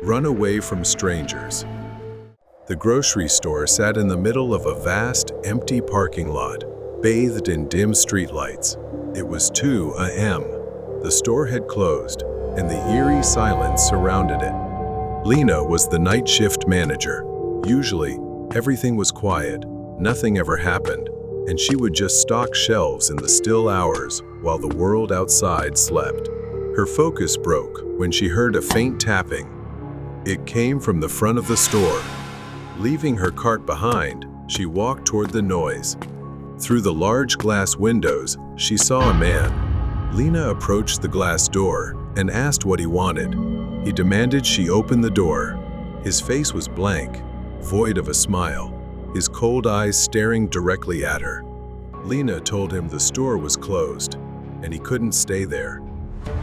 Run away from strangers. The grocery store sat in the middle of a vast, empty parking lot, bathed in dim streetlights. It was 2 a.m. The store had closed, and the eerie silence surrounded it. Lena was the night shift manager. Usually, everything was quiet, nothing ever happened, and she would just stock shelves in the still hours while the world outside slept. Her focus broke when she heard a faint tapping. It came from the front of the store. Leaving her cart behind, she walked toward the noise. Through the large glass windows, she saw a man. Lena approached the glass door and asked what he wanted. He demanded she open the door. His face was blank, void of a smile, his cold eyes staring directly at her. Lena told him the store was closed, and he couldn't stay there.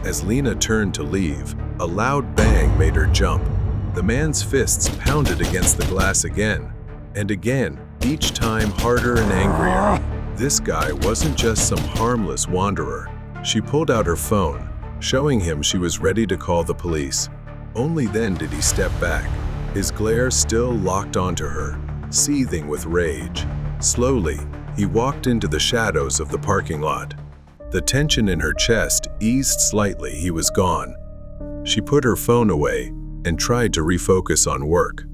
As Lena turned to leave, a loud bang made her jump. The man's fists pounded against the glass again and again, each time harder and angrier. This guy wasn't just some harmless wanderer. She pulled out her phone, showing him she was ready to call the police. Only then did he step back, his glare still locked onto her, seething with rage. Slowly, he walked into the shadows of the parking lot. The tension in her chest eased slightly. He was gone. She put her phone away and tried to refocus on work.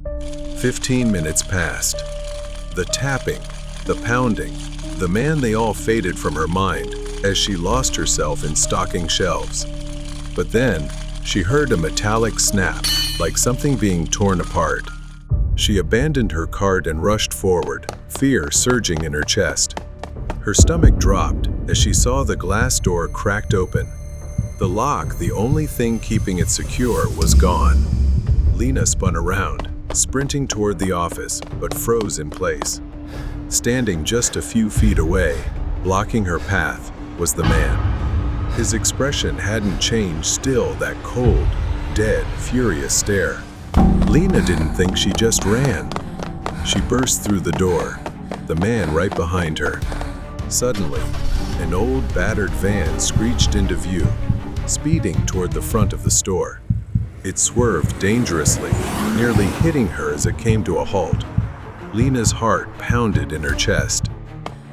15 minutes passed. The tapping, the pounding, the man, they all faded from her mind as she lost herself in stocking shelves. But then, she heard a metallic snap, like something being torn apart. She abandoned her cart and rushed forward, fear surging in her chest. Her stomach dropped as she saw the glass door cracked open. The lock, the only thing keeping it secure, was gone. Lena spun around, sprinting toward the office, but froze in place. Standing just a few feet away, blocking her path, was the man. His expression hadn't changed, still that cold, dead, furious stare. Lena didn't think she just ran. She burst through the door, the man right behind her. Suddenly, an old, battered van screeched into view, speeding toward the front of the store. It swerved dangerously, nearly hitting her as it came to a halt. Lena's heart pounded in her chest.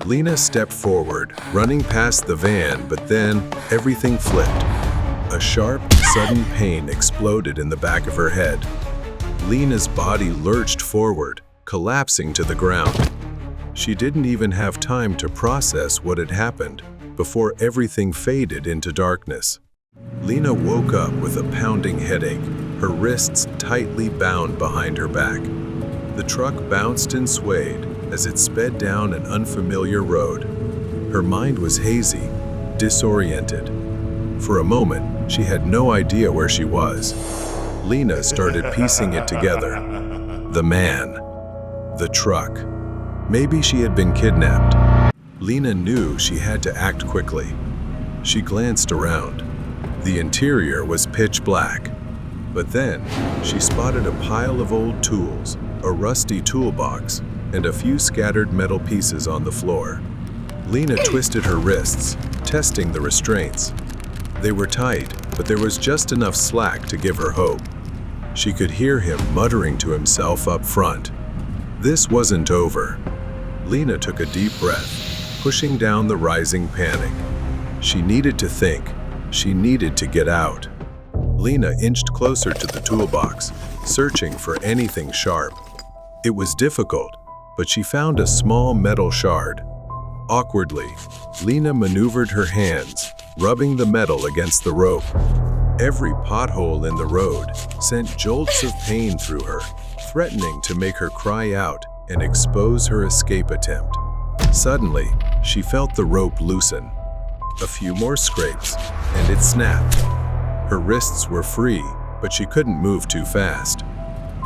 Lena stepped forward, running past the van, but then everything flipped. A sharp, sudden pain exploded in the back of her head. Lena's body lurched forward, collapsing to the ground. She didn't even have time to process what had happened before everything faded into darkness. Lena woke up with a pounding headache, her wrists tightly bound behind her back. The truck bounced and swayed as it sped down an unfamiliar road. Her mind was hazy, disoriented. For a moment, she had no idea where she was. Lena started piecing it together. The man. The truck. Maybe she had been kidnapped. Lena knew she had to act quickly. She glanced around. The interior was pitch black. But then, she spotted a pile of old tools, a rusty toolbox, and a few scattered metal pieces on the floor. Lena twisted her wrists, testing the restraints. They were tight, but there was just enough slack to give her hope. She could hear him muttering to himself up front. This wasn't over. Lena took a deep breath, pushing down the rising panic. She needed to think. She needed to get out. Lena inched closer to the toolbox, searching for anything sharp. It was difficult, but she found a small metal shard. Awkwardly, Lena maneuvered her hands, rubbing the metal against the rope. Every pothole in the road sent jolts of pain through her, threatening to make her cry out and expose her escape attempt. Suddenly, she felt the rope loosen. A few more scrapes, and it snapped. Her wrists were free, but she couldn't move too fast.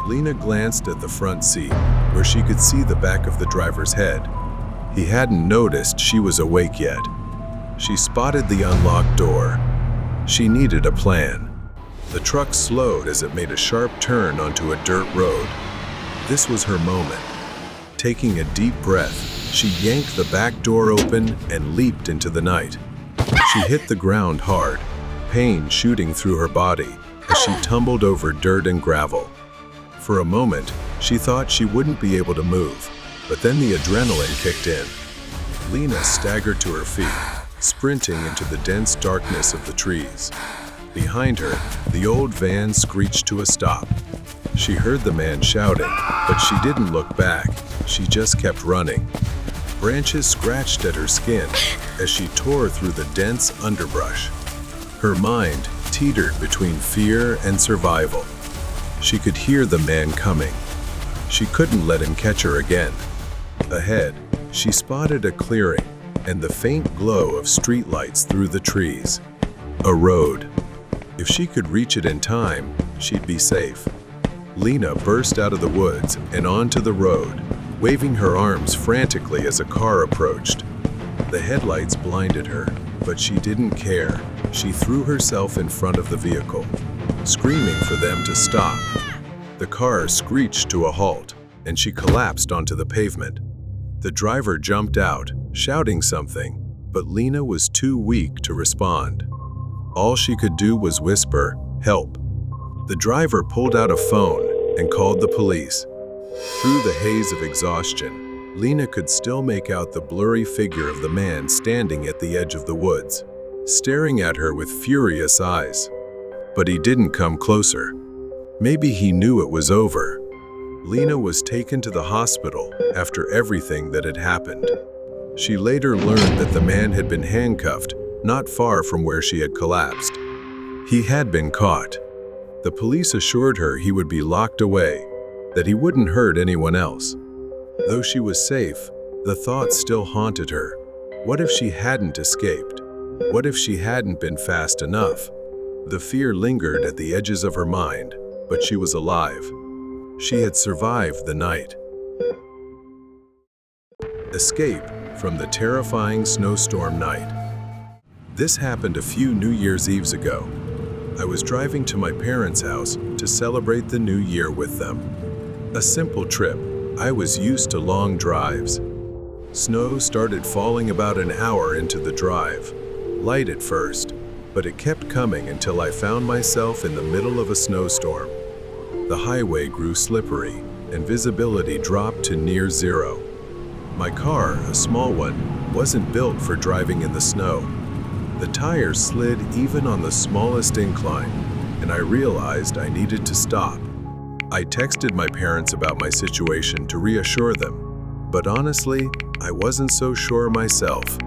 Lena glanced at the front seat, where she could see the back of the driver's head. He hadn't noticed she was awake yet. She spotted the unlocked door. She needed a plan. The truck slowed as it made a sharp turn onto a dirt road. This was her moment. Taking a deep breath, she yanked the back door open and leaped into the night. She hit the ground hard, pain shooting through her body. as she tumbled over dirt and gravel. For a moment, she thought she wouldn't be able to move, but then the adrenaline kicked in. Lena staggered to her feet, sprinting into the dense darkness of the trees. Behind her, the old van screeched to a stop. She heard the man shouting, but she didn't look back. She just kept running. Branches scratched at her skin as she tore through the dense underbrush. Her mind teetered between fear and survival. She could hear the man coming. She couldn't let him catch her again. Ahead, she spotted a clearing and the faint glow of streetlights through the trees. A road. If she could reach it in time, she'd be safe. Lena burst out of the woods and onto the road, waving her arms frantically as a car approached. The headlights blinded her, but she didn't care. She threw herself in front of the vehicle, screaming for them to stop. The car screeched to a halt, and she collapsed onto the pavement. The driver jumped out, shouting something, but Lena was too weak to respond. All she could do was whisper, "Help." The driver pulled out a phone and called the police. Through the haze of exhaustion, Lena could still make out the blurry figure of the man standing at the edge of the woods, staring at her with furious eyes. But he didn't come closer. Maybe he knew it was over. Lena was taken to the hospital after everything that had happened. She later learned that the man had been handcuffed not far from where she had collapsed. He had been caught. The police assured her he would be locked away, that he wouldn't hurt anyone else. Though she was safe, the thought still haunted her. What if she hadn't escaped? What if she hadn't been fast enough? The fear lingered at the edges of her mind, but she was alive. She had survived the night. Escape from the terrifying snowstorm night. This happened a few New Year's Eves ago. I was driving to my parents' house to celebrate the new year with them. A simple trip. I was used to long drives. Snow started falling about an hour into the drive. Light at first, but it kept coming until I found myself in the middle of a snowstorm. The highway grew slippery, and visibility dropped to near zero. My car, a small one, wasn't built for driving in the snow. The tires slid even on the smallest incline, and I realized I needed to stop. I texted my parents about my situation to reassure them, but honestly, I wasn't so sure myself.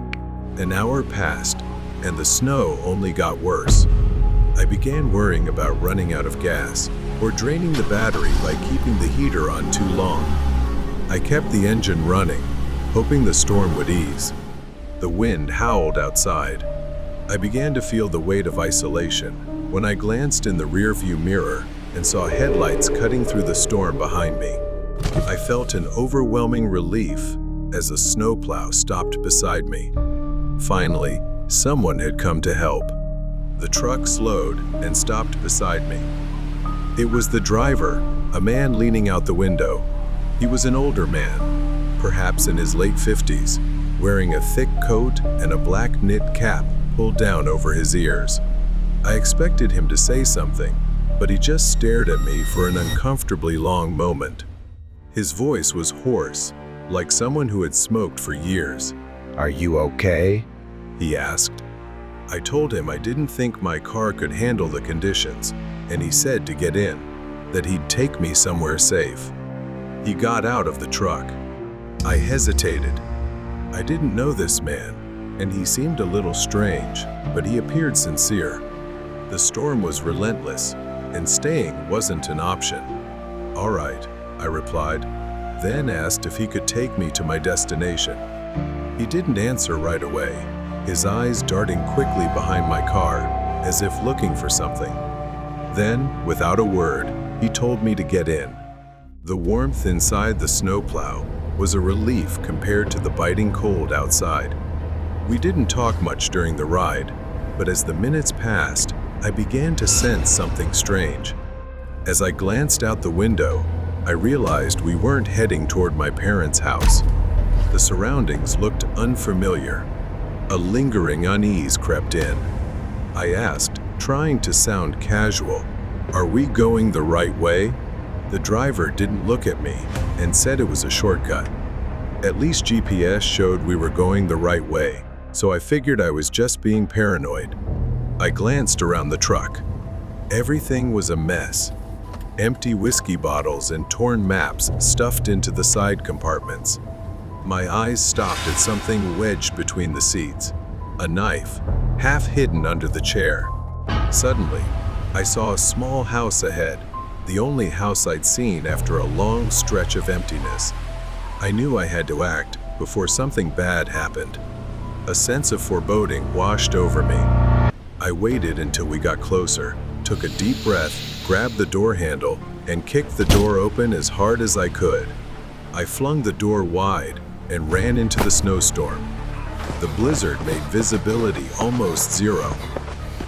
An hour passed, and the snow only got worse. I began worrying about running out of gas or draining the battery by keeping the heater on too long. I kept the engine running, hoping the storm would ease. The wind howled outside. I began to feel the weight of isolation when I glanced in the rearview mirror and saw headlights cutting through the storm behind me. I felt an overwhelming relief as a snowplow stopped beside me. Finally, someone had come to help. The truck slowed and stopped beside me. It was the driver, a man leaning out the window. He was an older man, perhaps in his late 50s, wearing a thick coat and a black knit cap pulled down over his ears. I expected him to say something, but he just stared at me for an uncomfortably long moment. His voice was hoarse, like someone who had smoked for years. "Are you okay?" he asked. I told him I didn't think my car could handle the conditions, and he said to get in, that he'd take me somewhere safe. He got out of the truck. I hesitated. I didn't know this man, and he seemed a little strange, but he appeared sincere. The storm was relentless, and staying wasn't an option. "All right," I replied, then asked if he could take me to my destination. He didn't answer right away, his eyes darting quickly behind my car, as if looking for something. Then, without a word, he told me to get in. The warmth inside the snowplow was a relief compared to the biting cold outside. We didn't talk much during the ride, but as the minutes passed, I began to sense something strange. As I glanced out the window, I realized we weren't heading toward my parents' house. The surroundings looked unfamiliar. A lingering unease crept in. I asked, trying to sound casual, "Are we going the right way?" The driver didn't look at me and said it was a shortcut. At least GPS showed we were going the right way, so I figured I was just being paranoid. I glanced around the truck. Everything was a mess. Empty whiskey bottles and torn maps stuffed into the side compartments. My eyes stopped at something wedged between the seats. A knife, half hidden under the chair. Suddenly, I saw a small house ahead, the only house I'd seen after a long stretch of emptiness. I knew I had to act before something bad happened. A sense of foreboding washed over me. I waited until we got closer, took a deep breath, grabbed the door handle, and kicked the door open as hard as I could. I flung the door wide and ran into the snowstorm. The blizzard made visibility almost zero.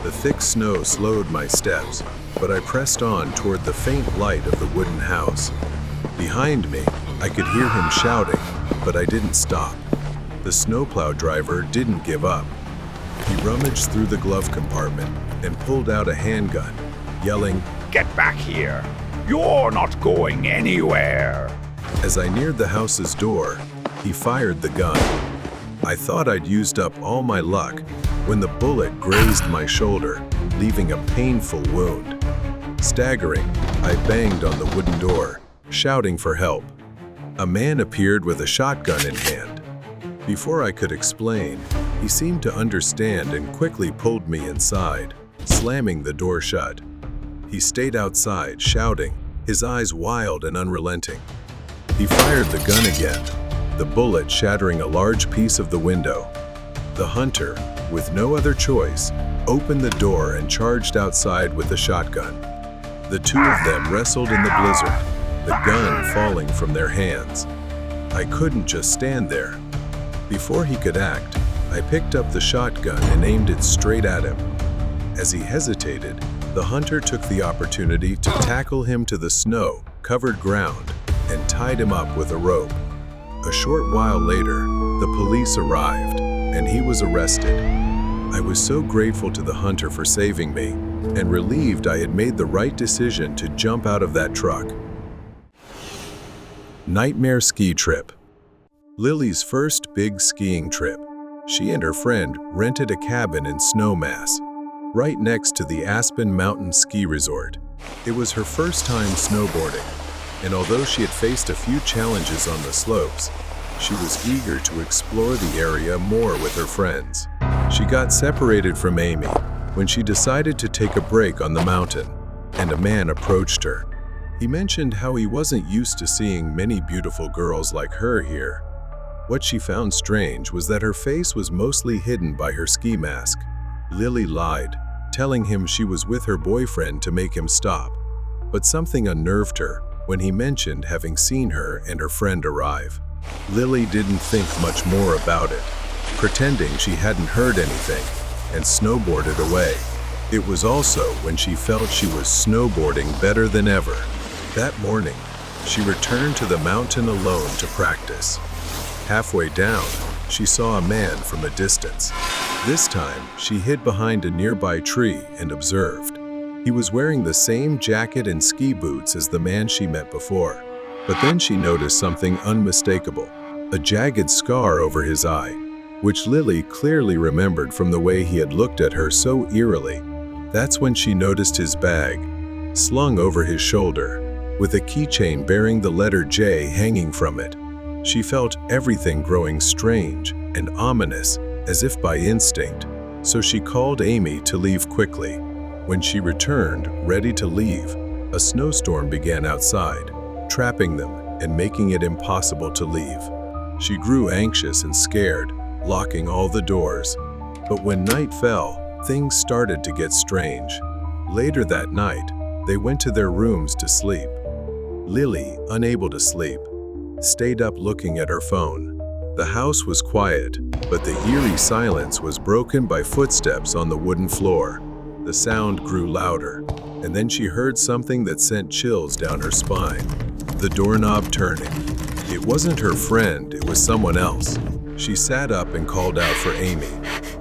The thick snow slowed my steps, but I pressed on toward the faint light of the wooden house. Behind me, I could hear him shouting, but I didn't stop. The snowplow driver didn't give up. He rummaged through the glove compartment and pulled out a handgun, yelling, "Get back here! You're not going anywhere!" As I neared the house's door, he fired the gun. I thought I'd used up all my luck when the bullet grazed my shoulder, leaving a painful wound. Staggering, I banged on the wooden door, shouting for help. A man appeared with a shotgun in hand. Before I could explain, he seemed to understand and quickly pulled me inside, slamming the door shut. He stayed outside, shouting, his eyes wild and unrelenting. He fired the gun again, the bullet shattering a large piece of the window. The hunter, with no other choice, opened the door and charged outside with the shotgun. The two of them wrestled in the blizzard, the gun falling from their hands. I couldn't just stand there. Before he could act, I picked up the shotgun and aimed it straight at him. As he hesitated, the hunter took the opportunity to tackle him to the snow-covered ground and tied him up with a rope. A short while later, the police arrived, and he was arrested. I was so grateful to the hunter for saving me, and relieved I had made the right decision to jump out of that truck. Nightmare ski trip. Lily's first big skiing trip. She and her friend rented a cabin in Snowmass, right next to the Aspen Mountain Ski Resort. It was her first time snowboarding, and although she had faced a few challenges on the slopes, she was eager to explore the area more with her friends. She got separated from Amy when she decided to take a break on the mountain, and a man approached her. He mentioned how he wasn't used to seeing many beautiful girls like her here. What she found strange was that her face was mostly hidden by her ski mask. Lily lied, telling him she was with her boyfriend to make him stop. But something unnerved her when he mentioned having seen her and her friend arrive. Lily didn't think much more about it, pretending she hadn't heard anything, and snowboarded away. It was also when she felt she was snowboarding better than ever. That morning, she returned to the mountain alone to practice. Halfway down, she saw a man from a distance. This time, she hid behind a nearby tree and observed. He was wearing the same jacket and ski boots as the man she met before. But then she noticed something unmistakable, a jagged scar over his eye, which Lily clearly remembered from the way he had looked at her so eerily. That's when she noticed his bag, slung over his shoulder, with a keychain bearing the letter J hanging from it. She felt everything growing strange and ominous, as if by instinct, so she called Amy to leave quickly. When she returned, ready to leave, a snowstorm began outside, trapping them and making it impossible to leave. She grew anxious and scared, locking all the doors. But when night fell, things started to get strange. Later that night, they went to their rooms to sleep. Lily, unable to sleep, stayed up looking at her phone. The house was quiet, but the eerie silence was broken by footsteps on the wooden floor. The sound grew louder, and then she heard something that sent chills down her spine. The doorknob turning. It wasn't her friend, it was someone else. She sat up and called out for Amy.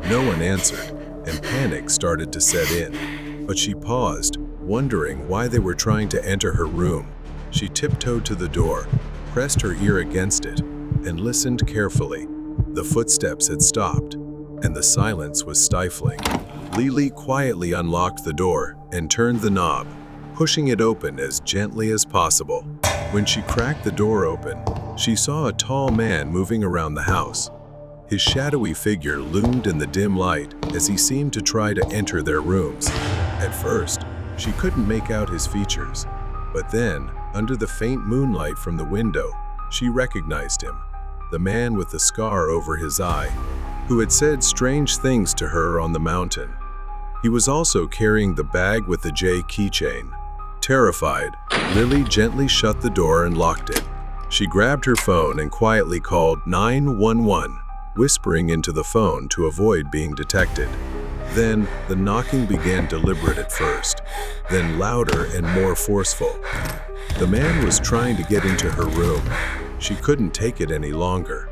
No one answered, and panic started to set in. But she paused, Wondering why they were trying to enter her room, she tiptoed to the door, pressed her ear against it, and listened carefully. The footsteps had stopped, and the silence was stifling. Lily quietly unlocked the door and turned the knob, pushing it open as gently as possible. When she cracked the door open, she saw a tall man moving around the house. His shadowy figure loomed in the dim light as he seemed to try to enter their rooms. At first, she couldn't make out his features, but then, under the faint moonlight from the window, she recognized him, the man with the scar over his eye, who had said strange things to her on the mountain. He was also carrying the bag with the J keychain. Terrified, Lily gently shut the door and locked it. She grabbed her phone and quietly called 911, whispering into the phone to avoid being detected. Then, the knocking began deliberate at first, then louder and more forceful. The man was trying to get into her room. She couldn't take it any longer.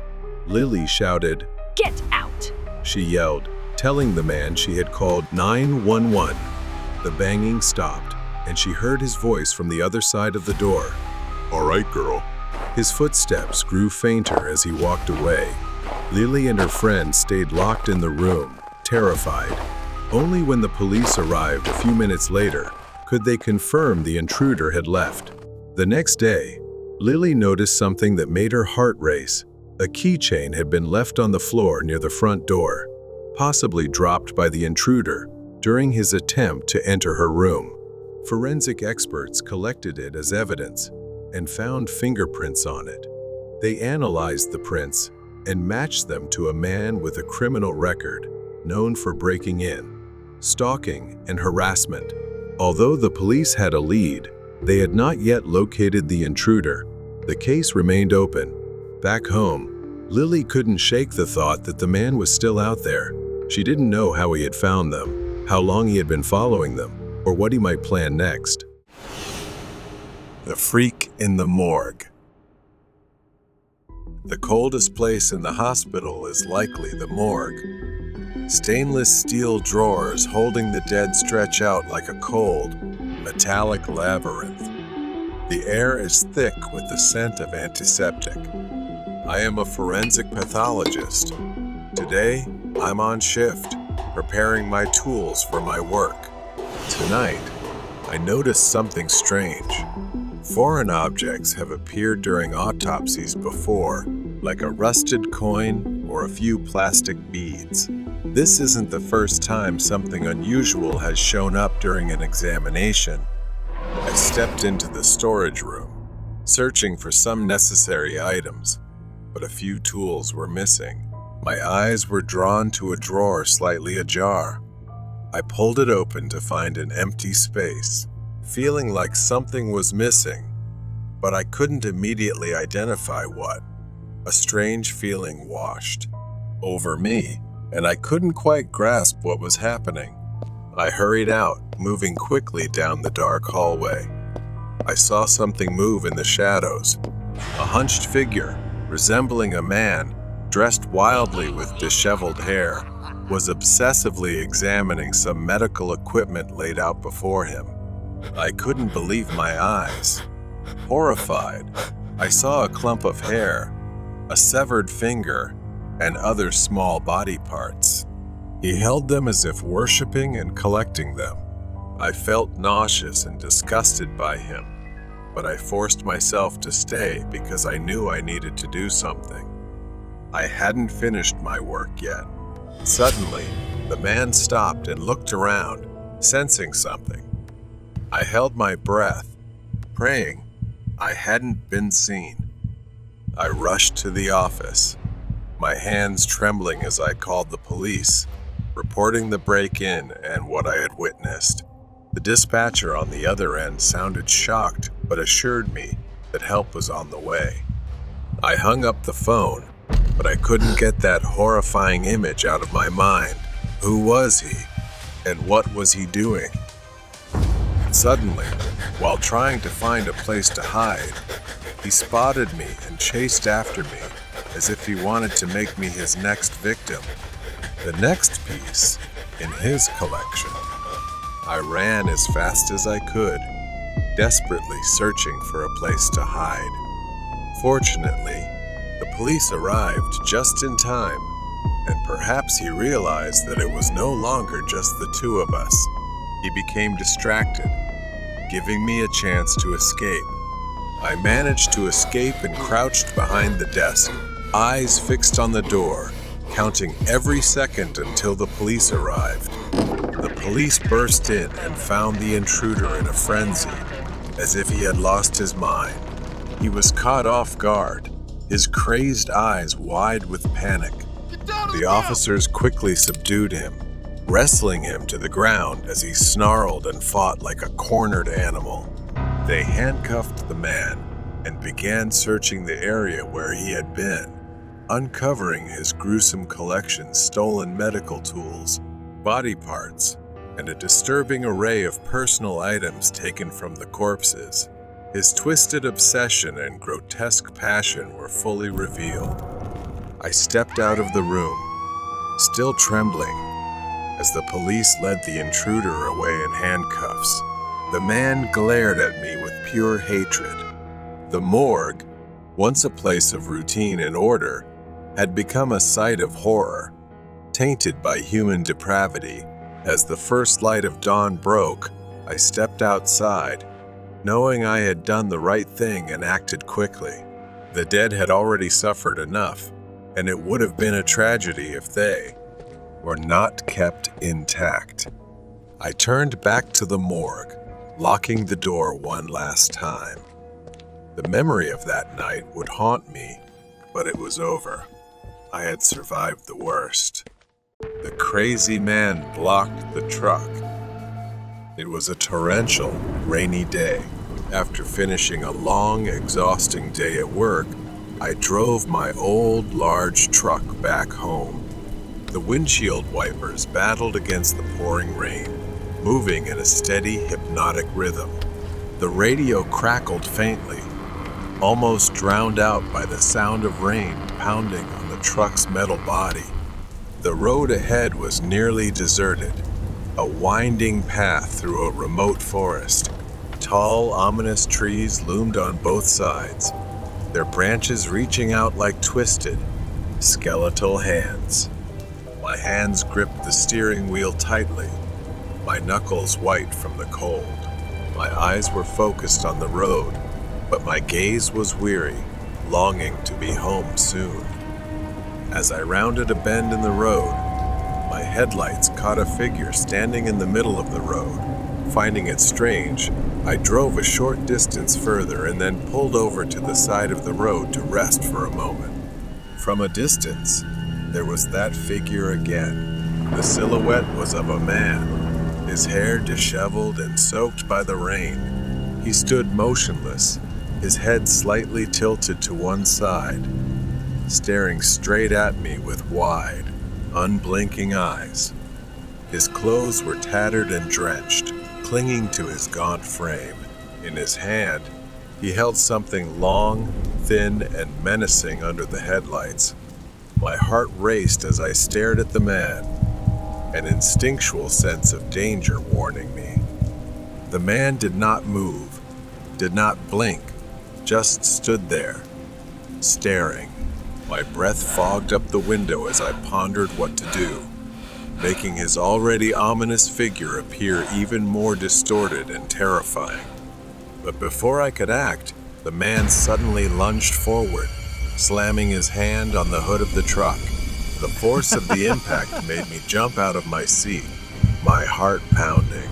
Lily shouted, "Get out!" She yelled, telling the man she had called 911. The banging stopped, and she heard his voice from the other side of the door. All right, girl. His footsteps grew fainter as he walked away. Lily and her friend stayed locked in the room, terrified. Only when the police arrived a few minutes later could they confirm the intruder had left. The next day, Lily noticed something that made her heart race. A keychain had been left on the floor near the front door, possibly dropped by the intruder during his attempt to enter her room. Forensic experts collected it as evidence and found fingerprints on it. They analyzed the prints and matched them to a man with a criminal record known for breaking in, stalking, and harassment. Although the police had a lead, they had not yet located the intruder. The case remained open. Back home, Lily couldn't shake the thought that the man was still out there. She didn't know how he had found them, how long he had been following them, or what he might plan next. The freak in the morgue. The coldest place in the hospital is likely the morgue. Stainless steel drawers holding the dead stretch out like a cold, metallic labyrinth. The air is thick with the scent of antiseptic. I am a forensic pathologist. Today, I'm on shift, preparing my tools for my work. Tonight, I noticed something strange. Foreign objects have appeared during autopsies before, like a rusted coin or a few plastic beads. This isn't the first time something unusual has shown up during an examination. I stepped into the storage room, searching for some necessary items, but a few tools were missing. My eyes were drawn to a drawer slightly ajar. I pulled it open to find an empty space, feeling like something was missing, but I couldn't immediately identify what. A strange feeling washed over me, and I couldn't quite grasp what was happening. I hurried out, moving quickly down the dark hallway. I saw something move in the shadows. A hunched figure, resembling a man, dressed wildly with disheveled hair, was obsessively examining some medical equipment laid out before him. I couldn't believe my eyes. Horrified, I saw a clump of hair, a severed finger, and other small body parts. He held them as if worshiping and collecting them. I felt nauseous and disgusted by him, but I forced myself to stay because I knew I needed to do something. I hadn't finished my work yet. Suddenly, the man stopped and looked around, sensing something. I held my breath, praying I hadn't been seen. I rushed to the office, my hands trembling as I called the police, reporting the break-in and what I had witnessed. The dispatcher on the other end sounded shocked but assured me that help was on the way. I hung up the phone, but I couldn't get that horrifying image out of my mind. Who was he? And what was he doing? Suddenly, while trying to find a place to hide, he spotted me and chased after me as if he wanted to make me his next victim, the next piece in his collection. I ran as fast as I could, desperately searching for a place to hide. Fortunately, the police arrived just in time, and perhaps he realized that it was no longer just the two of us. He became distracted, giving me a chance to escape. I managed to escape and crouched behind the desk, eyes fixed on the door, counting every second until the police arrived. The police burst in and found the intruder in a frenzy, as if he had lost his mind. He was caught off guard, his crazed eyes wide with panic. The officers quickly subdued him, wrestling him to the ground as he snarled and fought like a cornered animal. They handcuffed the man and began searching the area where he had been, uncovering his gruesome collection of stolen medical tools, body parts, and a disturbing array of personal items taken from the corpses. His twisted obsession and grotesque passion were fully revealed. I stepped out of the room, still trembling, as the police led the intruder away in handcuffs. The man glared at me with pure hatred. The morgue, once a place of routine and order, had become a site of horror, tainted by human depravity. As the first light of dawn broke, I stepped outside, knowing I had done the right thing and acted quickly. The dead had already suffered enough, and it would have been a tragedy if they were not kept intact. I turned back to the morgue, locking the door one last time. The memory of that night would haunt me, but it was over. I had survived the worst. The crazy man blocked the truck. It was a torrential, rainy day. After finishing a long, exhausting day at work, I drove my old, large truck back home. The windshield wipers battled against the pouring rain, moving in a steady, hypnotic rhythm. The radio crackled faintly, almost drowned out by the sound of rain pounding on the truck's metal body. The road ahead was nearly deserted, a winding path through a remote forest. Tall, ominous trees loomed on both sides, their branches reaching out like twisted, skeletal hands. My hands gripped the steering wheel tightly, my knuckles white from the cold. My eyes were focused on the road, but my gaze was weary, longing to be home soon. As I rounded a bend in the road, my headlights caught a figure standing in the middle of the road. Finding it strange, I drove a short distance further and then pulled over to the side of the road to rest for a moment. From a distance, there was that figure again. The silhouette was of a man, his hair disheveled and soaked by the rain. He stood motionless, his head slightly tilted to one side, staring straight at me with wide, unblinking eyes. His clothes were tattered and drenched, clinging to his gaunt frame. In his hand, he held something long, thin, and menacing under the headlights. My heart raced as I stared at the man, an instinctual sense of danger warning me. The man did not move, did not blink, just stood there, staring. My breath fogged up the window as I pondered what to do, making his already ominous figure appear even more distorted and terrifying. But before I could act, the man suddenly lunged forward, slamming his hand on the hood of the truck. The force of the impact made me jump out of my seat, my heart pounding.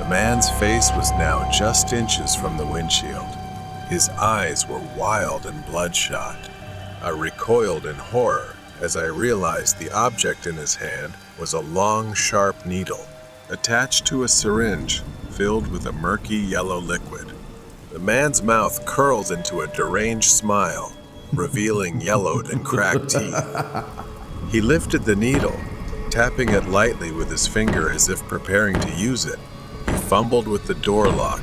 The man's face was now just inches from the windshield. His eyes were wild and bloodshot. I recoiled in horror as I realized the object in his hand was a long, sharp needle, attached to a syringe filled with a murky yellow liquid. The man's mouth curled into a deranged smile, revealing yellowed and cracked teeth. He lifted the needle, tapping it lightly with his finger as if preparing to use it. He fumbled with the door lock,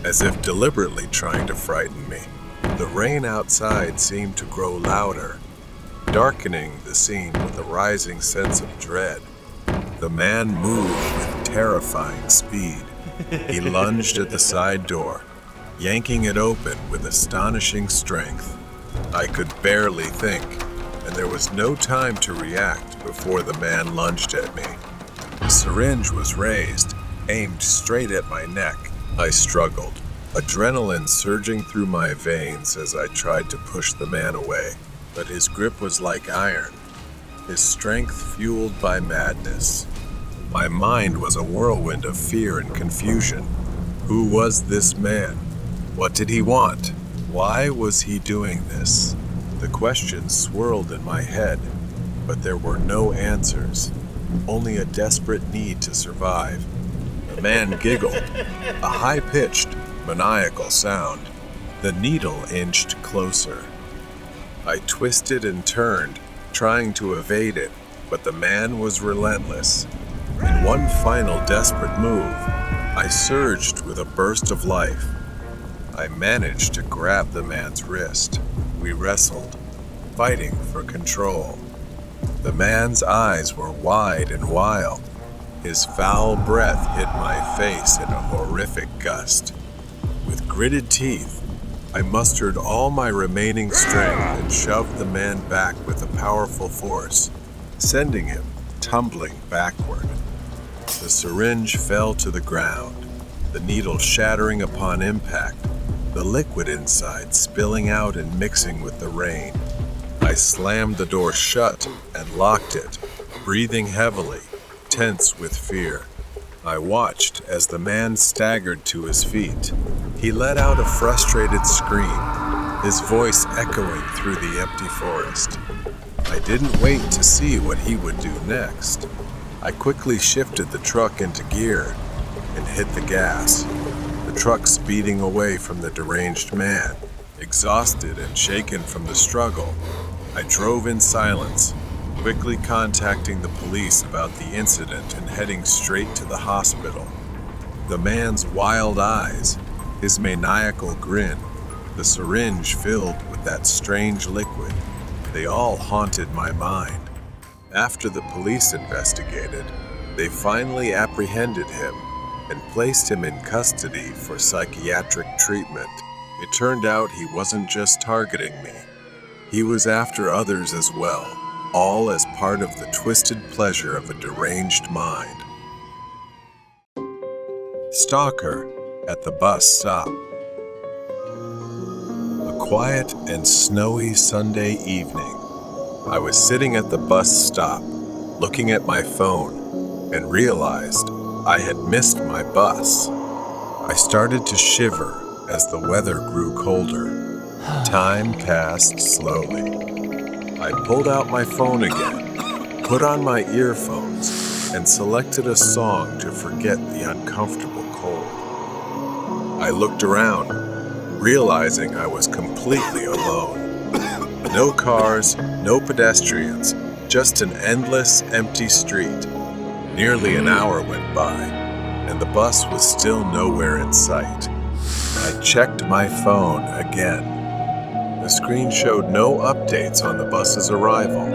as if deliberately trying to frighten me. The rain outside seemed to grow louder, darkening the scene with a rising sense of dread. The man moved with terrifying speed. He lunged at the side door, yanking it open with astonishing strength. I could barely think, and there was no time to react before the man lunged at me. The syringe was raised, aimed straight at my neck. I struggled, adrenaline surging through my veins as I tried to push the man away. But his grip was like iron, his strength fueled by madness. My mind was a whirlwind of fear and confusion. Who was this man? What did he want? Why was he doing this? The questions swirled in my head, but there were no answers, only a desperate need to survive. The man giggled, a high-pitched, maniacal sound. The needle inched closer. I twisted and turned, trying to evade it, but the man was relentless. In one final desperate move, I surged with a burst of life. I managed to grab the man's wrist. We wrestled, fighting for control. The man's eyes were wide and wild. His foul breath hit my face in a horrific gust. With gritted teeth, I mustered all my remaining strength and shoved the man back with a powerful force, sending him tumbling backward. The syringe fell to the ground, the needle shattering upon impact, the liquid inside spilling out and mixing with the rain. I slammed the door shut and locked it, breathing heavily, tense with fear. I watched as the man staggered to his feet. He let out a frustrated scream, his voice echoing through the empty forest. I didn't wait to see what he would do next. I quickly shifted the truck into gear and hit the gas, the truck speeding away from the deranged man. Exhausted and shaken from the struggle, I drove in silence, quickly contacting the police about the incident and heading straight to the hospital. The man's wild eyes, his maniacal grin, the syringe filled with that strange liquid, they all haunted my mind. After the police investigated, they finally apprehended him and placed him in custody for psychiatric treatment. It turned out he wasn't just targeting me. He was after others as well, all as part of the twisted pleasure of a deranged mind. Stalker at the bus stop. A quiet and snowy Sunday evening. I was sitting at the bus stop, looking at my phone, and realized I had missed my bus. I started to shiver as the weather grew colder. Time passed slowly. I pulled out my phone again, put on my earphones, and selected a song to forget the uncomfortable cold. I looked around, realizing I was completely alone. No cars, no pedestrians, just an endless, empty street. Nearly an hour went by, and the bus was still nowhere in sight. I checked my phone again. The screen showed no updates on the bus's arrival,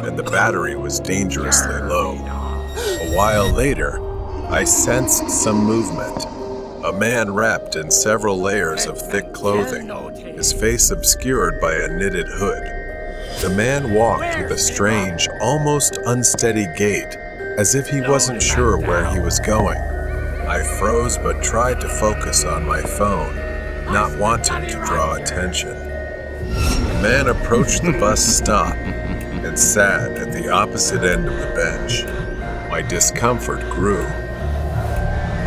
and the battery was dangerously low. A while later, I sensed some movement. A man wrapped in several layers of thick clothing, his face obscured by a knitted hood. The man walked with a strange, almost unsteady gait, as if he wasn't sure where he was going. I froze but tried to focus on my phone, not wanting to draw attention. The man approached the bus stop and sat at the opposite end of the bench. My discomfort grew.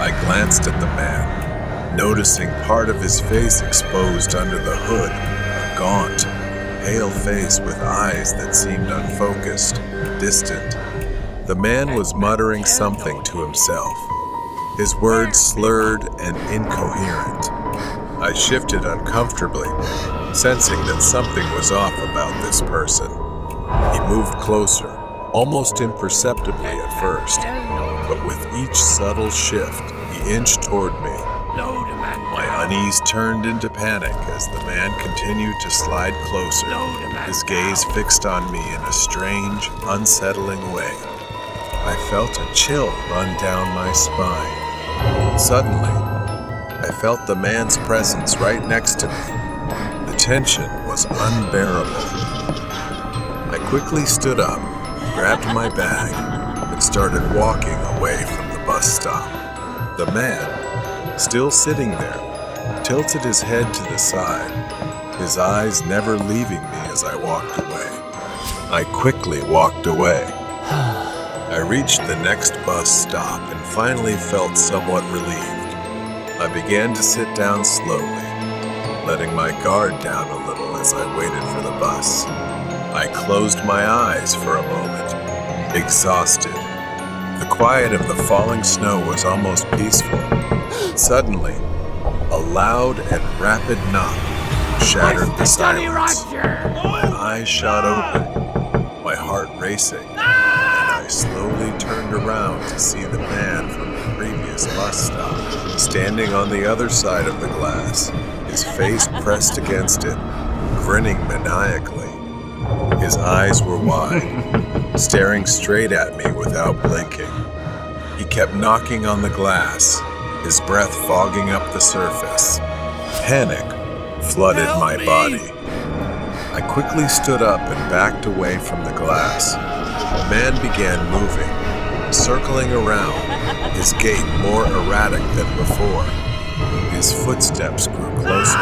I glanced at the man, noticing part of his face exposed under the hood, a gaunt, pale face with eyes that seemed unfocused, distant. The man was muttering something to himself, his words slurred and incoherent. I shifted uncomfortably, sensing that something was off about this person. He moved closer, almost imperceptibly at first, but with each subtle shift, he inched toward me. My unease turned into panic as the man continued to slide closer, his gaze fixed on me in a strange, unsettling way. I felt a chill run down my spine. Suddenly, I felt the man's presence right next to me. The tension was unbearable. I quickly stood up, grabbed my bag, and started walking away from the bus stop. The man, still sitting there, tilted his head to the side, his eyes never leaving me as I walked away. I quickly walked away. I reached the next bus stop and finally felt somewhat relieved. I began to sit down slowly, letting my guard down a little as I waited for the bus. I closed my eyes for a moment, exhausted. The quiet of the falling snow was almost peaceful. Suddenly, a loud and rapid knock shattered the silence. My eyes shot open, my heart racing, and I slowly turned around to see the man from the previous bus stop, standing on the other side of the glass, his face pressed against it, grinning maniacally. His eyes were wide, staring straight at me without blinking. He kept knocking on the glass, his breath fogging up the surface. Panic flooded my body. I quickly stood up and backed away from the glass. The man began moving, circling around, his gait more erratic than before. His footsteps grew closer.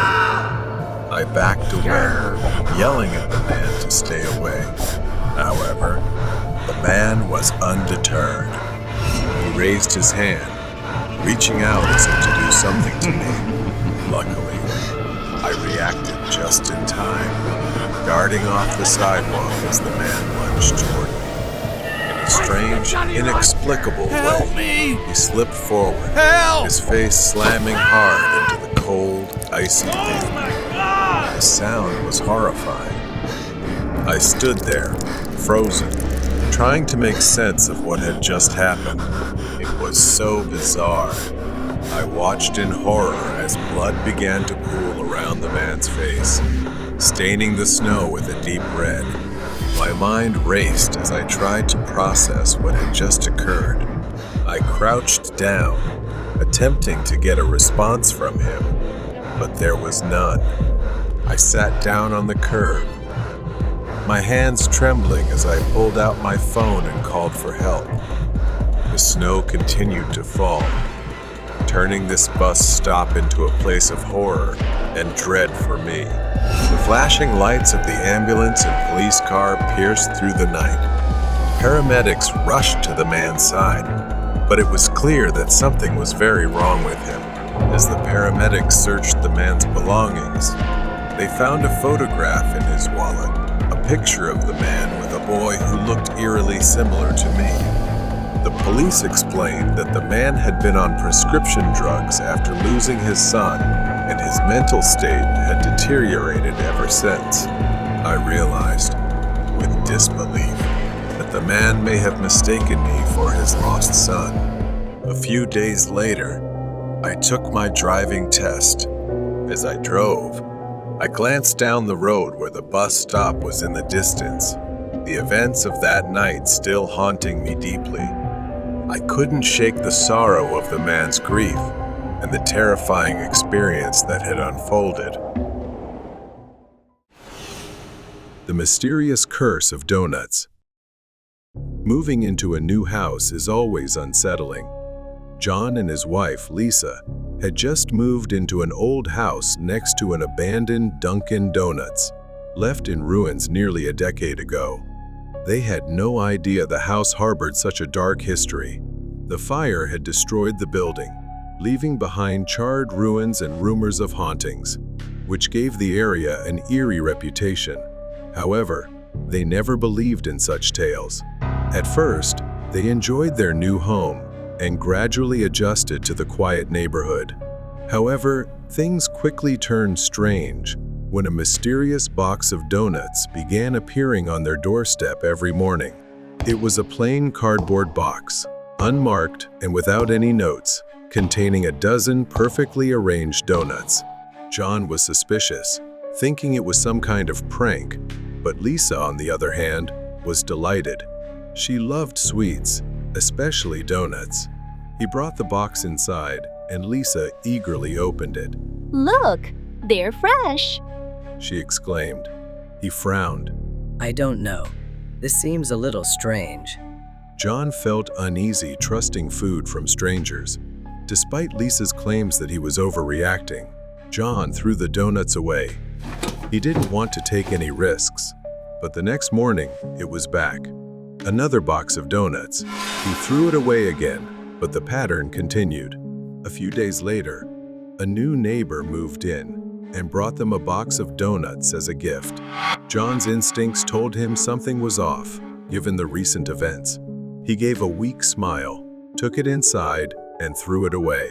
I backed away, yelling at the man to stay away. However, the man was undeterred. He raised his hand, reaching out as if to do something to me. Luckily, I reacted just in time, darting off the sidewalk as the man lunged toward me. In a strange, inexplicable way, he slipped forward, his face slamming hard into the cold, icy pavement. The sound was horrifying. I stood there, frozen, trying to make sense of what had just happened. It was so bizarre. I watched in horror as blood began to pool around the man's face, staining the snow with a deep red. My mind raced as I tried to process what had just occurred. I crouched down, attempting to get a response from him, but there was none. I sat down on the curb, my hands trembling as I pulled out my phone and called for help. The snow continued to fall, turning this bus stop into a place of horror and dread for me. The flashing lights of the ambulance and police car pierced through the night. Paramedics rushed to the man's side, but it was clear that something was very wrong with him. As the paramedics searched the man's belongings, they found a photograph in his wallet, a picture of the man with a boy who looked eerily similar to me. The police explained that the man had been on prescription drugs after losing his son, and his mental state had deteriorated ever since. I realized, with disbelief, that the man may have mistaken me for his lost son. A few days later, I took my driving test. As I drove, I glanced down the road where the bus stop was in the distance, the events of that night still haunting me deeply. I couldn't shake the sorrow of the man's grief and the terrifying experience that had unfolded. The mysterious curse of donuts. Moving into a new house is always unsettling. John and his wife, Lisa, had just moved into an old house next to an abandoned Dunkin' Donuts, left in ruins nearly a decade ago. They had no idea the house harbored such a dark history. The fire had destroyed the building, leaving behind charred ruins and rumors of hauntings, which gave the area an eerie reputation. However, they never believed in such tales. At first, they enjoyed their new home and gradually adjusted to the quiet neighborhood. However, things quickly turned strange when a mysterious box of donuts began appearing on their doorstep every morning. It was a plain cardboard box, unmarked and without any notes, containing a dozen perfectly arranged donuts. John was suspicious, thinking it was some kind of prank, but Lisa, on the other hand, was delighted. She loved sweets, especially donuts. He brought the box inside, and Lisa eagerly opened it. Look, they're fresh. She exclaimed. He frowned. I don't know. This seems a little strange. John felt uneasy trusting food from strangers. Despite Lisa's claims that he was overreacting, John threw the donuts away. He didn't want to take any risks, but the next morning it was back. Another box of donuts. He threw it away again, but the pattern continued. A few days later, a new neighbor moved in and brought them a box of donuts as a gift. John's instincts told him something was off, given the recent events. He gave a weak smile, took it inside, and threw it away.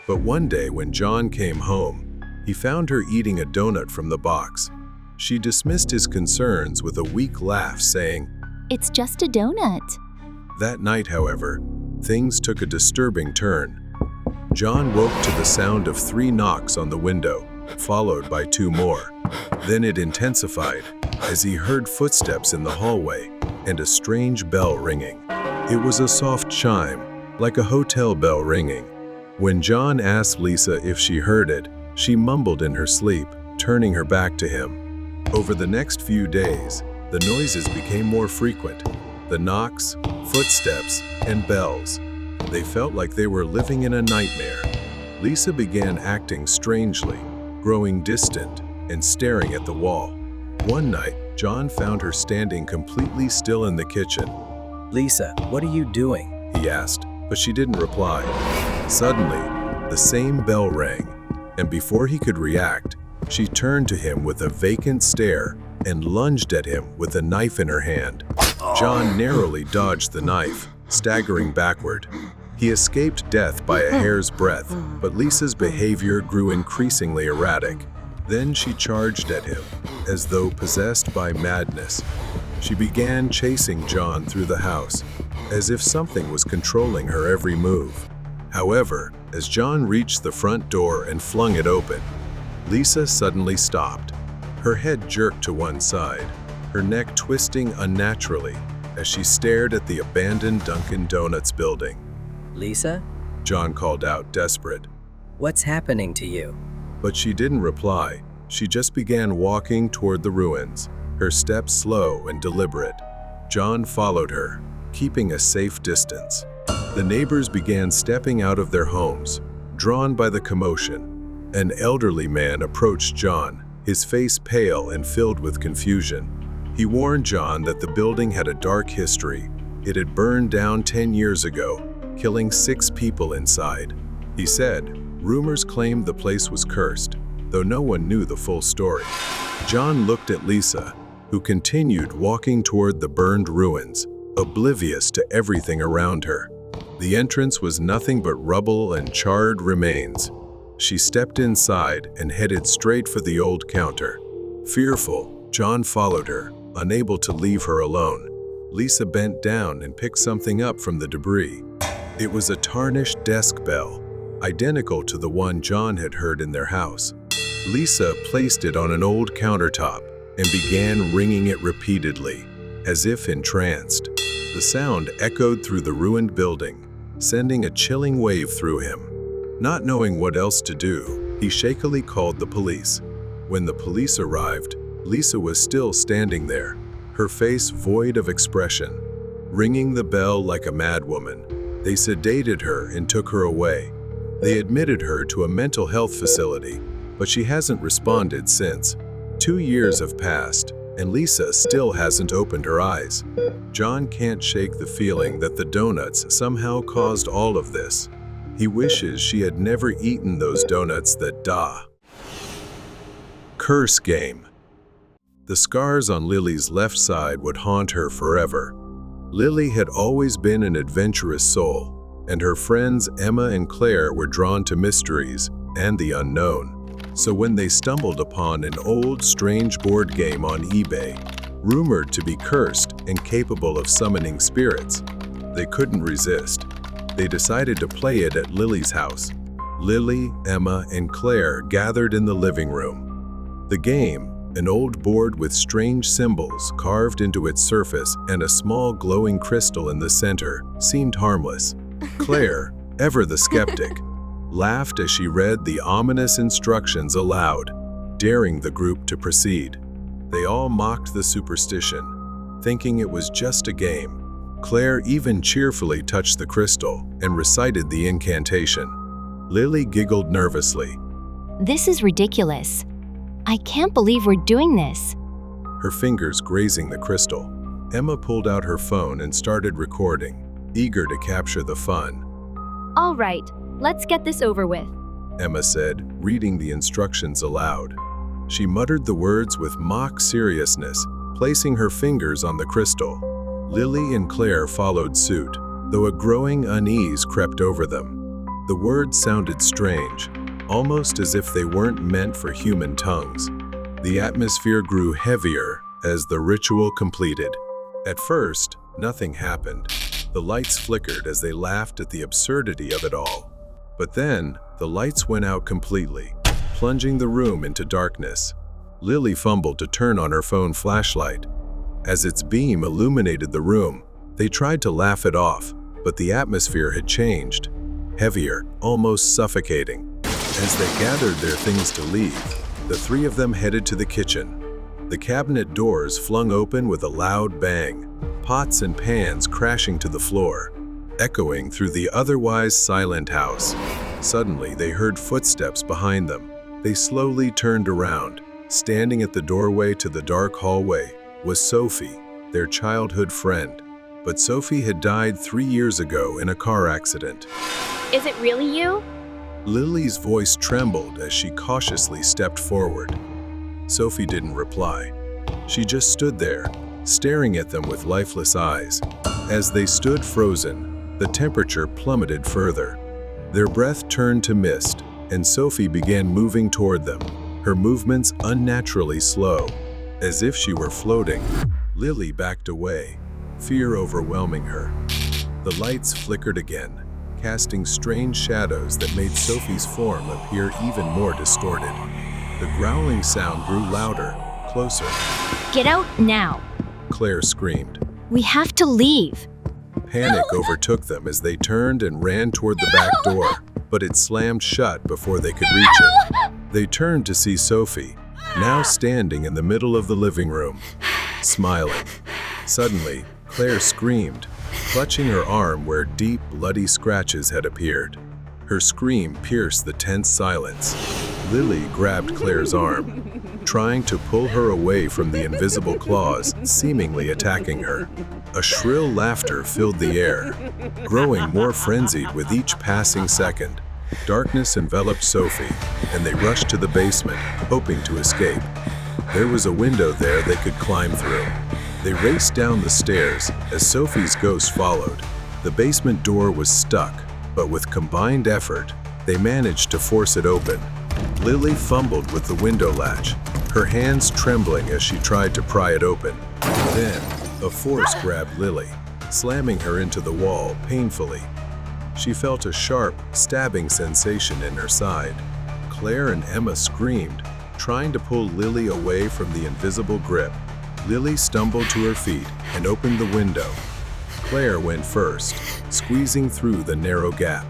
But one day when John came home, he found her eating a donut from the box. She dismissed his concerns with a weak laugh, saying, It's just a donut. That night, however, things took a disturbing turn. John woke to the sound of 3 knocks on the window, followed by 2 more. Then it intensified as he heard footsteps in the hallway and a strange bell ringing. It was a soft chime, like a hotel bell ringing. When John asked Lisa if she heard it, she mumbled in her sleep, turning her back to him. Over the next few days, the noises became more frequent. The knocks, footsteps, and bells. They felt like they were living in a nightmare. Lisa began acting strangely, growing distant and staring at the wall. One night, John found her standing completely still in the kitchen. Lisa, what are you doing? He asked, but she didn't reply. Suddenly, the same bell rang, and before he could react, she turned to him with a vacant stare and lunged at him with a knife in her hand. John narrowly dodged the knife, staggering backward. He escaped death by a hair's breadth, but Lisa's behavior grew increasingly erratic. Then she charged at him, as though possessed by madness. She began chasing John through the house, as if something was controlling her every move. However, as John reached the front door and flung it open, Lisa suddenly stopped. Her head jerked to one side, her neck twisting unnaturally as she stared at the abandoned Dunkin' Donuts building. Lisa? John called out, desperate. What's happening to you? But she didn't reply. She just began walking toward the ruins, her steps slow and deliberate. John followed her, keeping a safe distance. The neighbors began stepping out of their homes, drawn by the commotion. An elderly man approached John, his face pale and filled with confusion. He warned John that the building had a dark history. It had burned down 10 years ago, killing 6 people inside. He said, rumors claimed the place was cursed, though no one knew the full story. John looked at Lisa, who continued walking toward the burned ruins, oblivious to everything around her. The entrance was nothing but rubble and charred remains. She stepped inside and headed straight for the old counter. Fearful, John followed her, unable to leave her alone. Lisa bent down and picked something up from the debris. It was a tarnished desk bell, identical to the one John had heard in their house. Lisa placed it on an old countertop and began ringing it repeatedly, as if entranced. The sound echoed through the ruined building, sending a chilling wave through him. Not knowing what else to do, he shakily called the police. When the police arrived, Lisa was still standing there, her face void of expression, ringing the bell like a madwoman. They sedated her and took her away. They admitted her to a mental health facility, but she hasn't responded since. 2 years have passed, and Lisa still hasn't opened her eyes. John can't shake the feeling that the donuts somehow caused all of this. He wishes she had never eaten those donuts that Curse game. The scars on Lily's left side would haunt her forever. Lily had always been an adventurous soul, and her friends Emma and Claire were drawn to mysteries and the unknown. So when they stumbled upon an old, strange board game on eBay, rumored to be cursed and capable of summoning spirits, they couldn't resist. They decided to play it at Lily's house. Lily, Emma, and Claire gathered in the living room. The game, An old board with strange symbols carved into its surface and a small glowing crystal in the center seemed harmless. Claire, ever the skeptic, laughed as she read the ominous instructions aloud, daring the group to proceed. They all mocked the superstition, thinking it was just a game. Claire even cheerfully touched the crystal and recited the incantation. Lily giggled nervously. This is ridiculous. I can't believe we're doing this. Her fingers grazing the crystal. Emma pulled out her phone and started recording, eager to capture the fun. All right, let's get this over with. Emma said, reading the instructions aloud. She muttered the words with mock seriousness, placing her fingers on the crystal. Lily and Claire followed suit, though a growing unease crept over them. The words sounded strange, almost as if they weren't meant for human tongues. The atmosphere grew heavier as the ritual completed. At first, nothing happened. The lights flickered as they laughed at the absurdity of it all. But then, the lights went out completely, plunging the room into darkness. Lily fumbled to turn on her phone flashlight. As its beam illuminated the room, they tried to laugh it off, but the atmosphere had changed. Heavier, almost suffocating. As they gathered their things to leave, the three of them headed to the kitchen. The cabinet doors flung open with a loud bang, pots and pans crashing to the floor, echoing through the otherwise silent house. Suddenly, they heard footsteps behind them. They slowly turned around. Standing at the doorway to the dark hallway was Sophie, their childhood friend. But Sophie had died 3 years ago in a car accident. Is it really you? Lily's voice trembled as she cautiously stepped forward. Sophie didn't reply. She just stood there, staring at them with lifeless eyes. As they stood frozen, the temperature plummeted further. Their breath turned to mist, and Sophie began moving toward them, her movements unnaturally slow, as if she were floating. Lily backed away, fear overwhelming her. The lights flickered again, casting strange shadows that made Sophie's form appear even more distorted. The growling sound grew louder, closer. Get out now. Claire screamed. We have to leave. Panic overtook them as they turned and ran toward the back door, but it slammed shut before they could reach it. They turned to see Sophie, now standing in the middle of the living room, smiling. Suddenly, Claire screamed, clutching her arm where deep, bloody scratches had appeared. Her scream pierced the tense silence. Lily grabbed Claire's arm, trying to pull her away from the invisible claws seemingly attacking her. A shrill laughter filled the air, growing more frenzied with each passing second. Darkness enveloped Sophie, and they rushed to the basement, hoping to escape. There was a window there they could climb through. They raced down the stairs as Sophie's ghost followed. The basement door was stuck, but with combined effort, they managed to force it open. Lily fumbled with the window latch, her hands trembling as she tried to pry it open. Then, a force grabbed Lily, slamming her into the wall painfully. She felt a sharp, stabbing sensation in her side. Claire and Emma screamed, trying to pull Lily away from the invisible grip. Lily stumbled to her feet and opened the window. Claire went first, squeezing through the narrow gap.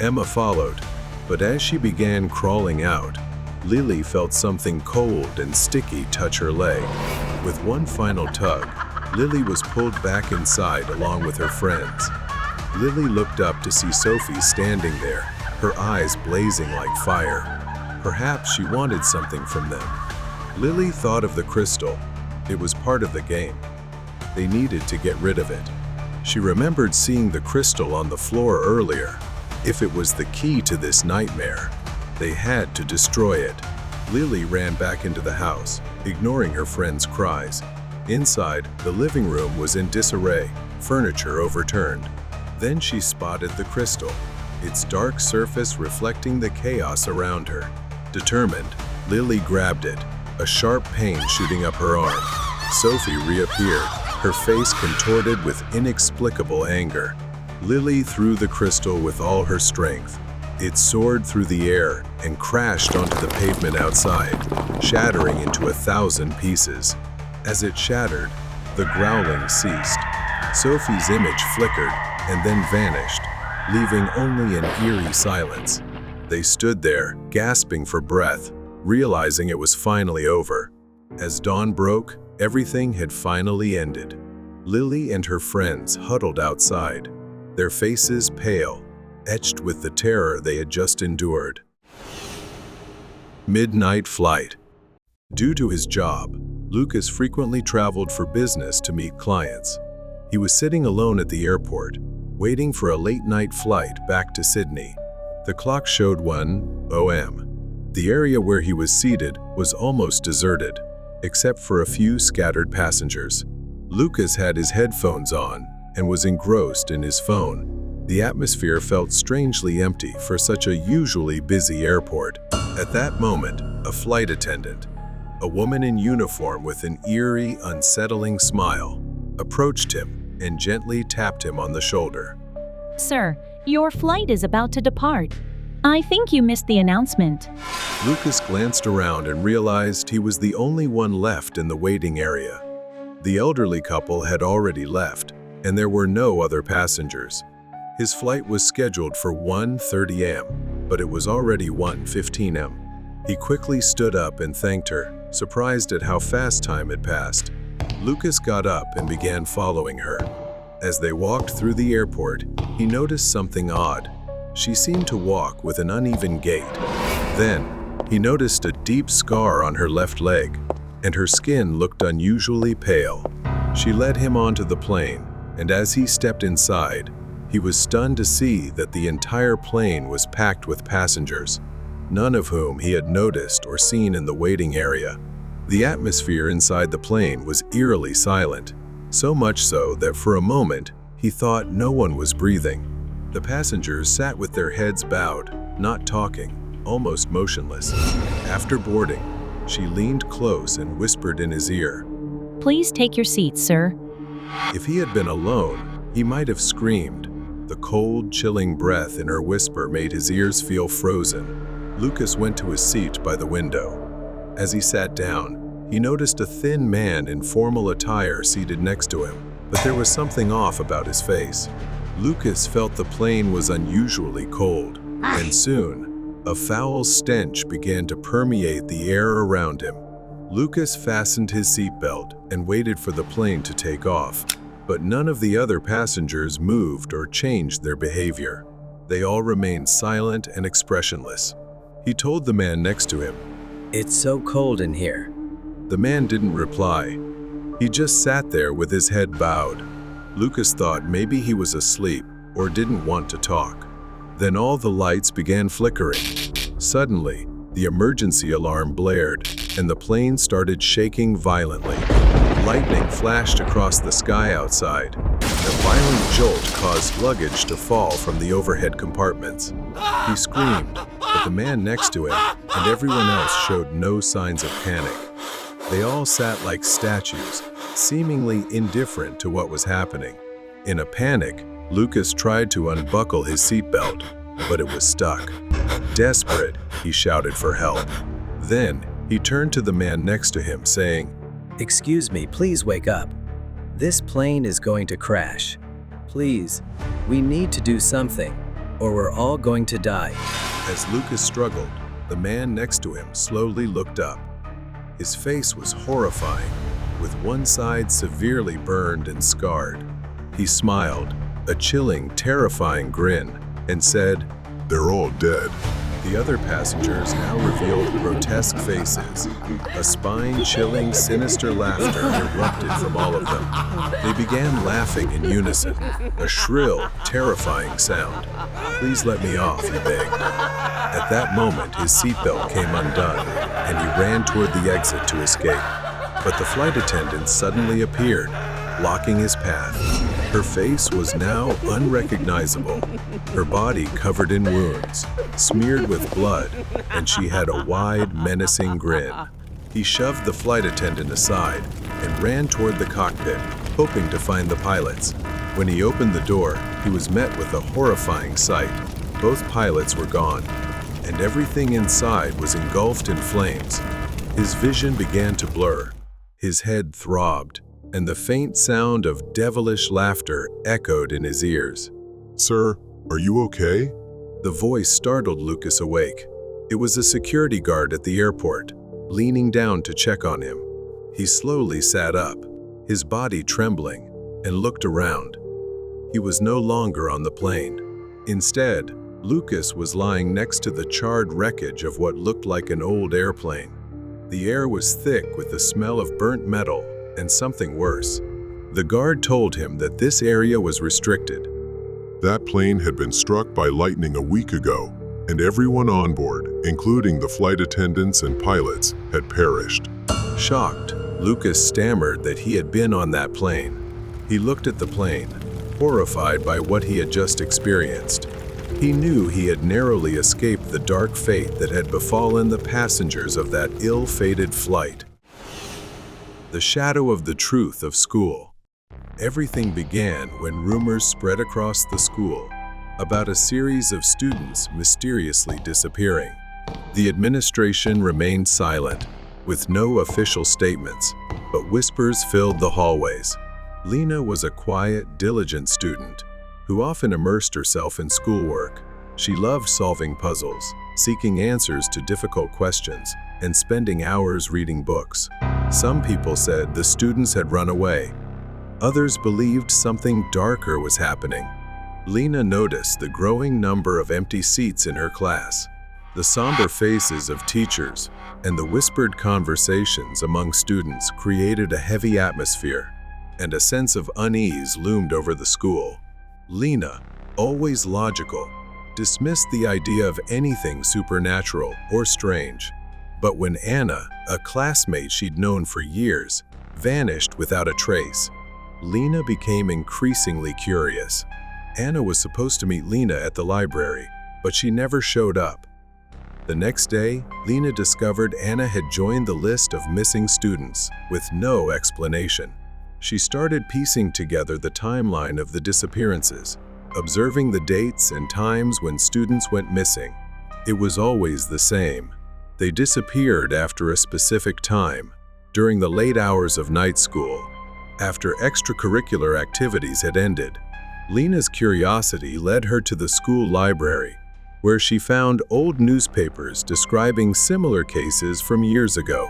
Emma followed, but as she began crawling out, Lily felt something cold and sticky touch her leg. With one final tug, Lily was pulled back inside along with her friends. Lily looked up to see Sophie standing there, her eyes blazing like fire. Perhaps she wanted something from them. Lily thought of the crystal. It was part of the game. They needed to get rid of it. She remembered seeing the crystal on the floor earlier. If it was the key to this nightmare, they had to destroy it. Lily ran back into the house, ignoring her friend's cries. Inside, the living room was in disarray, furniture overturned. Then she spotted the crystal, its dark surface reflecting the chaos around her. Determined, Lily grabbed it, a sharp pain shooting up her arm. Sophie reappeared, her face contorted with inexplicable anger. Lily threw the crystal with all her strength, It soared through the air and crashed onto the pavement outside, shattering into 1,000 pieces. As it shattered, the growling ceased. Sophie's image flickered and then vanished, leaving only an eerie silence. They stood there, gasping for breath, realizing it was finally over. As dawn broke, everything had finally ended. Lily and her friends huddled outside, their faces pale, etched with the terror they had just endured. Midnight flight. Due to his job, Lucas frequently traveled for business to meet clients. He was sitting alone at the airport, waiting for a late-night flight back to Sydney. The clock showed 1 a.m. The area where he was seated was almost deserted, except for a few scattered passengers. Lucas had his headphones on and was engrossed in his phone. The atmosphere felt strangely empty for such a usually busy airport. At that moment, a flight attendant, a woman in uniform with an eerie, unsettling smile, approached him and gently tapped him on the shoulder. Sir, your flight is about to depart. I think you missed the announcement. Lucas glanced around and realized he was the only one left in the waiting area. The elderly couple had already left, and there were no other passengers. His flight was scheduled for 1:30 a.m., but it was already 1:15 a.m. He quickly stood up and thanked her, surprised at how fast time had passed. Lucas got up and began following her. As they walked through the airport, he noticed something odd. She seemed to walk with an uneven gait. Then, he noticed a deep scar on her left leg, and her skin looked unusually pale. She led him onto the plane, and as he stepped inside, he was stunned to see that the entire plane was packed with passengers, none of whom he had noticed or seen in the waiting area. The atmosphere inside the plane was eerily silent, so much so that for a moment he thought no one was breathing. The passengers sat with their heads bowed, not talking, almost motionless. After boarding, she leaned close and whispered in his ear. Please take your seat, sir. If he had been alone, he might have screamed. The cold, chilling breath in her whisper made his ears feel frozen. Lucas went to his seat by the window. As he sat down, he noticed a thin man in formal attire seated next to him, but there was something off about his face. Lucas felt the plane was unusually cold, and soon, a foul stench began to permeate the air around him. Lucas fastened his seatbelt and waited for the plane to take off, but none of the other passengers moved or changed their behavior. They all remained silent and expressionless. He told the man next to him, It's so cold in here. The man didn't reply. He just sat there with his head bowed. Lucas thought maybe he was asleep or didn't want to talk. Then all the lights began flickering. Suddenly, the emergency alarm blared, and the plane started shaking violently. Lightning flashed across the sky outside. A violent jolt caused luggage to fall from the overhead compartments. He screamed, but the man next to him and everyone else showed no signs of panic. They all sat like statues, seemingly indifferent to what was happening. In a panic, Lucas tried to unbuckle his seatbelt, but it was stuck. Desperate, he shouted for help. Then, he turned to the man next to him, saying, Excuse me, please wake up. This plane is going to crash. Please, we need to do something, or we're all going to die. As Lucas struggled, the man next to him slowly looked up. His face was horrifying, with one side severely burned and scarred. He smiled, a chilling, terrifying grin, and said, They're all dead. The other passengers now revealed grotesque faces. A spine-chilling, sinister laughter erupted from all of them. They began laughing in unison, a shrill, terrifying sound. Please let me off, he begged. At that moment, his seatbelt came undone, and he ran toward the exit to escape. But the flight attendant suddenly appeared, blocking his path. Her face was now unrecognizable, her body covered in wounds, smeared with blood, and she had a wide, menacing grin. He shoved the flight attendant aside and ran toward the cockpit, hoping to find the pilots. When he opened the door, he was met with a horrifying sight. Both pilots were gone, and everything inside was engulfed in flames. His vision began to blur. His head throbbed, and the faint sound of devilish laughter echoed in his ears. Sir, are you okay? The voice startled Lucas awake. It was a security guard at the airport, leaning down to check on him. He slowly sat up, his body trembling, and looked around. He was no longer on the plane. Instead, Lucas was lying next to the charred wreckage of what looked like an old airplane. The air was thick with the smell of burnt metal and something worse. The guard told him that this area was restricted. That plane had been struck by lightning a week ago, and everyone on board, including the flight attendants and pilots, had perished. Shocked, Lucas stammered that he had been on that plane. He looked at the plane, horrified by what he had just experienced. He knew he had narrowly escaped the dark fate that had befallen the passengers of that ill-fated flight. The shadow of the truth of school. Everything began when rumors spread across the school about a series of students mysteriously disappearing. The administration remained silent, with no official statements, but whispers filled the hallways. Lena was a quiet, diligent student who often immersed herself in schoolwork. She loved solving puzzles, seeking answers to difficult questions, and spending hours reading books. Some people said the students had run away. Others believed something darker was happening. Lena noticed the growing number of empty seats in her class, the somber faces of teachers, and the whispered conversations among students created a heavy atmosphere, and a sense of unease loomed over the school. Lena, always logical, dismissed the idea of anything supernatural or strange. But when Anna, a classmate she'd known for years, vanished without a trace, Lena became increasingly curious. Anna was supposed to meet Lena at the library, but she never showed up. The next day, Lena discovered Anna had joined the list of missing students with no explanation. She started piecing together the timeline of the disappearances, observing the dates and times when students went missing. It was always the same. They disappeared after a specific time, during the late hours of night school, after extracurricular activities had ended. Lena's curiosity led her to the school library, where she found old newspapers describing similar cases from years ago.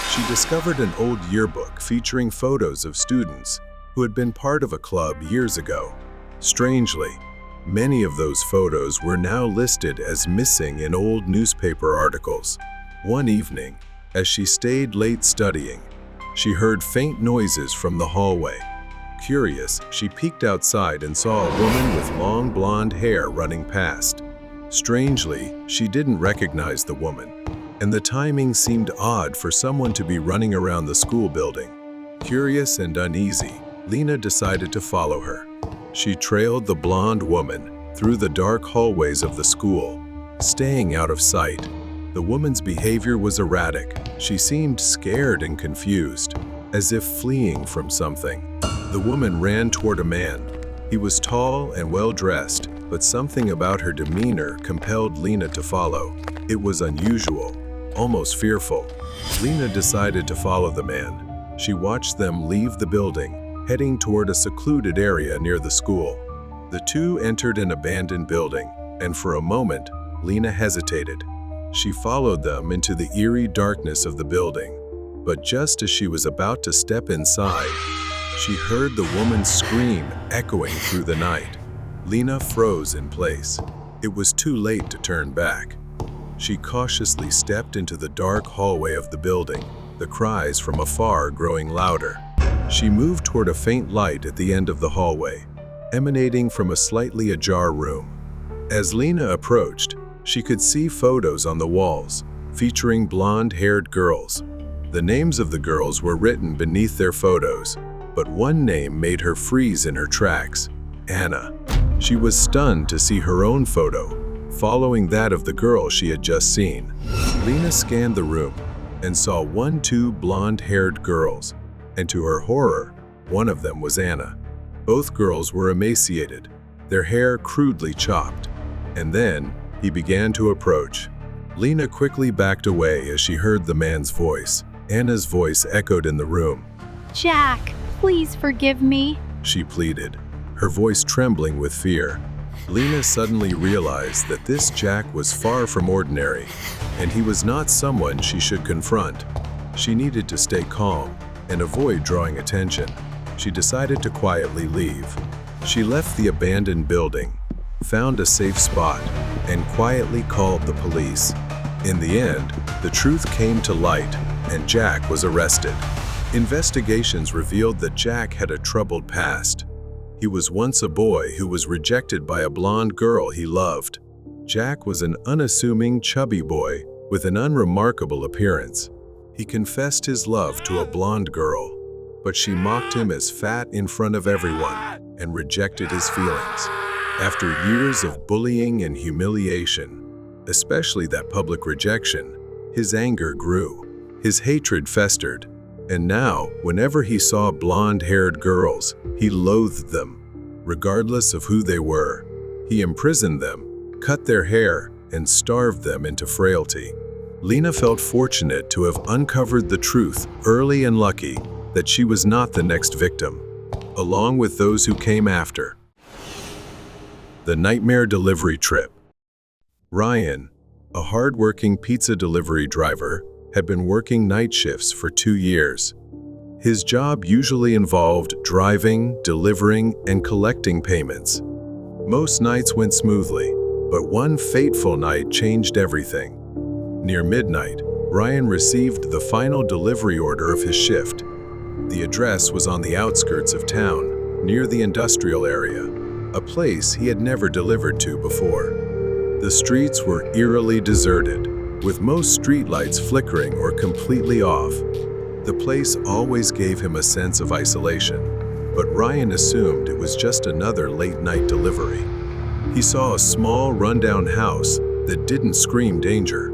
She discovered an old yearbook featuring photos of students who had been part of a club years ago. Strangely, many of those photos were now listed as missing in old newspaper articles. One evening, as she stayed late studying, she heard faint noises from the hallway. Curious, she peeked outside and saw a woman with long blonde hair running past. Strangely, she didn't recognize the woman, and the timing seemed odd for someone to be running around the school building. Curious and uneasy, Lena decided to follow her. She trailed the blonde woman through the dark hallways of the school, staying out of sight. The woman's behavior was erratic. She seemed scared and confused, as if fleeing from something. The woman ran toward a man. He was tall and well-dressed, but something about her demeanor compelled Lena to follow. It was unusual, almost fearful. Lena decided to follow the man. She watched them leave the building, heading toward a secluded area near the school. The two entered an abandoned building, and for a moment, Lena hesitated. She followed them into the eerie darkness of the building, but just as she was about to step inside, she heard the woman's scream echoing through the night. Lena froze in place. It was too late to turn back. She cautiously stepped into the dark hallway of the building, the cries from afar growing louder. She moved toward a faint light at the end of the hallway, emanating from a slightly ajar room. As Lena approached, she could see photos on the walls, featuring blonde-haired girls. The names of the girls were written beneath their photos, but one name made her freeze in her tracks: Anna. She was stunned to see her own photo, following that of the girl she had just seen. Lena scanned the room and saw two blonde-haired girls, and to her horror, one of them was Anna. Both girls were emaciated, their hair crudely chopped, And then he began to approach. Lena quickly backed away as she heard the man's voice. Anna's voice echoed in the room. Jack, please forgive me. She pleaded, her voice trembling with fear. Lena suddenly realized that this Jack was far from ordinary, and he was not someone she should confront. She needed to stay calm and avoid drawing attention. She decided to quietly leave. She left the abandoned building, found a safe spot, and quietly called the police. In the end, the truth came to light, and Jack was arrested. Investigations revealed that Jack had a troubled past. He was once a boy who was rejected by a blonde girl he loved. Jack was an unassuming, chubby boy with an unremarkable appearance. He confessed his love to a blonde girl, but she mocked him as fat in front of everyone and rejected his feelings. After years of bullying and humiliation, especially that public rejection, his anger grew. His hatred festered, and now, whenever he saw blonde-haired girls, he loathed them. Regardless of who they were, he imprisoned them, cut their hair, and starved them into frailty. Lena felt fortunate to have uncovered the truth early and lucky that she was not the next victim, along with those who came after. The Nightmare Delivery Trip. Ryan, a hard-working pizza delivery driver, had been working night shifts for 2 years. His job usually involved driving, delivering, and collecting payments. Most nights went smoothly, but one fateful night changed everything. Near midnight, Ryan received the final delivery order of his shift. The address was on the outskirts of town, near the industrial area, a place he had never delivered to before. The streets were eerily deserted, with most streetlights flickering or completely off. The place always gave him a sense of isolation, but Ryan assumed it was just another late-night delivery. He saw a small, rundown house that didn't scream danger.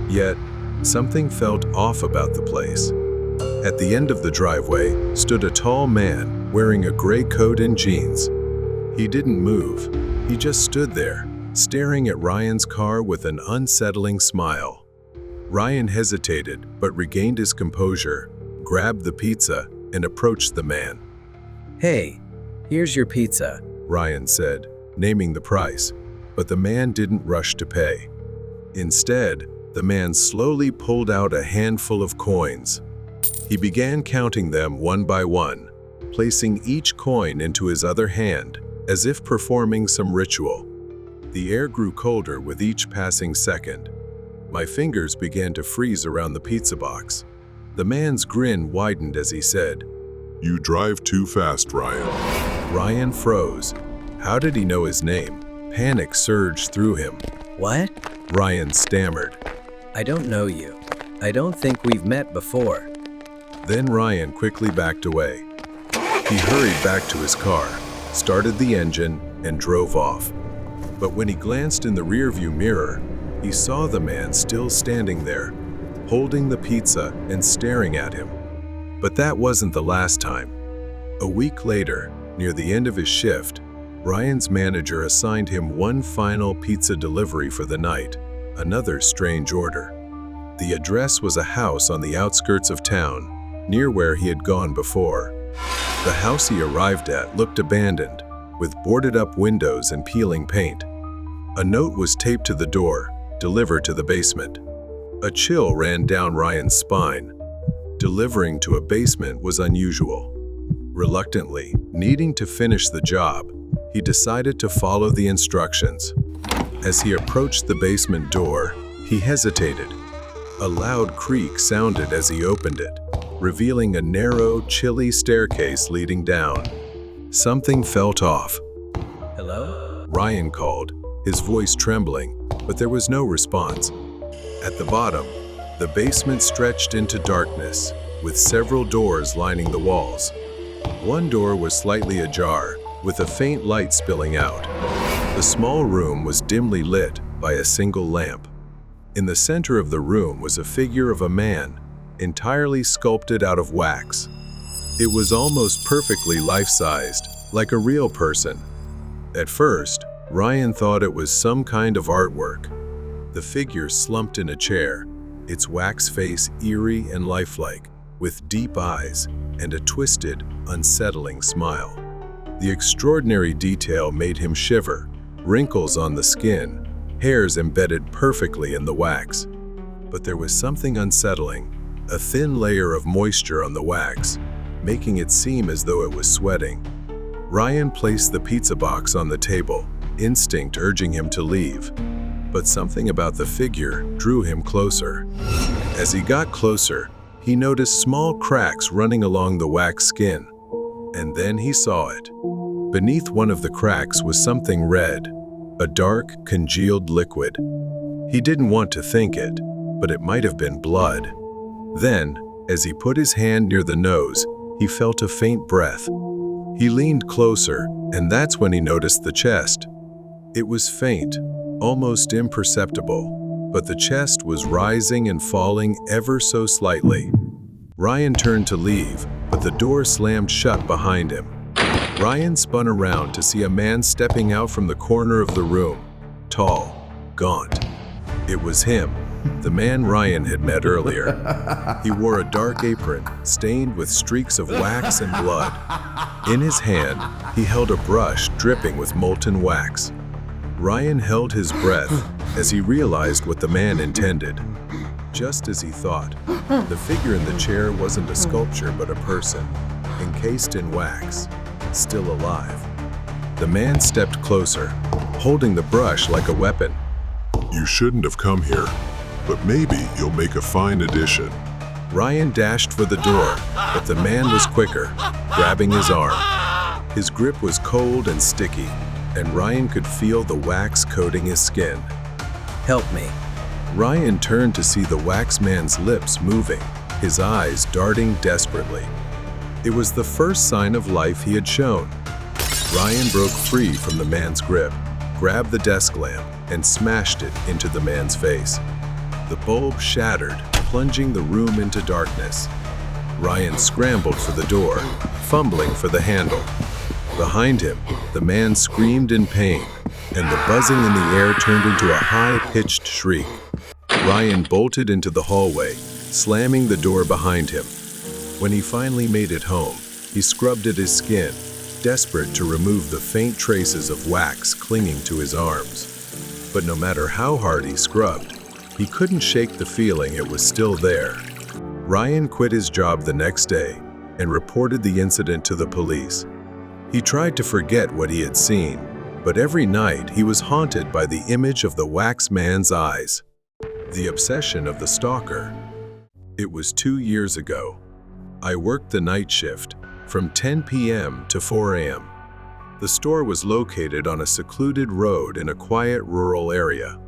Yet, something felt off about the place. At the end of the driveway stood a tall man wearing a gray coat and jeans. He didn't move. He just stood there, staring at Ryan's car with an unsettling smile. Ryan hesitated but regained his composure, grabbed the pizza, and approached the man. Hey, here's your pizza. Ryan said, naming the price, but the man didn't rush to pay. Instead, the man slowly pulled out a handful of coins. He began counting them one by one, placing each coin into his other hand, as if performing some ritual. The air grew colder with each passing second. My fingers began to freeze around the pizza box. The man's grin widened as he said, You drive too fast, Ryan. Ryan froze. How did he know his name? Panic surged through him. What? Ryan stammered. I don't know you. I don't think we've met before. Then Ryan quickly backed away. He hurried back to his car, started the engine, and drove off. But when he glanced in the rearview mirror, he saw the man still standing there, holding the pizza and staring at him. But that wasn't the last time. A week later, near the end of his shift, Ryan's manager assigned him one final pizza delivery for the night, another strange order. The address was a house on the outskirts of town, near where he had gone before. The house he arrived at looked abandoned, with boarded-up windows and peeling paint. A note was taped to the door, delivered to the basement. A chill ran down Ryan's spine. Delivering to a basement was unusual. Reluctantly, needing to finish the job, he decided to follow the instructions. As he approached the basement door, he hesitated. A loud creak sounded as he opened it, revealing a narrow, chilly staircase leading down. Something felt off. Hello? Ryan called, his voice trembling, but there was no response. At the bottom, the basement stretched into darkness, with several doors lining the walls. One door was slightly ajar, with a faint light spilling out. The small room was dimly lit by a single lamp. In the center of the room was a figure of a man, entirely sculpted out of wax. It was almost perfectly life-sized, like a real person. At first, Ryan thought it was some kind of artwork. The figure slumped in a chair, its wax face eerie and lifelike, with deep eyes and a twisted, unsettling smile. The extraordinary detail made him shiver, wrinkles on the skin, hairs embedded perfectly in the wax. But there was something unsettling, a thin layer of moisture on the wax, making it seem as though it was sweating. Ryan placed the pizza box on the table, instinct urging him to leave. But something about the figure drew him closer. As he got closer, he noticed small cracks running along the wax skin. And then he saw it. Beneath one of the cracks was something red, a dark, congealed liquid. He didn't want to think it, but it might have been blood. Then, as he put his hand near the nose, he felt a faint breath. He leaned closer, and that's when he noticed the chest. It was faint, almost imperceptible, but the chest was rising and falling ever so slightly. Ryan turned to leave, but the door slammed shut behind him. Ryan spun around to see a man stepping out from the corner of the room, tall, gaunt. It was him, the man Ryan had met earlier. He wore a dark apron, stained with streaks of wax and blood. In his hand, he held a brush dripping with molten wax. Ryan held his breath as he realized what the man intended. Just as he thought, the figure in the chair wasn't a sculpture but a person, encased in wax, still alive. The man stepped closer, holding the brush like a weapon. You shouldn't have come here, but maybe you'll make a fine addition. Ryan dashed for the door, but the man was quicker, grabbing his arm. His grip was cold and sticky, and Ryan could feel the wax coating his skin. Help me. Ryan turned to see the wax man's lips moving, his eyes darting desperately. It was the first sign of life he had shown. Ryan broke free from the man's grip, grabbed the desk lamp, and smashed it into the man's face. The bulb shattered, plunging the room into darkness. Ryan scrambled for the door, fumbling for the handle. Behind him, the man screamed in pain, and the buzzing in the air turned into a high-pitched shriek. Ryan bolted into the hallway, slamming the door behind him. When he finally made it home, he scrubbed at his skin, desperate to remove the faint traces of wax clinging to his arms. But no matter how hard he scrubbed, he couldn't shake the feeling it was still there. Ryan quit his job the next day and reported the incident to the police. He tried to forget what he had seen, but every night he was haunted by the image of the wax man's eyes. The obsession of the stalker. It was 2 years ago. I worked the night shift, from 10 p.m. to 4 a.m. The store was located on a secluded road in a quiet rural area.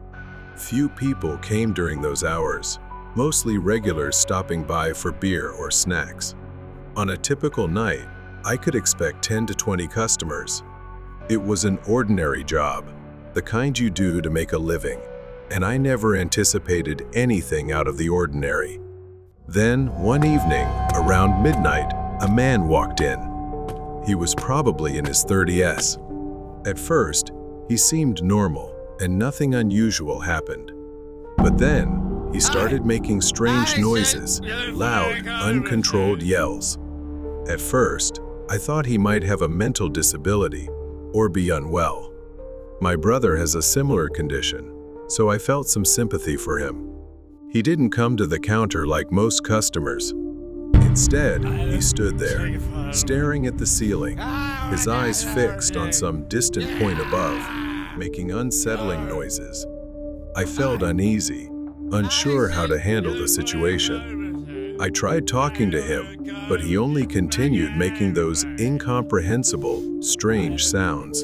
Few people came during those hours, mostly regulars stopping by for beer or snacks. On a typical night, I could expect 10 to 20 customers. It was an ordinary job, the kind you do to make a living, and I never anticipated anything out of the ordinary. Then, one evening, around midnight, a man walked in. He was probably in his 30s. At first, he seemed normal, and nothing unusual happened. But then, he started making strange noises, loud, uncontrolled yells. At first, I thought he might have a mental disability or be unwell. My brother has a similar condition, so I felt some sympathy for him. He didn't come to the counter like most customers. Instead, he stood there, staring at the ceiling, his eyes fixed on some distant point above, making unsettling noises. I felt uneasy, unsure how to handle the situation. I tried talking to him, but he only continued making those incomprehensible, strange sounds.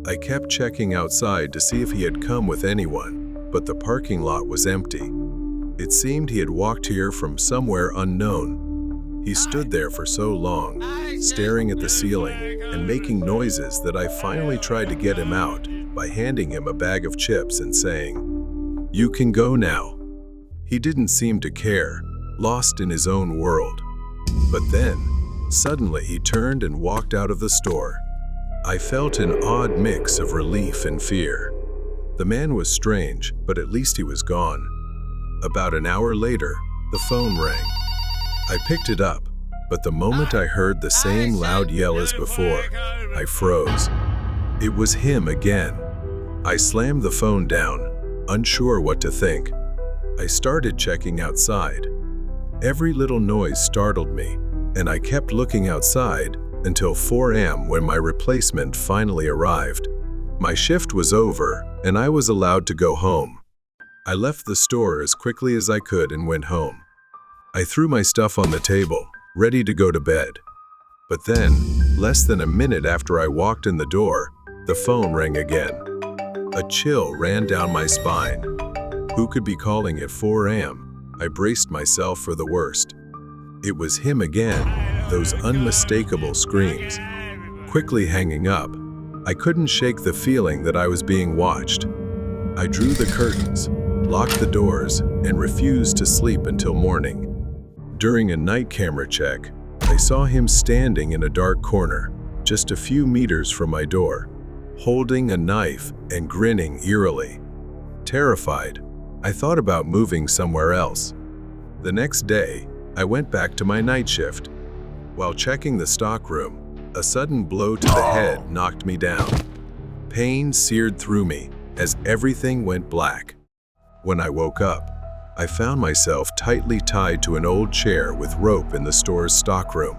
I kept checking outside to see if he had come with anyone, but the parking lot was empty. It seemed he had walked here from somewhere unknown. He stood there for so long, staring at the ceiling and making noises that I finally tried to get him out by handing him a bag of chips and saying, "You can go now." He didn't seem to care, lost in his own world. But then, suddenly he turned and walked out of the store. I felt an odd mix of relief and fear. The man was strange, but at least he was gone. About an hour later, the phone rang. I picked it up, but the moment I heard the same loud yell as before, I froze. It was him again. I slammed the phone down, unsure what to think. I started checking outside. Every little noise startled me, and I kept looking outside until 4 a.m. when my replacement finally arrived. My shift was over, and I was allowed to go home. I left the store as quickly as I could and went home. I threw my stuff on the table, ready to go to bed. But then, less than a minute after I walked in the door, the phone rang again. A chill ran down my spine. Who could be calling at 4 a.m.? I braced myself for the worst. It was him again, those unmistakable screams. Quickly hanging up, I couldn't shake the feeling that I was being watched. I drew the curtains, locked the doors, and refused to sleep until morning. During a night camera check, I saw him standing in a dark corner, just a few meters from my door, holding a knife and grinning eerily. Terrified, I thought about moving somewhere else. The next day, I went back to my night shift. While checking the stockroom, a sudden blow to the head knocked me down. Pain seared through me as everything went black. When I woke up, I found myself tightly tied to an old chair with rope in the store's stockroom.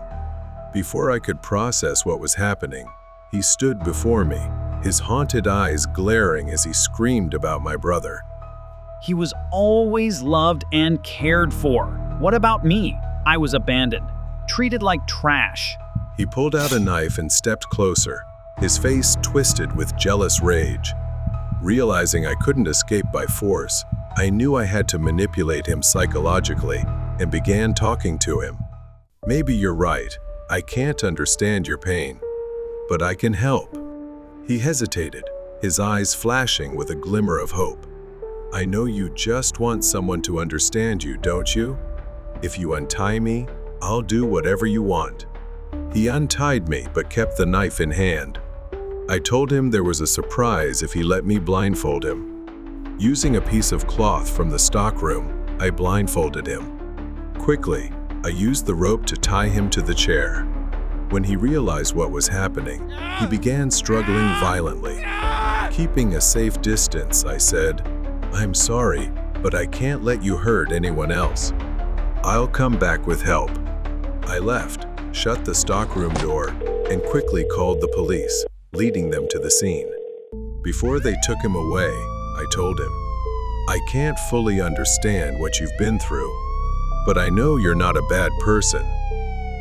Before I could process what was happening, he stood before me, his haunted eyes glaring as he screamed about my brother. He was always loved and cared for. What about me? I was abandoned, treated like trash. He pulled out a knife and stepped closer, his face twisted with jealous rage. Realizing I couldn't escape by force, I knew I had to manipulate him psychologically and began talking to him. Maybe you're right, I can't understand your pain, but I can help. He hesitated, his eyes flashing with a glimmer of hope. I know you just want someone to understand you, don't you? If you untie me, I'll do whatever you want. He untied me but kept the knife in hand. I told him there was a surprise if he let me blindfold him. Using a piece of cloth from the stockroom, I blindfolded him. Quickly, I used the rope to tie him to the chair. When he realized what was happening, he began struggling violently. Keeping a safe distance, I said, "I'm sorry, but I can't let you hurt anyone else. I'll come back with help." I left, shut the stockroom door, and quickly called the police, leading them to the scene. Before they took him away, I told him, "I can't fully understand what you've been through, but I know you're not a bad person."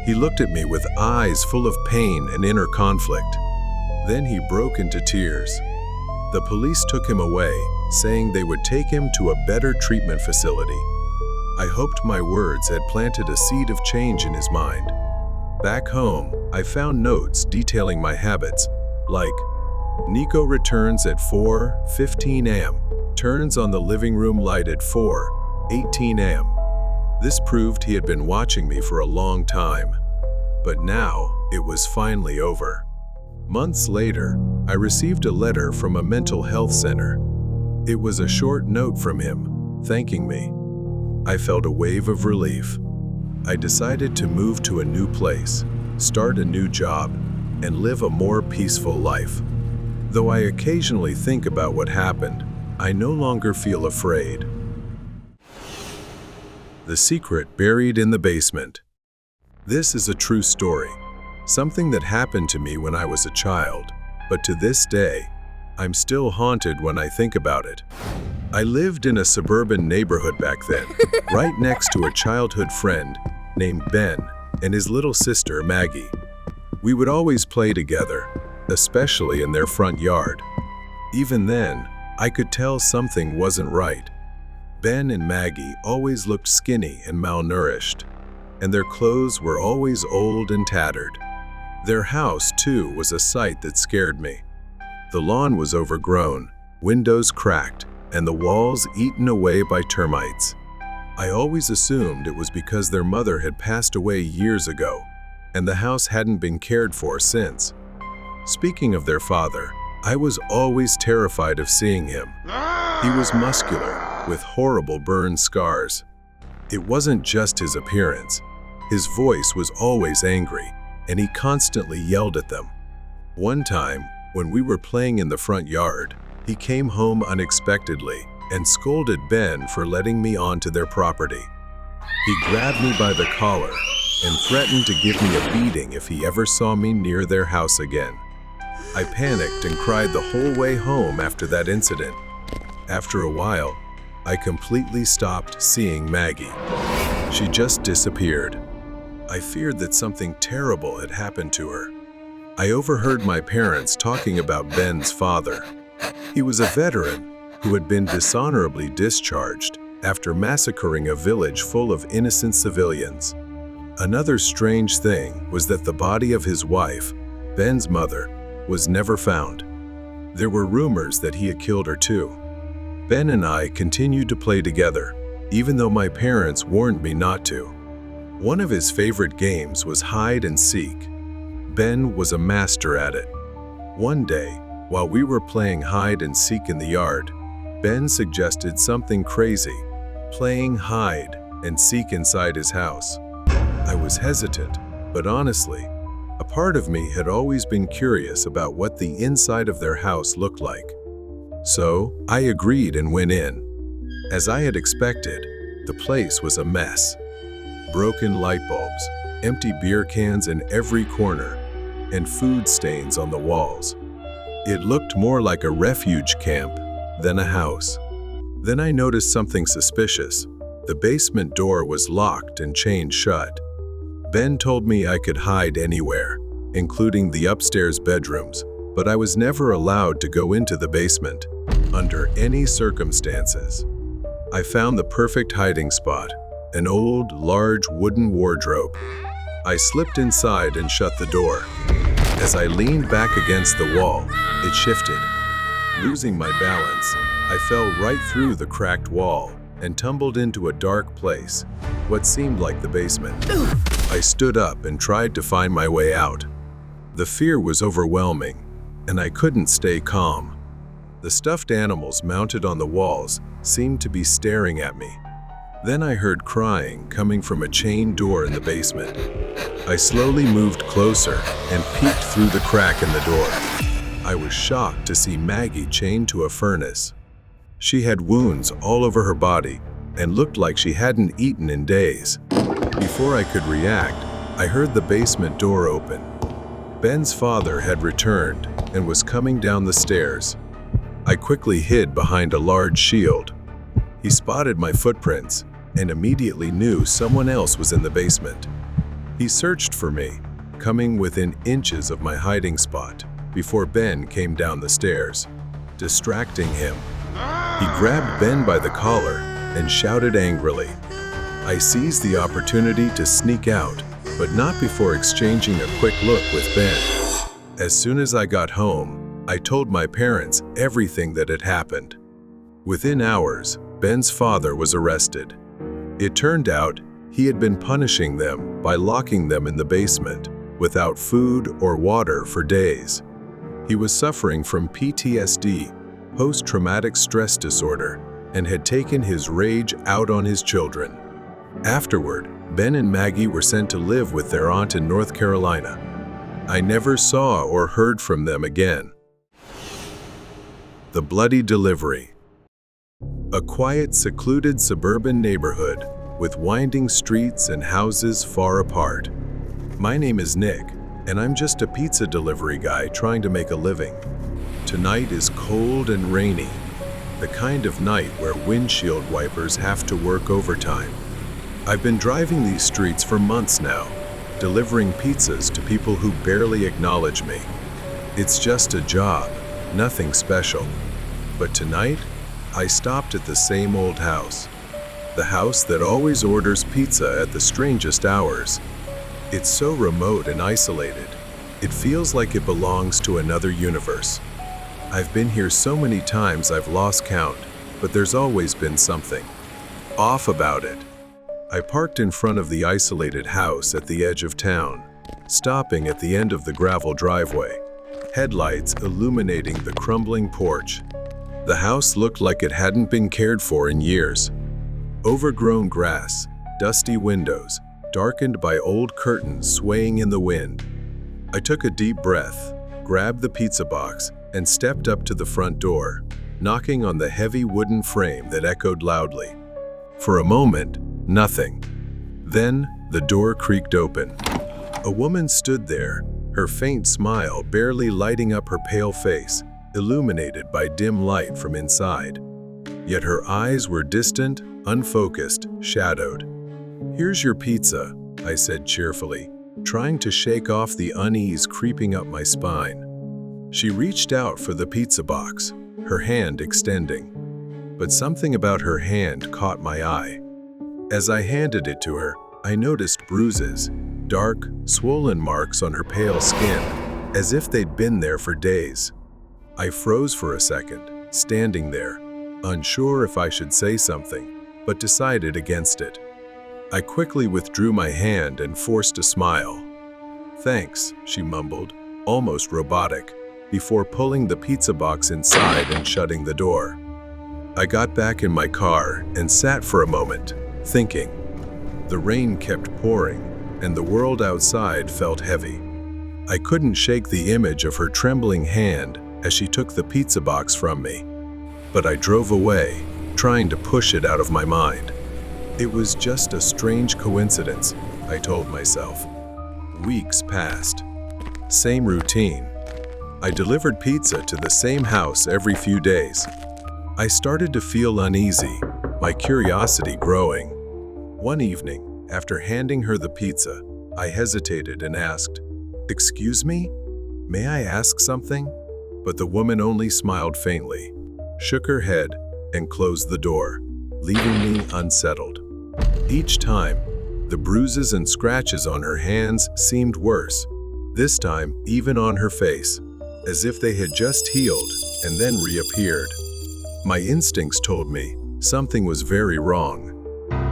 He looked at me with eyes full of pain and inner conflict. Then he broke into tears. The police took him away, saying they would take him to a better treatment facility. I hoped my words had planted a seed of change in his mind. Back home, I found notes detailing my habits, like, Nico returns at 4:15 a.m., turns on the living room light at 4:18 a.m. This proved he had been watching me for a long time. But now, it was finally over. Months later, I received a letter from a mental health center. It was a short note from him, thanking me. I felt a wave of relief. I decided to move to a new place, start a new job, and live a more peaceful life. Though I occasionally think about what happened, I no longer feel afraid. The secret buried in the basement. This is a true story, something that happened to me when I was a child, but to this day, I'm still haunted when I think about it. I lived in a suburban neighborhood back then, right next to a childhood friend named Ben and his little sister Maggie. We would always play together, especially in their front yard. Even then, I could tell something wasn't right. Ben and Maggie always looked skinny and malnourished, and their clothes were always old and tattered. Their house, too, was a sight that scared me. The lawn was overgrown, windows cracked, and the walls eaten away by termites. I always assumed it was because their mother had passed away years ago, and the house hadn't been cared for since. Speaking of their father, I was always terrified of seeing him. He was muscular, with horrible burn scars. It wasn't just his appearance. His voice was always angry, and he constantly yelled at them. One time, when we were playing in the front yard, he came home unexpectedly and scolded Ben for letting me onto their property. He grabbed me by the collar and threatened to give me a beating if he ever saw me near their house again. I panicked and cried the whole way home after that incident. After a while, I completely stopped seeing Maggie. She just disappeared. I feared that something terrible had happened to her. I overheard my parents talking about Ben's father. He was a veteran who had been dishonorably discharged after massacring a village full of innocent civilians. Another strange thing was that the body of his wife, Ben's mother, was never found. There were rumors that he had killed her too. Ben and I continued to play together, even though my parents warned me not to. One of his favorite games was hide and seek. Ben was a master at it. One day, while we were playing hide and seek in the yard, Ben suggested something crazy, playing hide and seek inside his house. I was hesitant, but honestly, a part of me had always been curious about what the inside of their house looked like. So, I agreed and went in. As I had expected, the place was a mess. Broken light bulbs, empty beer cans in every corner, and food stains on the walls. It looked more like a refuge camp than a house. Then I noticed something suspicious. The basement door was locked and chained shut. Ben told me I could hide anywhere, including the upstairs bedrooms, but I was never allowed to go into the basement, under any circumstances. I found the perfect hiding spot, an old, large wooden wardrobe. I slipped inside and shut the door. As I leaned back against the wall, it shifted. Losing my balance, I fell right through the cracked wall and tumbled into a dark place, what seemed like the basement. I stood up and tried to find my way out. The fear was overwhelming, and I couldn't stay calm. The stuffed animals mounted on the walls seemed to be staring at me. Then I heard crying coming from a chain door in the basement. I slowly moved closer and peeked through the crack in the door. I was shocked to see Maggie chained to a furnace. She had wounds all over her body and looked like she hadn't eaten in days. Before I could react, I heard the basement door open. Ben's father had returned and was coming down the stairs. I quickly hid behind a large shield. He spotted my footprints and immediately knew someone else was in the basement. He searched for me, coming within inches of my hiding spot before Ben came down the stairs, distracting him. He grabbed Ben by the collar and shouted angrily. I seized the opportunity to sneak out, but not before exchanging a quick look with Ben. As soon as I got home, I told my parents everything that had happened. Within hours, Ben's father was arrested. It turned out he had been punishing them by locking them in the basement without food or water for days. He was suffering from PTSD, post-traumatic stress disorder, and had taken his rage out on his children. Afterward, Ben and Maggie were sent to live with their aunt in North Carolina. I never saw or heard from them again. The Bloody Delivery. A quiet, secluded suburban neighborhood with winding streets and houses far apart. My name is Nick, and I'm just a pizza delivery guy trying to make a living. Tonight is cold and rainy, the kind of night where windshield wipers have to work overtime. I've been driving these streets for months now, delivering pizzas to people who barely acknowledge me. It's just a job, nothing special. But tonight, I stopped at the same old house. The house that always orders pizza at the strangest hours. It's so remote and isolated. It feels like it belongs to another universe. I've been here so many times I've lost count, but there's always been something off about it. I parked in front of the isolated house at the edge of town, stopping at the end of the gravel driveway. headlights illuminating the crumbling porch. The house looked like it hadn't been cared for in years. Overgrown grass, dusty windows, darkened by old curtains swaying in the wind. I took a deep breath, grabbed the pizza box, and stepped up to the front door, knocking on the heavy wooden frame that echoed loudly. For a moment, nothing. Then, the door creaked open. A woman stood there, her faint smile barely lighting up her pale face, illuminated by dim light from inside. Yet her eyes were distant, unfocused, shadowed. "Here's your pizza," I said cheerfully, trying to shake off the unease creeping up my spine. She reached out for the pizza box, her hand extending. But something about her hand caught my eye. As I handed it to her, I noticed bruises, dark, swollen marks on her pale skin, as if they'd been there for days. I froze for a second, standing there, unsure if I should say something, but decided against it. I quickly withdrew my hand and forced a smile. "Thanks," she mumbled, almost robotic, before pulling the pizza box inside and shutting the door. I got back in my car and sat for a moment, thinking. The rain kept pouring, and the world outside felt heavy. I couldn't shake the image of her trembling hand as she took the pizza box from me. But I drove away, trying to push it out of my mind. It was just a strange coincidence, I told myself. Weeks passed. Same routine. I delivered pizza to the same house every few days. I started to feel uneasy, my curiosity growing. One evening, after handing her the pizza, I hesitated and asked, "Excuse me? May I ask something?" But the woman only smiled faintly, shook her head, and closed the door, leaving me unsettled. Each time, the bruises and scratches on her hands seemed worse, this time even on her face, as if they had just healed and then reappeared. My instincts told me something was very wrong.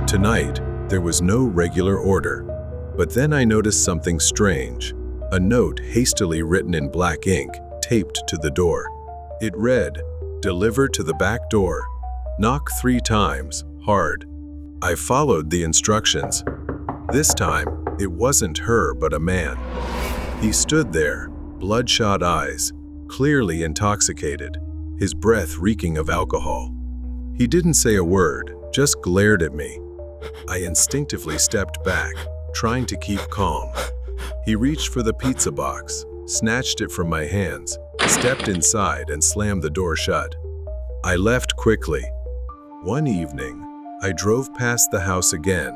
Tonight, there was no regular order, but then I noticed something strange, a note hastily written in black ink taped to the door. It read, "Deliver to the back door. Knock 3 times, hard." I followed the instructions. This time, it wasn't her but a man. He stood there, bloodshot eyes, clearly intoxicated, his breath reeking of alcohol. He didn't say a word, just glared at me. I instinctively stepped back, trying to keep calm. He reached for the pizza box, snatched it from my hands, stepped inside and slammed the door shut. I left quickly. One evening, I drove past the house again,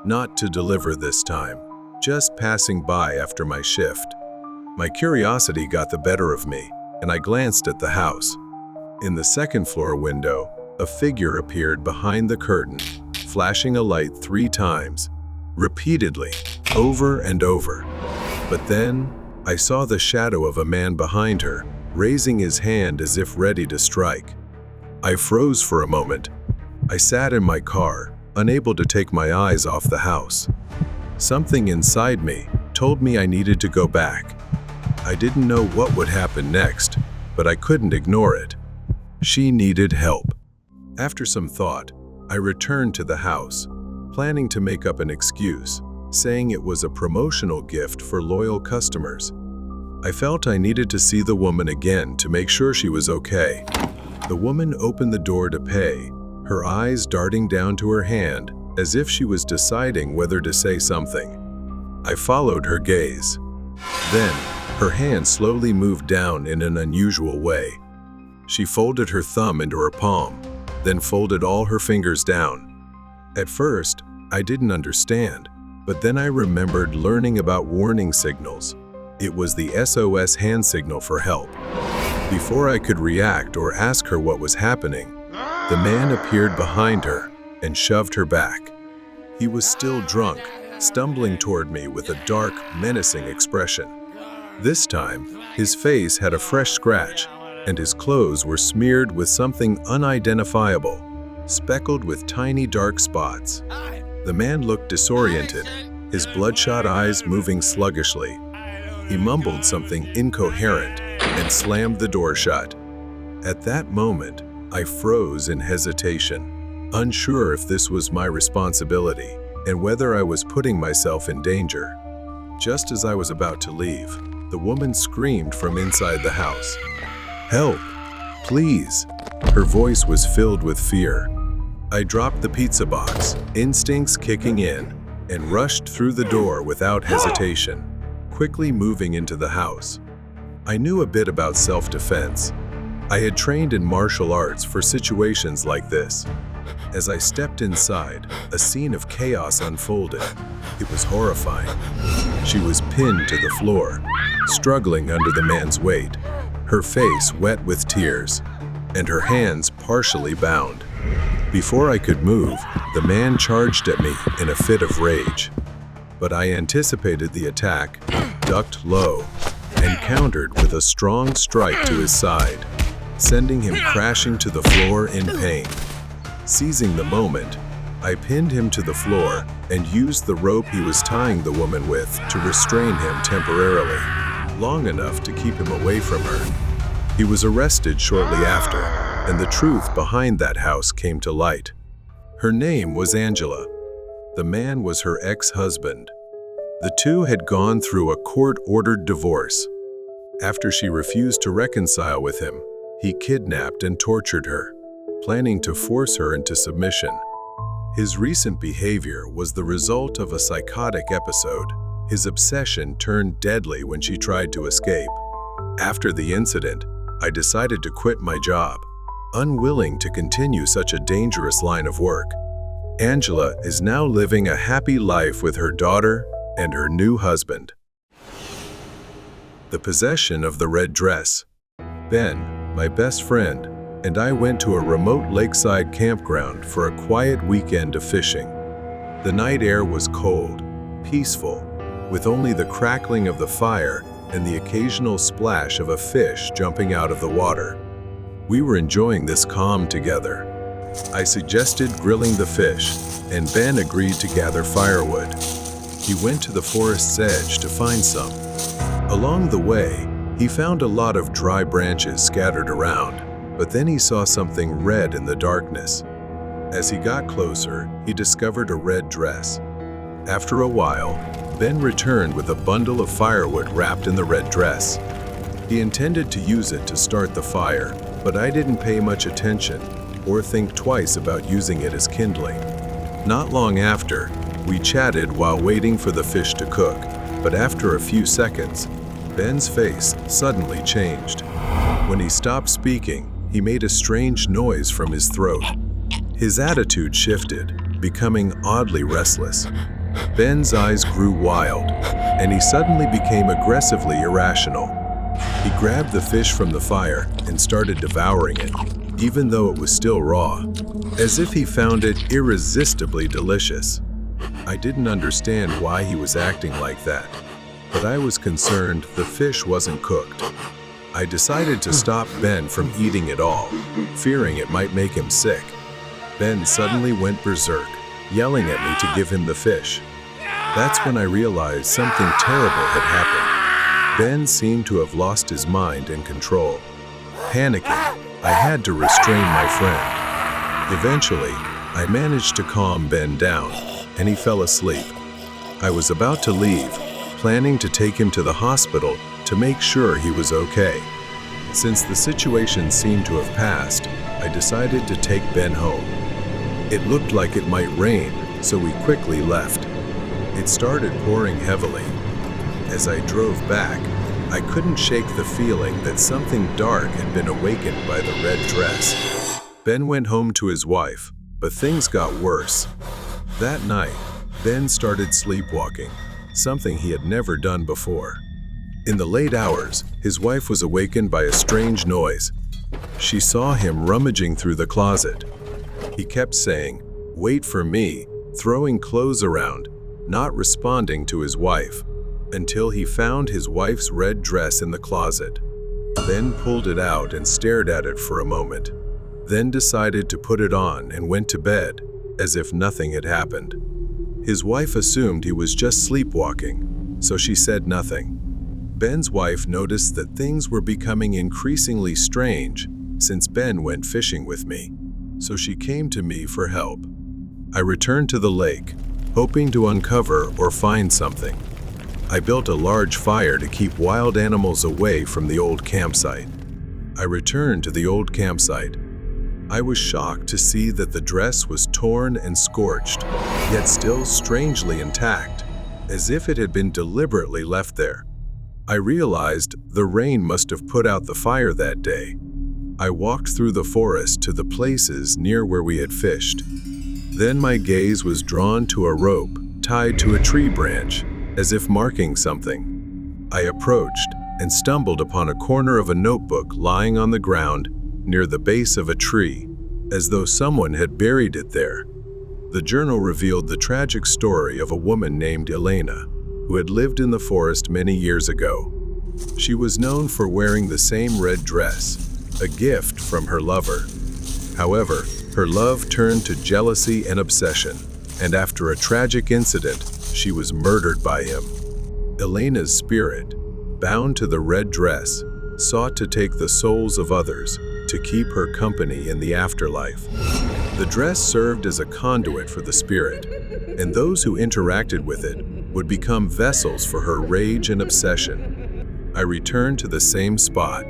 not to deliver this time, just passing by after my shift. My curiosity got the better of me, and I glanced at the house. In the second-floor window, a figure appeared behind the curtain, flashing a light 3 times, repeatedly, over and over. But then, I saw the shadow of a man behind her, raising his hand as if ready to strike. I froze for a moment. I sat in my car, unable to take my eyes off the house. Something inside me told me I needed to go back. I didn't know what would happen next, but I couldn't ignore it. She needed help. After some thought, I returned to the house, planning to make up an excuse, saying it was a promotional gift for loyal customers. I felt I needed to see the woman again to make sure she was okay. The woman opened the door to pay, her eyes darting down to her hand as if she was deciding whether to say something. I followed her gaze. Then, her hand slowly moved down in an unusual way. She folded her thumb into her palm, then folded all her fingers down. At first, I didn't understand, but then I remembered learning about warning signals. It was the SOS hand signal for help. Before I could react or ask her what was happening, the man appeared behind her and shoved her back. He was still drunk, stumbling toward me with a dark, menacing expression. This time, his face had a fresh scratch, and his clothes were smeared with something unidentifiable, speckled with tiny dark spots. The man looked disoriented, his bloodshot eyes moving sluggishly. He mumbled something incoherent, and slammed the door shut. At that moment, I froze in hesitation, unsure if this was my responsibility and whether I was putting myself in danger. Just as I was about to leave, the woman screamed from inside the house. "Help! Please!" Her voice was filled with fear. I dropped the pizza box, instincts kicking in, and rushed through the door without hesitation, quickly moving into the house. I knew a bit about self-defense. I had trained in martial arts for situations like this. As I stepped inside, a scene of chaos unfolded. It was horrifying. She was pinned to the floor, struggling under the man's weight, her face wet with tears, and her hands partially bound. Before I could move, the man charged at me in a fit of rage. But I anticipated the attack, ducked low, and countered with a strong strike to his side, sending him crashing to the floor in pain. Seizing the moment, I pinned him to the floor and used the rope he was tying the woman with to restrain him temporarily, long enough to keep him away from her. He was arrested shortly after, and the truth behind that house came to light. Her name was Angela. The man was her ex-husband. The two had gone through a court-ordered divorce. After she refused to reconcile with him, he kidnapped and tortured her, planning to force her into submission. His recent behavior was the result of a psychotic episode. His obsession turned deadly when she tried to escape. After the incident, I decided to quit my job, unwilling to continue such a dangerous line of work. Angela is now living a happy life with her daughter and her new husband. The possession of the red dress. Ben, my best friend, and I went to a remote lakeside campground for a quiet weekend of fishing. The night air was cold, peaceful, with only the crackling of the fire and the occasional splash of a fish jumping out of the water. We were enjoying this calm together. I suggested grilling the fish, and Ben agreed to gather firewood. He went to the forest's edge to find some. Along the way, he found a lot of dry branches scattered around, but then he saw something red in the darkness. As he got closer, he discovered a red dress. After a while, Ben returned with a bundle of firewood wrapped in the red dress. He intended to use it to start the fire, but I didn't pay much attention or think twice about using it as kindling. Not long after, we chatted while waiting for the fish to cook, but after a few seconds, Ben's face suddenly changed. When he stopped speaking, he made a strange noise from his throat. His attitude shifted, becoming oddly restless. Ben's eyes grew wild, and he suddenly became aggressively irrational. He grabbed the fish from the fire and started devouring it, even though it was still raw, as if he found it irresistibly delicious. I didn't understand why he was acting like that, but I was concerned the fish wasn't cooked. I decided to stop Ben from eating it all, fearing it might make him sick. Ben suddenly went berserk, yelling at me to give him the fish. That's when I realized something terrible had happened. Ben seemed to have lost his mind and control. Panicking, I had to restrain my friend. Eventually, I managed to calm Ben down, and he fell asleep. I was about to leave, planning to take him to the hospital to make sure he was okay. Since the situation seemed to have passed, I decided to take Ben home. It looked like it might rain, so we quickly left. It started pouring heavily. As I drove back, I couldn't shake the feeling that something dark had been awakened by the red dress. Ben went home to his wife, but things got worse. That night, Ben started sleepwalking, something he had never done before. In the late hours, his wife was awakened by a strange noise. She saw him rummaging through the closet. He kept saying, "Wait for me," throwing clothes around, not responding to his wife, until he found his wife's red dress in the closet. Ben pulled it out and stared at it for a moment, then decided to put it on and went to bed, as if nothing had happened. His wife assumed he was just sleepwalking, so she said nothing. Ben's wife noticed that things were becoming increasingly strange since Ben went fishing with me, so she came to me for help. I returned to the lake, hoping to uncover or find something. I built a large fire to keep wild animals away from the old campsite. I returned to the old campsite. I was shocked to see that the dress was torn and scorched, yet still strangely intact, as if it had been deliberately left there. I realized the rain must have put out the fire that day. I walked through the forest to the places near where we had fished. Then my gaze was drawn to a rope tied to a tree branch, as if marking something. I approached and stumbled upon a corner of a notebook lying on the ground near the base of a tree, as though someone had buried it there. The journal revealed the tragic story of a woman named Elena, who had lived in the forest many years ago. She was known for wearing the same red dress, a gift from her lover. However, her love turned to jealousy and obsession, and after a tragic incident, she was murdered by him. Elena's spirit, bound to the red dress, sought to take the souls of others to keep her company in the afterlife. The dress served as a conduit for the spirit, and those who interacted with it would become vessels for her rage and obsession. I returned to the same spot.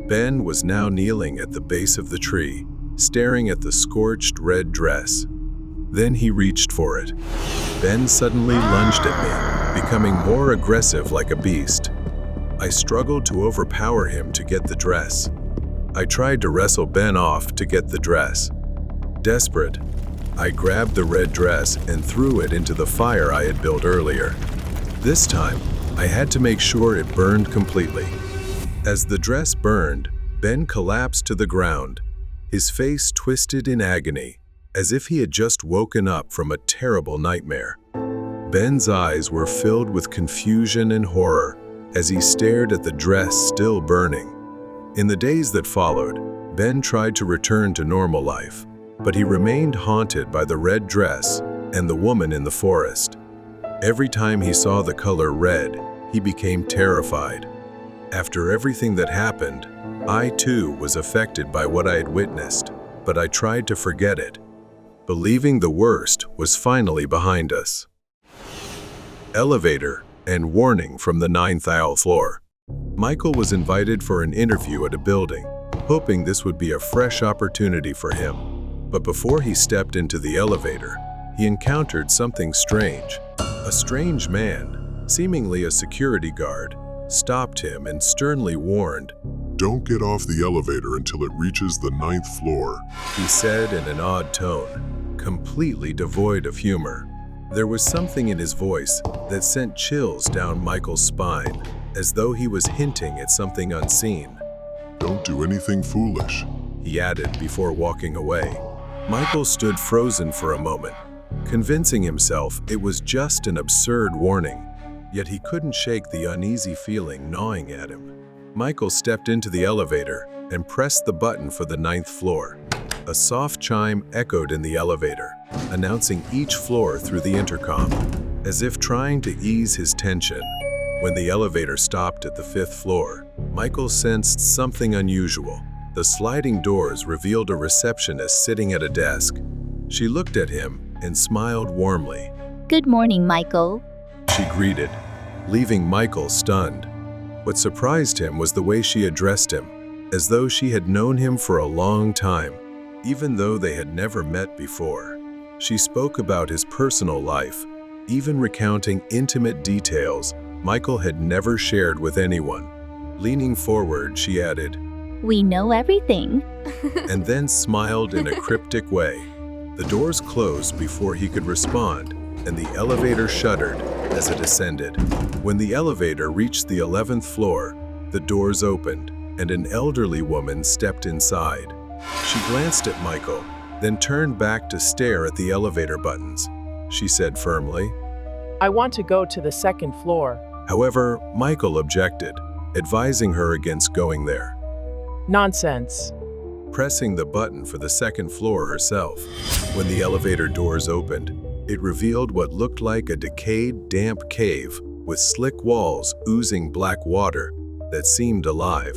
Ben was now kneeling at the base of the tree, staring at the scorched red dress. Then he reached for it. Ben suddenly lunged at me, becoming more aggressive like a beast. I struggled to overpower him to get the dress. I tried to wrestle Ben off to get the dress. Desperate, I grabbed the red dress and threw it into the fire I had built earlier. This time, I had to make sure it burned completely. As the dress burned, Ben collapsed to the ground, his face twisted in agony, as if he had just woken up from a terrible nightmare. Ben's eyes were filled with confusion and horror as he stared at the dress still burning. In the days that followed, Ben tried to return to normal life, but he remained haunted by the red dress and the woman in the forest. Every time he saw the color red, he became terrified. After everything that happened, I too was affected by what I had witnessed, but I tried to forget it, believing the worst was finally behind us. Elevator and warning from the 9th floor. Michael was invited for an interview at a building, hoping this would be a fresh opportunity for him. But before he stepped into the elevator, he encountered something strange. A strange man, seemingly a security guard, stopped him and sternly warned, "Don't get off the elevator until it reaches the 9th floor," he said in an odd tone, completely devoid of humor. There was something in his voice that sent chills down Michael's spine, as though he was hinting at something unseen. "Don't do anything foolish," he added before walking away. Michael stood frozen for a moment, convincing himself it was just an absurd warning, yet he couldn't shake the uneasy feeling gnawing at him. Michael stepped into the elevator and pressed the button for the 9th floor. A soft chime echoed in the elevator, announcing each floor through the intercom, as if trying to ease his tension. When the elevator stopped at the 5th floor, Michael sensed something unusual. The sliding doors revealed a receptionist sitting at a desk. She looked at him and smiled warmly. Good morning, Michael. She greeted, leaving Michael stunned. What surprised him was the way she addressed him, as though she had known him for a long time, even though they had never met before. She spoke about his personal life, even recounting intimate details Michael had never shared with anyone. Leaning forward, she added, We know everything. and then smiled in a cryptic way. The doors closed before he could respond, and the elevator shuddered as it ascended. When the elevator reached the 11th floor, the doors opened, and an elderly woman stepped inside. She glanced at Michael, then turned back to stare at the elevator buttons. She said firmly, I want to go to the 2nd floor. However, Michael objected, advising her against going there. Nonsense. Pressing the button for the 2nd floor herself. When the elevator doors opened, it revealed what looked like a decayed, damp cave with slick walls oozing black water that seemed alive.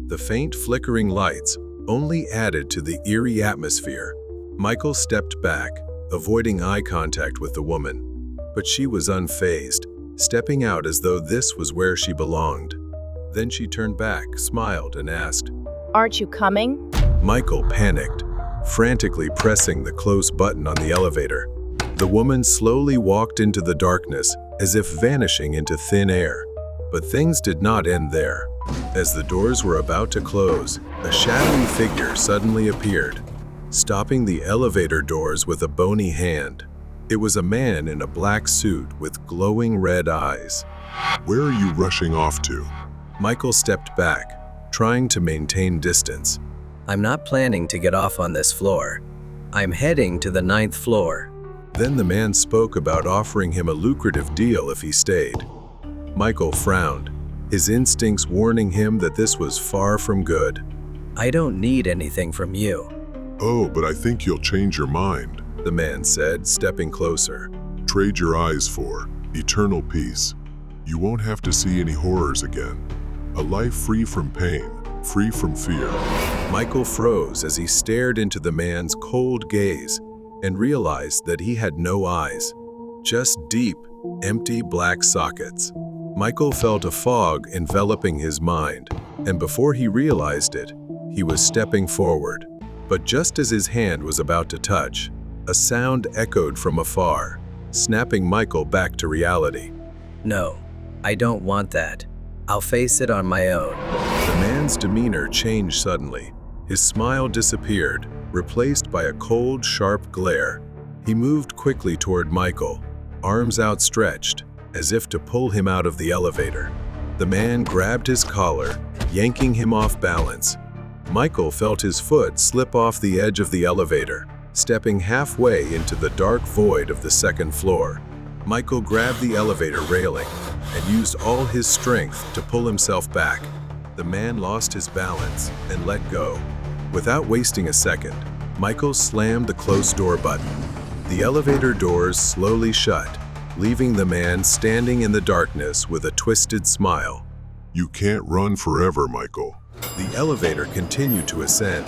The faint flickering lights only added to the eerie atmosphere. Michael stepped back, avoiding eye contact with the woman, but she was unfazed, stepping out as though this was where she belonged. Then she turned back, smiled, and asked, "Aren't you coming?" Michael panicked, frantically pressing the close button on the elevator. The woman slowly walked into the darkness, as if vanishing into thin air. But things did not end there. As the doors were about to close, a shadowy figure suddenly appeared, stopping the elevator doors with a bony hand. It was a man in a black suit with glowing red eyes. Where are you rushing off to? Michael stepped back, trying to maintain distance. I'm not planning to get off on this floor. I'm heading to the 9th floor. Then the man spoke about offering him a lucrative deal if he stayed. Michael frowned, his instincts warning him that this was far from good. I don't need anything from you. Oh, but I think you'll change your mind. The man said, stepping closer. Trade your eyes for eternal peace. You won't have to see any horrors again. A life free from pain, free from fear. Michael froze as he stared into the man's cold gaze and realized that he had no eyes, just deep, empty black sockets. Michael felt a fog enveloping his mind, and before he realized it, he was stepping forward. But just as his hand was about to touch, a sound echoed from afar, snapping Michael back to reality. No, I don't want that. I'll face it on my own. The man's demeanor changed suddenly. His smile disappeared, replaced by a cold, sharp glare. He moved quickly toward Michael, arms outstretched, as if to pull him out of the elevator. The man grabbed his collar, yanking him off balance. Michael felt his foot slip off the edge of the elevator, stepping halfway into the dark void of the 2nd floor. Michael grabbed the elevator railing and used all his strength to pull himself back. The man lost his balance and let go. Without wasting a second, Michael slammed the close door button. The elevator doors slowly shut, leaving the man standing in the darkness with a twisted smile. You can't run forever, Michael. The elevator continued to ascend.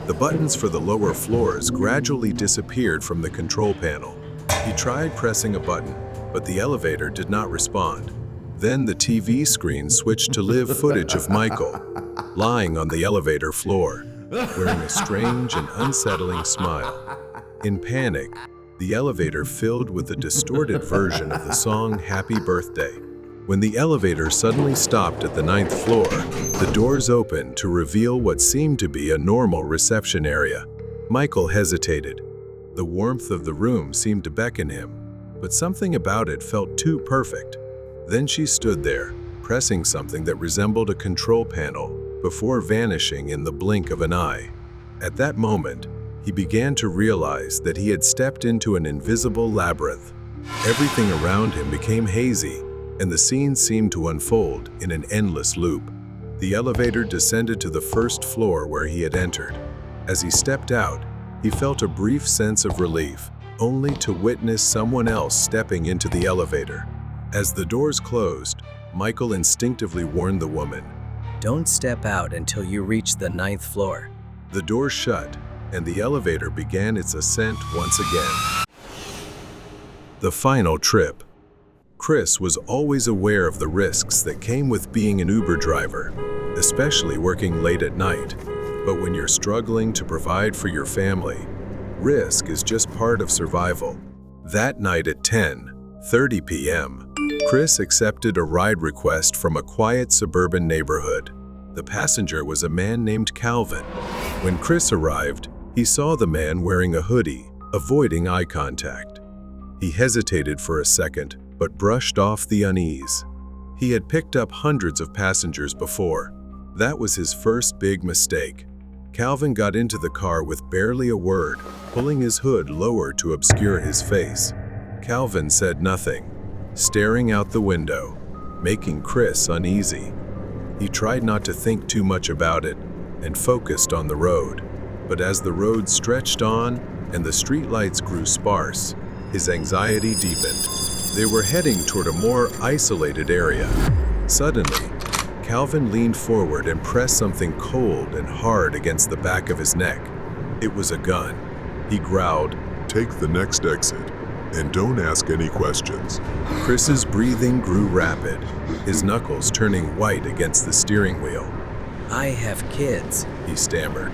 The buttons for the lower floors gradually disappeared from the control panel. He tried pressing a button, but the elevator did not respond. Then the TV screen switched to live footage of Michael, lying on the elevator floor, wearing a strange and unsettling smile. In panic, the elevator filled with a distorted version of the song Happy Birthday. When the elevator suddenly stopped at the 9th floor, the doors opened to reveal what seemed to be a normal reception area. Michael hesitated. The warmth of the room seemed to beckon him, but something about it felt too perfect. Then she stood there, pressing something that resembled a control panel, before vanishing in the blink of an eye. At that moment, he began to realize that he had stepped into an invisible labyrinth. Everything around him became hazy, and the scene seemed to unfold in an endless loop. The elevator descended to the 1st floor where he had entered. As he stepped out, he felt a brief sense of relief, only to witness someone else stepping into the elevator. As the doors closed, Michael instinctively warned the woman, Don't step out until you reach the 9th floor. The door shut, and the elevator began its ascent once again. The final trip. Chris was always aware of the risks that came with being an Uber driver, especially working late at night. But when you're struggling to provide for your family, risk is just part of survival. That night at 10:30 p.m., Chris accepted a ride request from a quiet suburban neighborhood. The passenger was a man named Calvin. When Chris arrived, he saw the man wearing a hoodie, avoiding eye contact. He hesitated for a second, but brushed off the unease. He had picked up hundreds of passengers before. That was his first big mistake. Calvin got into the car with barely a word, pulling his hood lower to obscure his face. Calvin said nothing, staring out the window, making Chris uneasy. He tried not to think too much about it and focused on the road. But as the road stretched on and the streetlights grew sparse, His anxiety deepened. They were heading toward a more isolated area. Suddenly, Calvin leaned forward and pressed something cold and hard against the back of his neck. It was a gun. He growled, Take the next exit, and don't ask any questions. Chris's breathing grew rapid, his knuckles turning white against the steering wheel. I have kids. He stammered.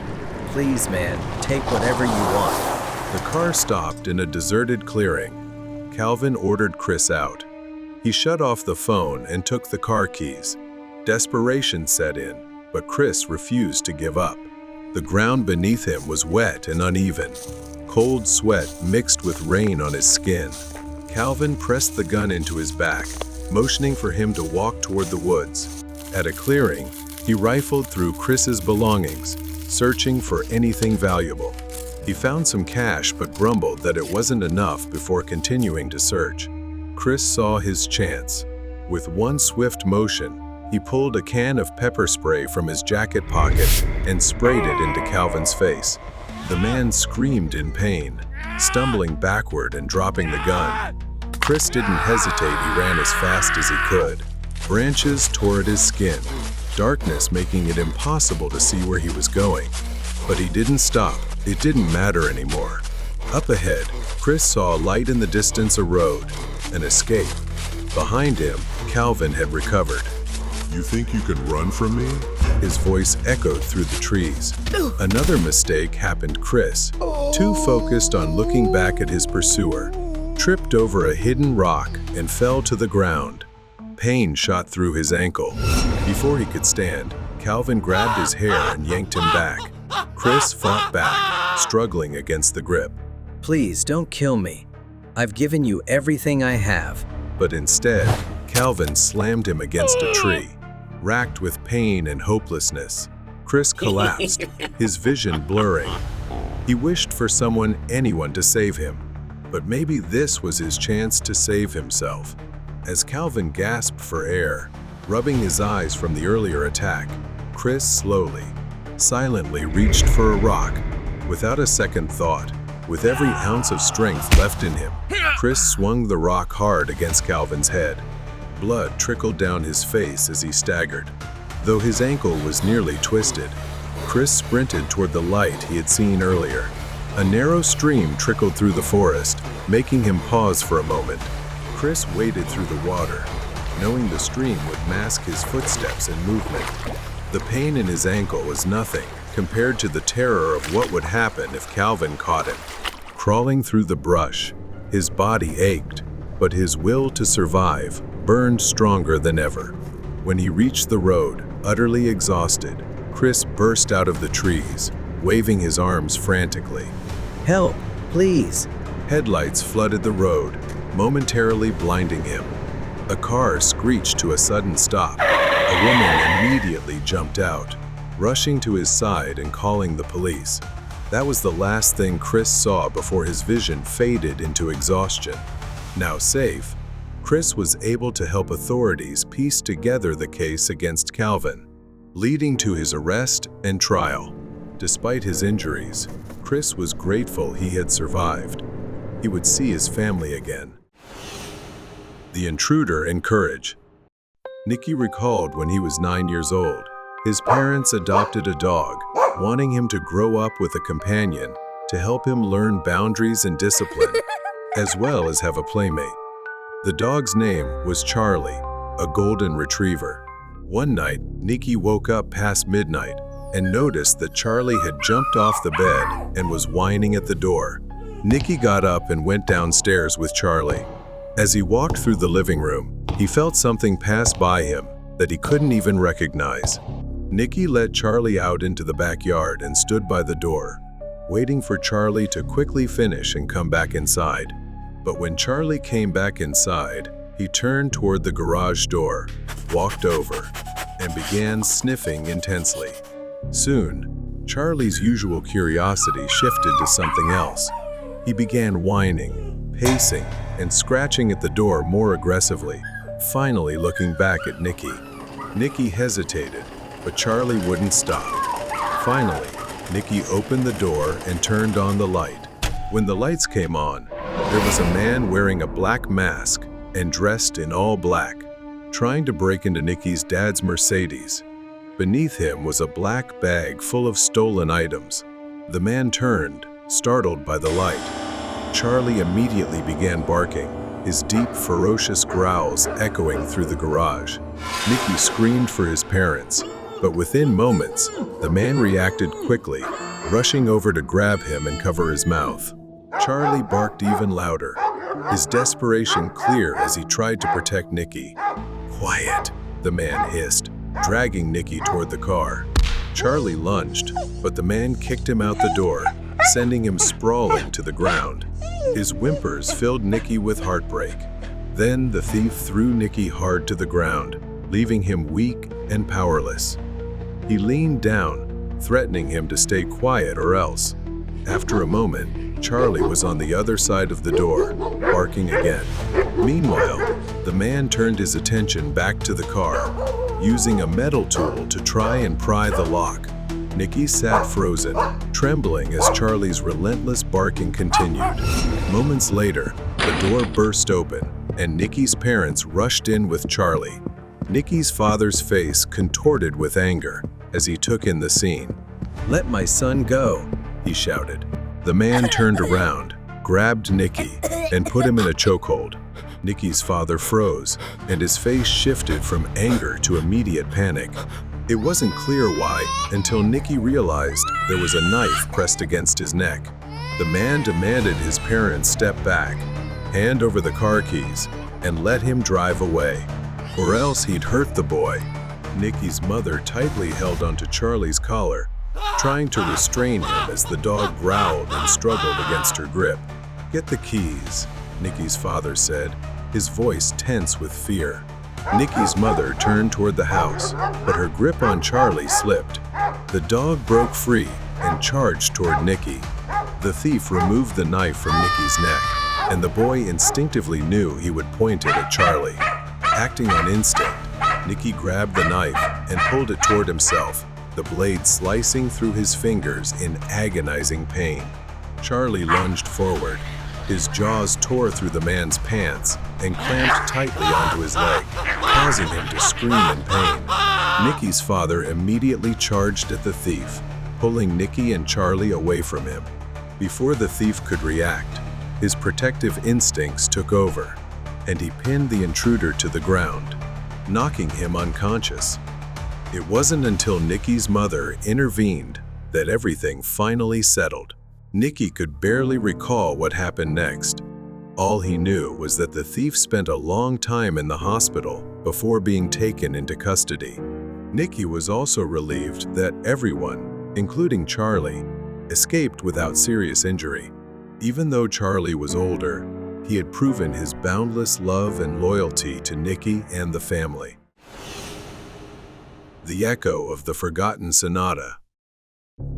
Please, man, take whatever you want. The car stopped in a deserted clearing. Calvin ordered Chris out. He shut off the phone and took the car keys. Desperation set in, but Chris refused to give up. The ground beneath him was wet and uneven. Cold sweat mixed with rain on his skin. Calvin pressed the gun into his back, motioning for him to walk toward the woods. At a clearing, he rifled through Chris's belongings, searching for anything valuable. He found some cash but grumbled that it wasn't enough before continuing to search. Chris saw his chance. With one swift motion, he pulled a can of pepper spray from his jacket pocket and sprayed it into Calvin's face. The man screamed in pain, stumbling backward and dropping the gun. Chris didn't hesitate, he ran as fast as he could. Branches tore at his skin, darkness making it impossible to see where he was going. But he didn't stop. It didn't matter anymore. Up ahead, Chris saw a light in the distance, a road, an escape. Behind him, Calvin had recovered. You think you can run from me? His voice echoed through the trees. Another mistake happened. Chris, too focused on looking back at his pursuer, tripped over a hidden rock and fell to the ground. Pain shot through his ankle. Before he could stand, Calvin grabbed his hair and yanked him back. Chris fought back, struggling against the grip. Please don't kill me. I've given you everything I have. But instead, Calvin slammed him against a tree. Racked with pain and hopelessness, Chris collapsed, his vision blurring. He wished for anyone to save him, but maybe this was his chance to save himself. As Calvin gasped for air, rubbing his eyes from the earlier attack, Chris slowly, silently reached for a rock. Without a second thought, with every ounce of strength left in him, Chris swung the rock hard against Calvin's head. Blood trickled down his face as he staggered. Though his ankle was nearly twisted, Chris sprinted toward the light he had seen earlier. A narrow stream trickled through the forest, making him pause for a moment. Chris waded through the water, knowing the stream would mask his footsteps and movement. The pain in his ankle was nothing compared to the terror of what would happen if Calvin caught him. Crawling through the brush, his body ached, but his will to survive burned stronger than ever. When he reached the road, utterly exhausted, Chris burst out of the trees, waving his arms frantically. Help, please. Headlights flooded the road, momentarily blinding him. A car screeched to a sudden stop. A woman immediately jumped out, rushing to his side and calling the police. That was the last thing Chris saw before his vision faded into exhaustion. Now safe, Chris was able to help authorities piece together the case against Calvin, leading to his arrest and trial. Despite his injuries, Chris was grateful he had survived. He would see his family again. The intruder and courage. Nicky recalled when he was 9 years old. His parents adopted a dog, wanting him to grow up with a companion to help him learn boundaries and discipline, as well as have a playmate. The dog's name was Charlie, a golden retriever. One night, Nicky woke up past midnight and noticed that Charlie had jumped off the bed and was whining at the door. Nicky got up and went downstairs with Charlie. As he walked through the living room, he felt something pass by him that he couldn't even recognize. Nicky led Charlie out into the backyard and stood by the door, waiting for Charlie to quickly finish and come back inside. But when Charlie came back inside, he turned toward the garage door, walked over, and began sniffing intensely. Soon, Charlie's usual curiosity shifted to something else. He began whining, pacing, and scratching at the door more aggressively, finally looking back at Nicky. Nicky hesitated, but Charlie wouldn't stop. Finally, Nicky opened the door and turned on the light. When the lights came on, There was a man wearing a black mask and dressed in all black, trying to break into Nikki's dad's Mercedes. Beneath him was a black bag full of stolen items. The man turned, startled by the light. Charlie immediately began barking, his deep, ferocious growls echoing through the garage. Nicky screamed for his parents, but within moments, the man reacted quickly, rushing over to grab him and cover his mouth. Charlie barked even louder, his desperation clear as he tried to protect Nicky. "Quiet," the man hissed, dragging Nicky toward the car. Charlie lunged, but the man kicked him out the door, sending him sprawling to the ground. His whimpers filled Nicky with heartbreak. Then the thief threw Nicky hard to the ground, leaving him weak and powerless. He leaned down, threatening him to stay quiet or else. After a moment, Charlie was on the other side of the door, barking again. Meanwhile, the man turned his attention back to the car, using a metal tool to try and pry the lock. Nicky sat frozen, trembling as Charlie's relentless barking continued. Moments later, the door burst open, and Nicky's parents rushed in with Charlie. Nicky's father's face contorted with anger as he took in the scene. "Let my son go," he shouted. The man turned around, grabbed Nicky, and put him in a chokehold. Nicky's father froze, and his face shifted from anger to immediate panic. It wasn't clear why until Nicky realized there was a knife pressed against his neck. The man demanded his parents step back, hand over the car keys, and let him drive away, or else he'd hurt the boy. Nicky's mother tightly held onto Charlie's collar, trying to restrain him as the dog growled and struggled against her grip. "Get the keys," Nicky's father said, his voice tense with fear. Nicky's mother turned toward the house, but her grip on Charlie slipped. The dog broke free and charged toward Nicky. The thief removed the knife from Nicky's neck, and the boy instinctively knew he would point it at Charlie. Acting on instinct, Nicky grabbed the knife and pulled it toward himself, the blade slicing through his fingers in agonizing pain. Charlie lunged forward. His jaws tore through the man's pants and clamped tightly onto his leg, causing him to scream in pain. Nicky's father immediately charged at the thief, pulling Nicky and Charlie away from him. Before the thief could react, his protective instincts took over, and he pinned the intruder to the ground, knocking him unconscious. It wasn't until Nicky's mother intervened that everything finally settled. Nicky could barely recall what happened next. All he knew was that the thief spent a long time in the hospital before being taken into custody. Nicky was also relieved that everyone, including Charlie, escaped without serious injury. Even though Charlie was older, he had proven his boundless love and loyalty to Nicky and the family. The echo of the forgotten sonata.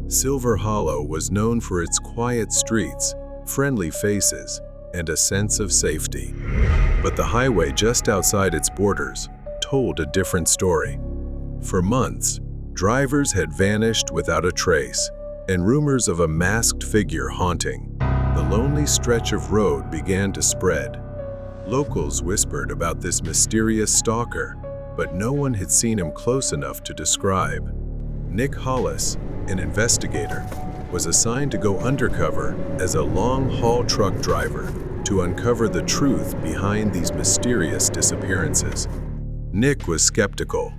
Silver Hollow was known for its quiet streets, friendly faces, and a sense of safety. But the highway just outside its borders told a different story. For months, drivers had vanished without a trace, and rumors of a masked figure haunting the lonely stretch of road began to spread. Locals whispered about this mysterious stalker, but no one had seen him close enough to describe. Nick Hollis, an investigator, was assigned to go undercover as a long-haul truck driver to uncover the truth behind these mysterious disappearances. Nick was skeptical.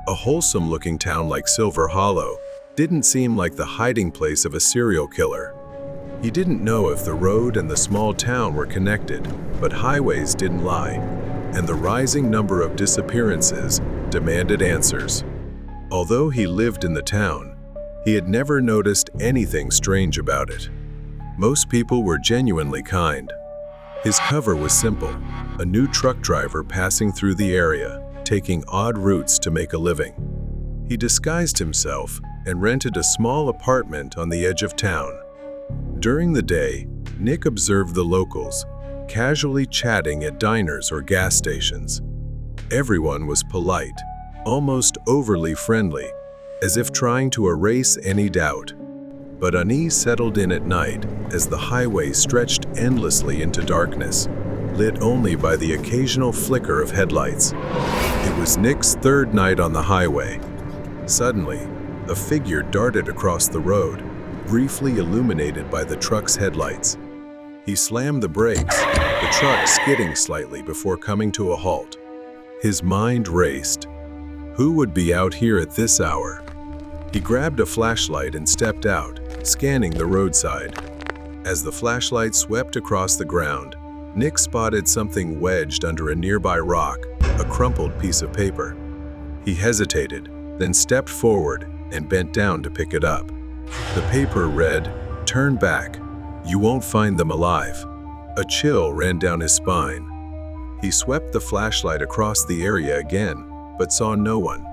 A wholesome-looking town like Silver Hollow didn't seem like the hiding place of a serial killer. He didn't know if the road and the small town were connected, but highways didn't lie, and the rising number of disappearances demanded answers. Although he lived in the town, he had never noticed anything strange about it. Most people were genuinely kind. His cover was simple, a new truck driver passing through the area, taking odd routes to make a living. He disguised himself and rented a small apartment on the edge of town. During the day, Nick observed the locals, casually chatting at diners or gas stations. Everyone was polite, almost overly friendly, as if trying to erase any doubt. But unease settled in at night as the highway stretched endlessly into darkness, lit only by the occasional flicker of headlights. It was Nick's third night on the highway. Suddenly, a figure darted across the road, briefly illuminated by the truck's headlights. He slammed the brakes, the truck skidding slightly before coming to a halt. His mind raced. Who would be out here at this hour? He grabbed a flashlight and stepped out, scanning the roadside. As the flashlight swept across the ground, Nick spotted something wedged under a nearby rock, a crumpled piece of paper. He hesitated, then stepped forward and bent down to pick it up. The paper read, "Turn back. You won't find them alive." A chill ran down his spine. He swept the flashlight across the area again, but saw no one.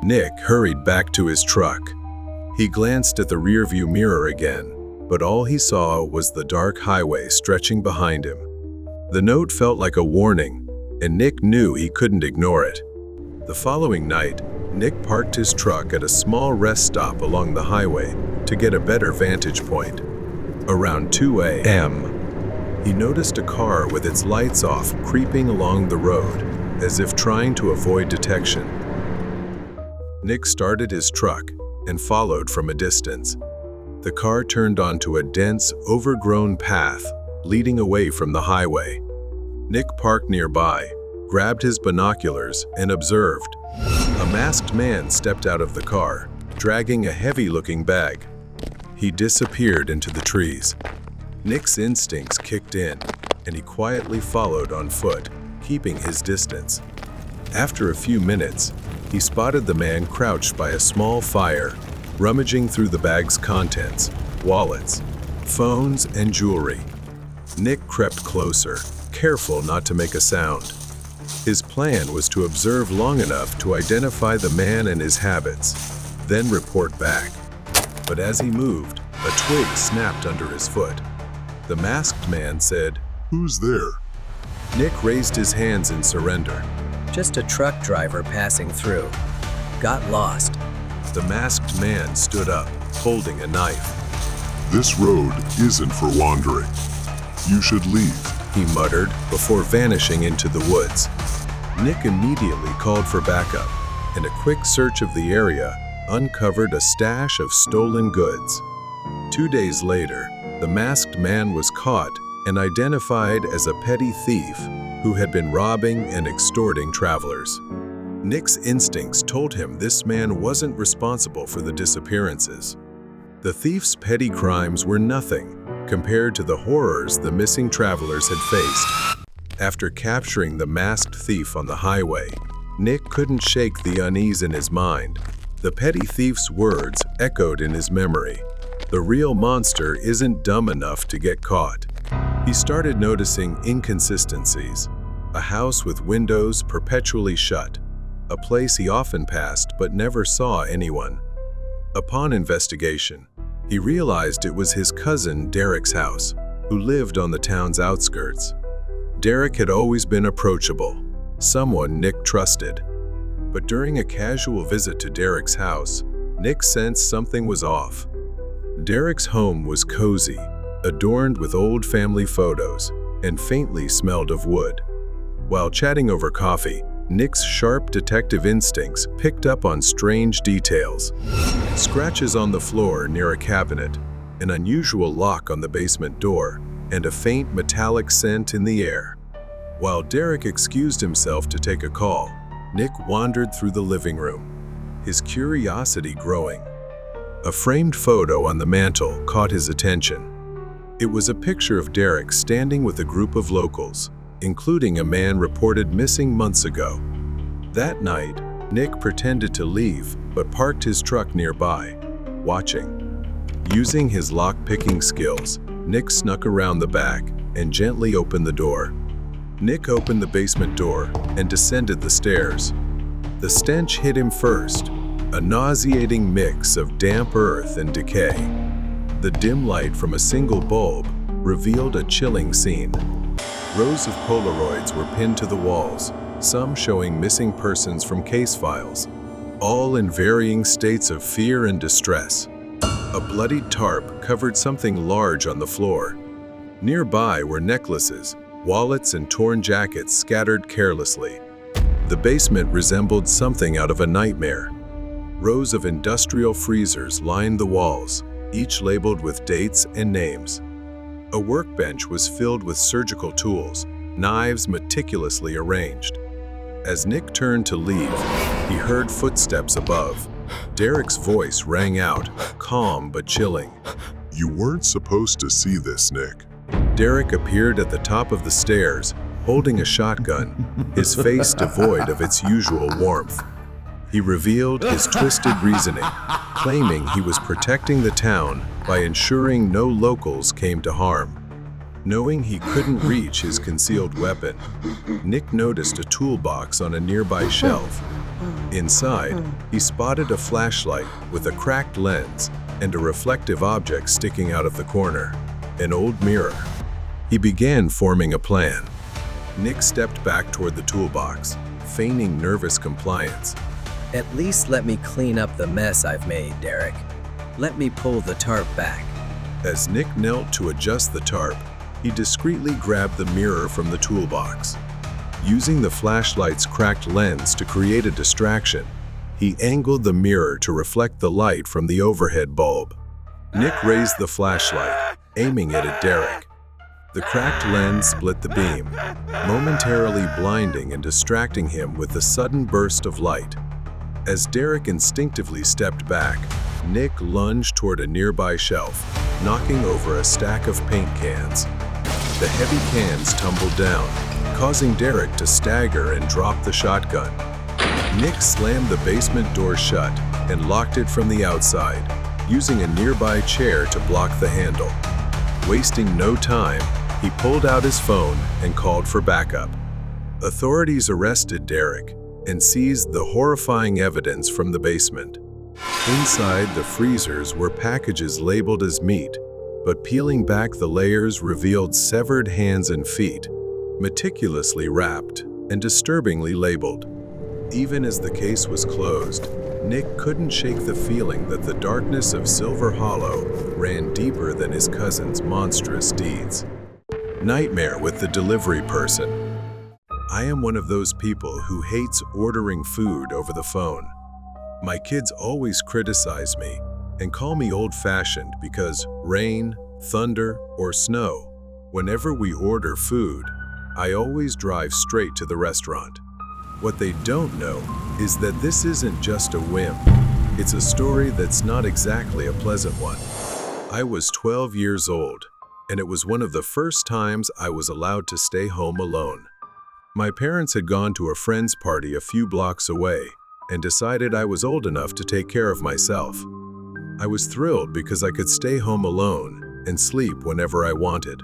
Nick hurried back to his truck. He glanced at the rearview mirror again, but all he saw was the dark highway stretching behind him. The note felt like a warning, and Nick knew he couldn't ignore it. The following night, Nick parked his truck at a small rest stop along the highway to get a better vantage point. Around 2 a.m., he noticed a car with its lights off creeping along the road, as if trying to avoid detection. Nick started his truck and followed from a distance. The car turned onto a dense, overgrown path leading away from the highway. Nick parked nearby, grabbed his binoculars, and observed. A masked man stepped out of the car, dragging a heavy-looking bag. He disappeared into the trees. Nick's instincts kicked in, and he quietly followed on foot, keeping his distance. After a few minutes, he spotted the man crouched by a small fire, rummaging through the bag's contents, wallets, phones, and jewelry. Nick crept closer, careful not to make a sound. His plan was to observe long enough to identify the man and his habits, then report back. But as he moved, a twig snapped under his foot. The masked man said, Who's there? Nick raised his hands in surrender. Just a truck driver passing through. Got lost. The masked man stood up, holding a knife. This road isn't for wandering. You should leave, he muttered before vanishing into the woods. Nick immediately called for backup, and a quick search of the area uncovered a stash of stolen goods. 2 days later, the masked man was caught and identified as a petty thief who had been robbing and extorting travelers. Nick's instincts told him this man wasn't responsible for the disappearances. The thief's petty crimes were nothing compared to the horrors the missing travelers had faced. After capturing the masked thief on the highway, Nick couldn't shake the unease in his mind. The petty thief's words echoed in his memory. The real monster isn't dumb enough to get caught. He started noticing inconsistencies. A house with windows perpetually shut. A place he often passed but never saw anyone. Upon investigation, he realized it was his cousin Derek's house, who lived on the town's outskirts. Derek had always been approachable, someone Nick trusted. But during a casual visit to Derek's house, Nick sensed something was off. Derek's home was cozy, adorned with old family photos, and faintly smelled of wood. While chatting over coffee, Nick's sharp detective instincts picked up on strange details. Scratches on the floor near a cabinet, an unusual lock on the basement door, and a faint metallic scent in the air. While Derek excused himself to take a call, Nick wandered through the living room, his curiosity growing. A framed photo on the mantel caught his attention. It was a picture of Derek standing with a group of locals, including a man reported missing months ago. That night, Nick pretended to leave but parked his truck nearby, watching. Using his lock-picking skills, Nick snuck around the back and gently opened the door. Nick opened the basement door and descended the stairs. The stench hit him first, a nauseating mix of damp earth and decay. The dim light from a single bulb revealed a chilling scene. Rows of Polaroids were pinned to the walls, some showing missing persons from case files, all in varying states of fear and distress. A bloodied tarp covered something large on the floor. Nearby were necklaces, wallets, and torn jackets scattered carelessly. The basement resembled something out of a nightmare. Rows of industrial freezers lined the walls, each labeled with dates and names. A workbench was filled with surgical tools, knives meticulously arranged. As Nick turned to leave, he heard footsteps above. Derek's voice rang out, calm but chilling. You weren't supposed to see this, Nick. Derek appeared at the top of the stairs, holding a shotgun, his face devoid of its usual warmth. He revealed his twisted reasoning, claiming he was protecting the town by ensuring no locals came to harm. Knowing he couldn't reach his concealed weapon, Nick noticed a toolbox on a nearby shelf. Inside, he spotted a flashlight with a cracked lens and a reflective object sticking out of the corner, an old mirror. He began forming a plan. Nick stepped back toward the toolbox, feigning nervous compliance. At least let me clean up the mess I've made, Derek. Let me pull the tarp back. As Nick knelt to adjust the tarp, he discreetly grabbed the mirror from the toolbox. Using the flashlight's cracked lens to create a distraction, he angled the mirror to reflect the light from the overhead bulb. Nick raised the flashlight, aiming it at Derek. The cracked lens split the beam, momentarily blinding and distracting him with a sudden burst of light. As Derek instinctively stepped back, Nick lunged toward a nearby shelf, knocking over a stack of paint cans. The heavy cans tumbled down, causing Derek to stagger and drop the shotgun. Nick slammed the basement door shut and locked it from the outside, using a nearby chair to block the handle. Wasting no time, he pulled out his phone and called for backup. Authorities arrested Derek and seized the horrifying evidence from the basement. Inside the freezers were packages labeled as meat, but peeling back the layers revealed severed hands and feet, meticulously wrapped and disturbingly labeled. Even as the case was closed, Nick couldn't shake the feeling that the darkness of Silver Hollow ran deeper than his cousin's monstrous deeds. Nightmare with the delivery person. I am one of those people who hates ordering food over the phone. My kids always criticize me and call me old-fashioned because rain, thunder, or snow, whenever we order food, I always drive straight to the restaurant. What they don't know is that this isn't just a whim. It's a story that's not exactly a pleasant one. I was 12 years old, and it was one of the first times I was allowed to stay home alone. My parents had gone to a friend's party a few blocks away and decided I was old enough to take care of myself. I was thrilled because I could stay home alone and sleep whenever I wanted.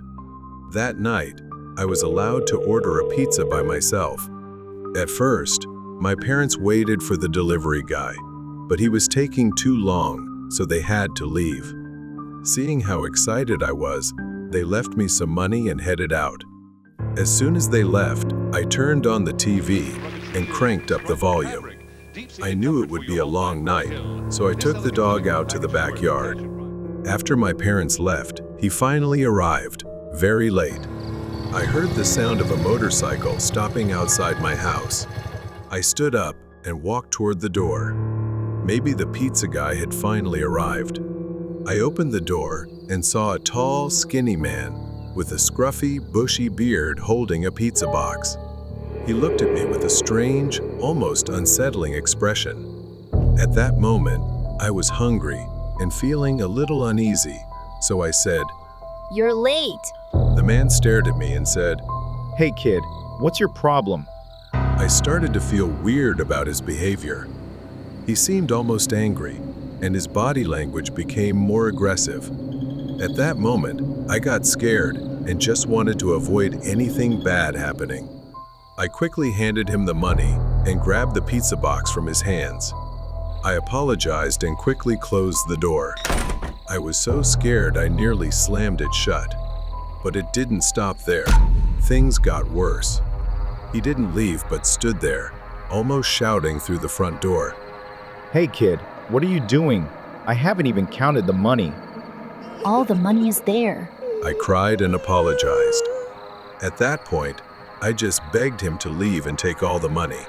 That night, I was allowed to order a pizza by myself. At first, my parents waited for the delivery guy, but he was taking too long, so they had to leave. Seeing how excited I was, they left me some money and headed out. As soon as they left, I turned on the TV and cranked up the volume. I knew it would be a long night, so I took the dog out to the backyard. After my parents left, he finally arrived, very late. I heard the sound of a motorcycle stopping outside my house. I stood up and walked toward the door. Maybe the pizza guy had finally arrived. I opened the door and saw a tall, skinny man with a scruffy, bushy beard holding a pizza box. He looked at me with a strange, almost unsettling expression. At that moment, I was hungry and feeling a little uneasy, so I said, You're late. The man stared at me and said, Hey kid, what's your problem? I started to feel weird about his behavior. He seemed almost angry, and his body language became more aggressive. At that moment, I got scared and just wanted to avoid anything bad happening. I quickly handed him the money and grabbed the pizza box from his hands. I apologized and quickly closed the door. I was so scared I nearly slammed it shut. But it didn't stop there. Things got worse. He didn't leave but stood there, almost shouting through the front door. Hey kid, what are you doing? I haven't even counted the money. All the money is there. I cried and apologized. At that point, I just begged him to leave and take all the money.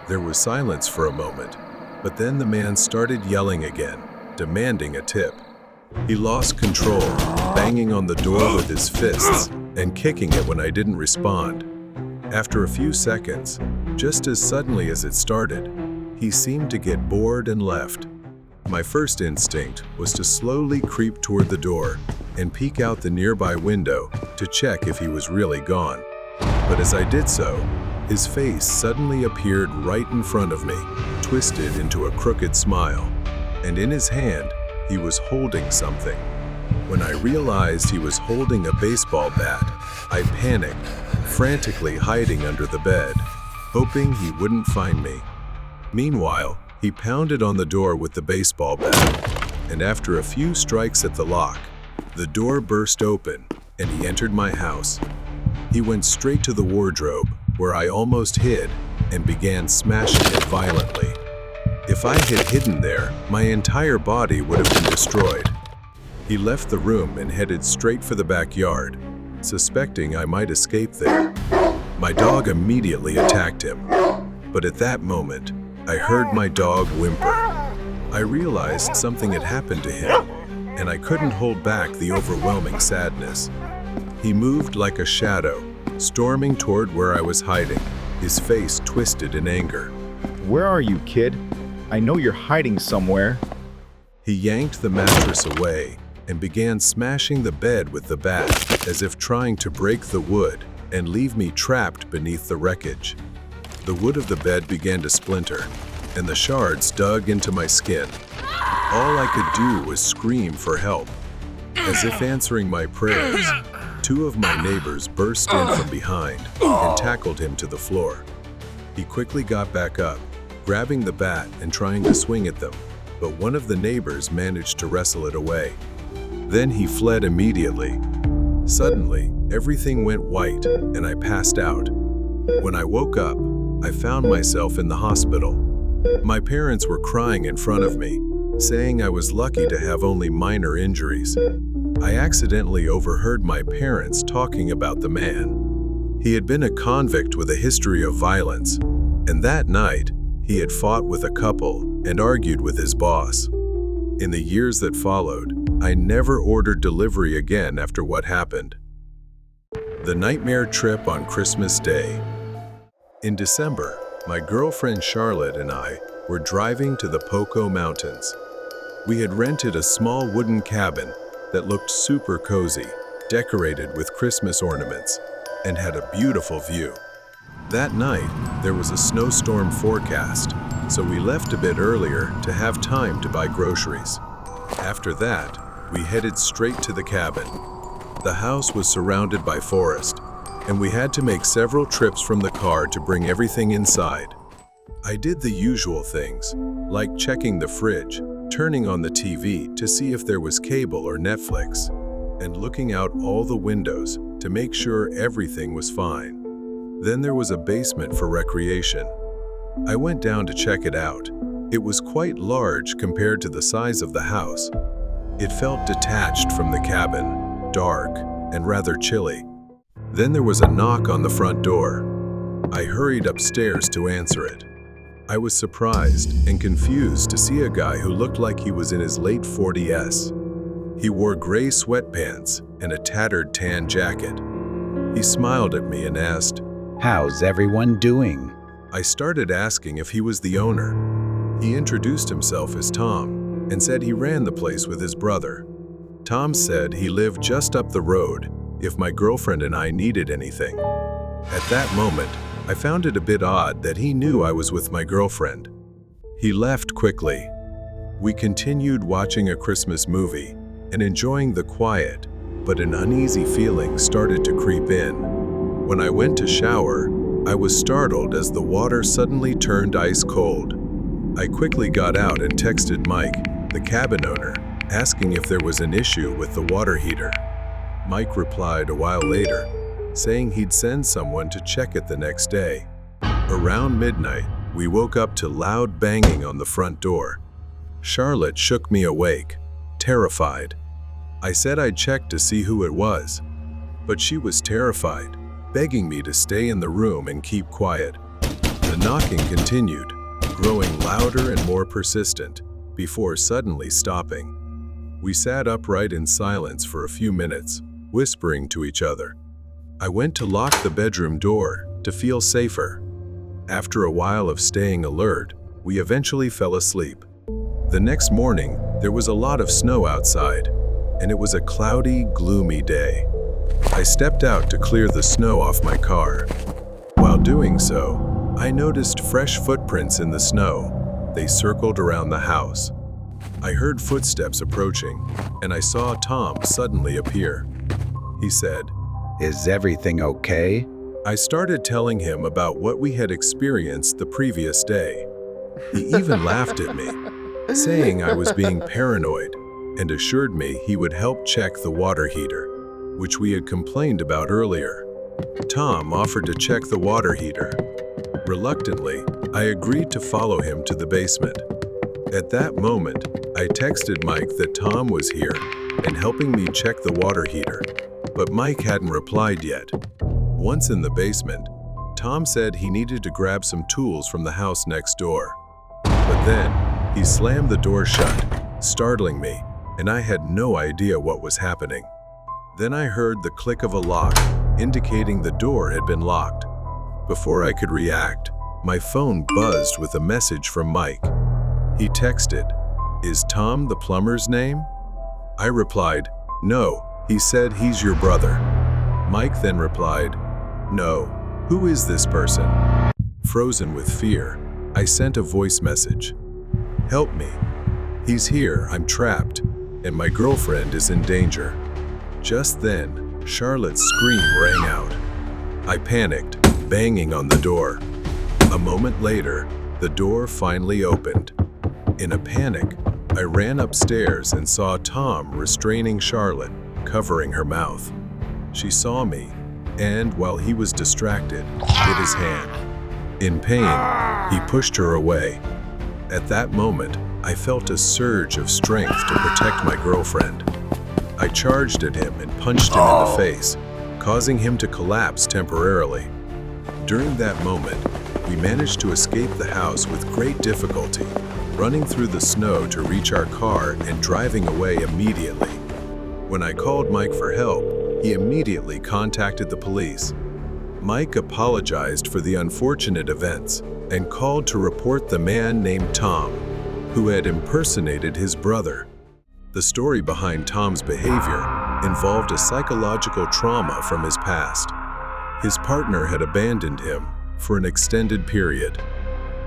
There was silence for a moment, but then the man started yelling again, demanding a tip. He lost control, banging on the door with his fists and kicking it when I didn't respond. After a few seconds, just as suddenly as it started, he seemed to get bored and left. My first instinct was to slowly creep toward the door and peek out the nearby window to check if he was really gone. But as I did so, his face suddenly appeared right in front of me, twisted into a crooked smile, and in his hand, he was holding something. When I realized he was holding a baseball bat, I panicked, frantically hiding under the bed, hoping he wouldn't find me. Meanwhile, he pounded on the door with the baseball bat, and after a few strikes at the lock, the door burst open and he entered my house. He went straight to the wardrobe, where I almost hid, and began smashing it violently. If I had hidden there, my entire body would have been destroyed. He left the room and headed straight for the backyard, suspecting I might escape there. My dog immediately attacked him, but at that moment, I heard my dog whimper. I realized something had happened to him, and I couldn't hold back the overwhelming sadness. He moved like a shadow, storming toward where I was hiding, his face twisted in anger. Where are you, kid? I know you're hiding somewhere. He yanked the mattress away and began smashing the bed with the bat, as if trying to break the wood and leave me trapped beneath the wreckage. The wood of the bed began to splinter, and the shards dug into my skin. All I could do was scream for help. As if answering my prayers, two of my neighbors burst in from behind and tackled him to the floor. He quickly got back up, grabbing the bat and trying to swing at them, but one of the neighbors managed to wrestle it away. Then he fled immediately. Suddenly, everything went white and I passed out. When I woke up, I found myself in the hospital. My parents were crying in front of me, saying I was lucky to have only minor injuries. I accidentally overheard my parents talking about the man. He had been a convict with a history of violence, and that night, he had fought with a couple and argued with his boss. In the years that followed, I never ordered delivery again after what happened. The nightmare trip on Christmas Day. In December, my girlfriend Charlotte and I were driving to the Poco Mountains. We had rented a small wooden cabin that looked super cozy, decorated with Christmas ornaments, and had a beautiful view. That night, there was a snowstorm forecast, so we left a bit earlier to have time to buy groceries. After that, we headed straight to the cabin. The house was surrounded by forest, and we had to make several trips from the car to bring everything inside. I did the usual things, like checking the fridge, turning on the TV to see if there was cable or Netflix, and looking out all the windows to make sure everything was fine. Then there was a basement for recreation. I went down to check it out. It was quite large compared to the size of the house. It felt detached from the cabin, dark, and rather chilly. Then there was a knock on the front door. I hurried upstairs to answer it. I was surprised and confused to see a guy who looked like he was in his late 40s. He wore gray sweatpants and a tattered tan jacket. He smiled at me and asked, How's everyone doing? I started asking if he was the owner. He introduced himself as Tom and said he ran the place with his brother. Tom said he lived just up the road if my girlfriend and I needed anything. At that moment, I found it a bit odd that he knew I was with my girlfriend. He left quickly. We continued watching a Christmas movie and enjoying the quiet, but an uneasy feeling started to creep in. When I went to shower, I was startled as the water suddenly turned ice cold. I quickly got out and texted Mike, the cabin owner, asking if there was an issue with the water heater. Mike replied a while later, saying he'd send someone to check it the next day. Around midnight, we woke up to loud banging on the front door. Charlotte shook me awake, terrified. I said I'd check to see who it was, but she was terrified, begging me to stay in the room and keep quiet. The knocking continued, growing louder and more persistent, before suddenly stopping. We sat upright in silence for a few minutes, whispering to each other. I went to lock the bedroom door to feel safer. After a while of staying alert, we eventually fell asleep. The next morning, there was a lot of snow outside, and it was a cloudy, gloomy day. I stepped out to clear the snow off my car. While doing so, I noticed fresh footprints in the snow. They circled around the house. I heard footsteps approaching, and I saw Tom suddenly appear. He said, Is everything okay? I started telling him about what we had experienced the previous day. He even laughed at me, saying I was being paranoid, and assured me he would help check the water heater, which we had complained about earlier. Tom offered to check the water heater. Reluctantly, I agreed to follow him to the basement. At that moment, I texted Mike that Tom was here and helping me check the water heater, but Mike hadn't replied yet. Once in the basement, Tom said he needed to grab some tools from the house next door. But then, he slammed the door shut, startling me, and I had no idea what was happening. Then I heard the click of a lock, indicating the door had been locked. Before I could react, my phone buzzed with a message from Mike. He texted, "Is Tom the plumber's name?" I replied, "No, he said he's your brother." Mike then replied, "No, who is this person?" Frozen with fear, I sent a voice message. "Help me. He's here, I'm trapped, and my girlfriend is in danger." Just then, Charlotte's scream rang out. I panicked, banging on the door. A moment later, the door finally opened. In a panic, I ran upstairs and saw Tom restraining Charlotte, covering her mouth. She saw me, and while he was distracted, hit his hand. In pain, he pushed her away. At that moment, I felt a surge of strength to protect my girlfriend. I charged at him and punched him in the face, causing him to collapse temporarily. During that moment, we managed to escape the house with great difficulty, running through the snow to reach our car and driving away immediately. When I called Mike for help, he immediately contacted the police. Mike apologized for the unfortunate events and called to report the man named Tom, who had impersonated his brother. The story behind Tom's behavior involved a psychological trauma from his past. His partner had abandoned him for an extended period.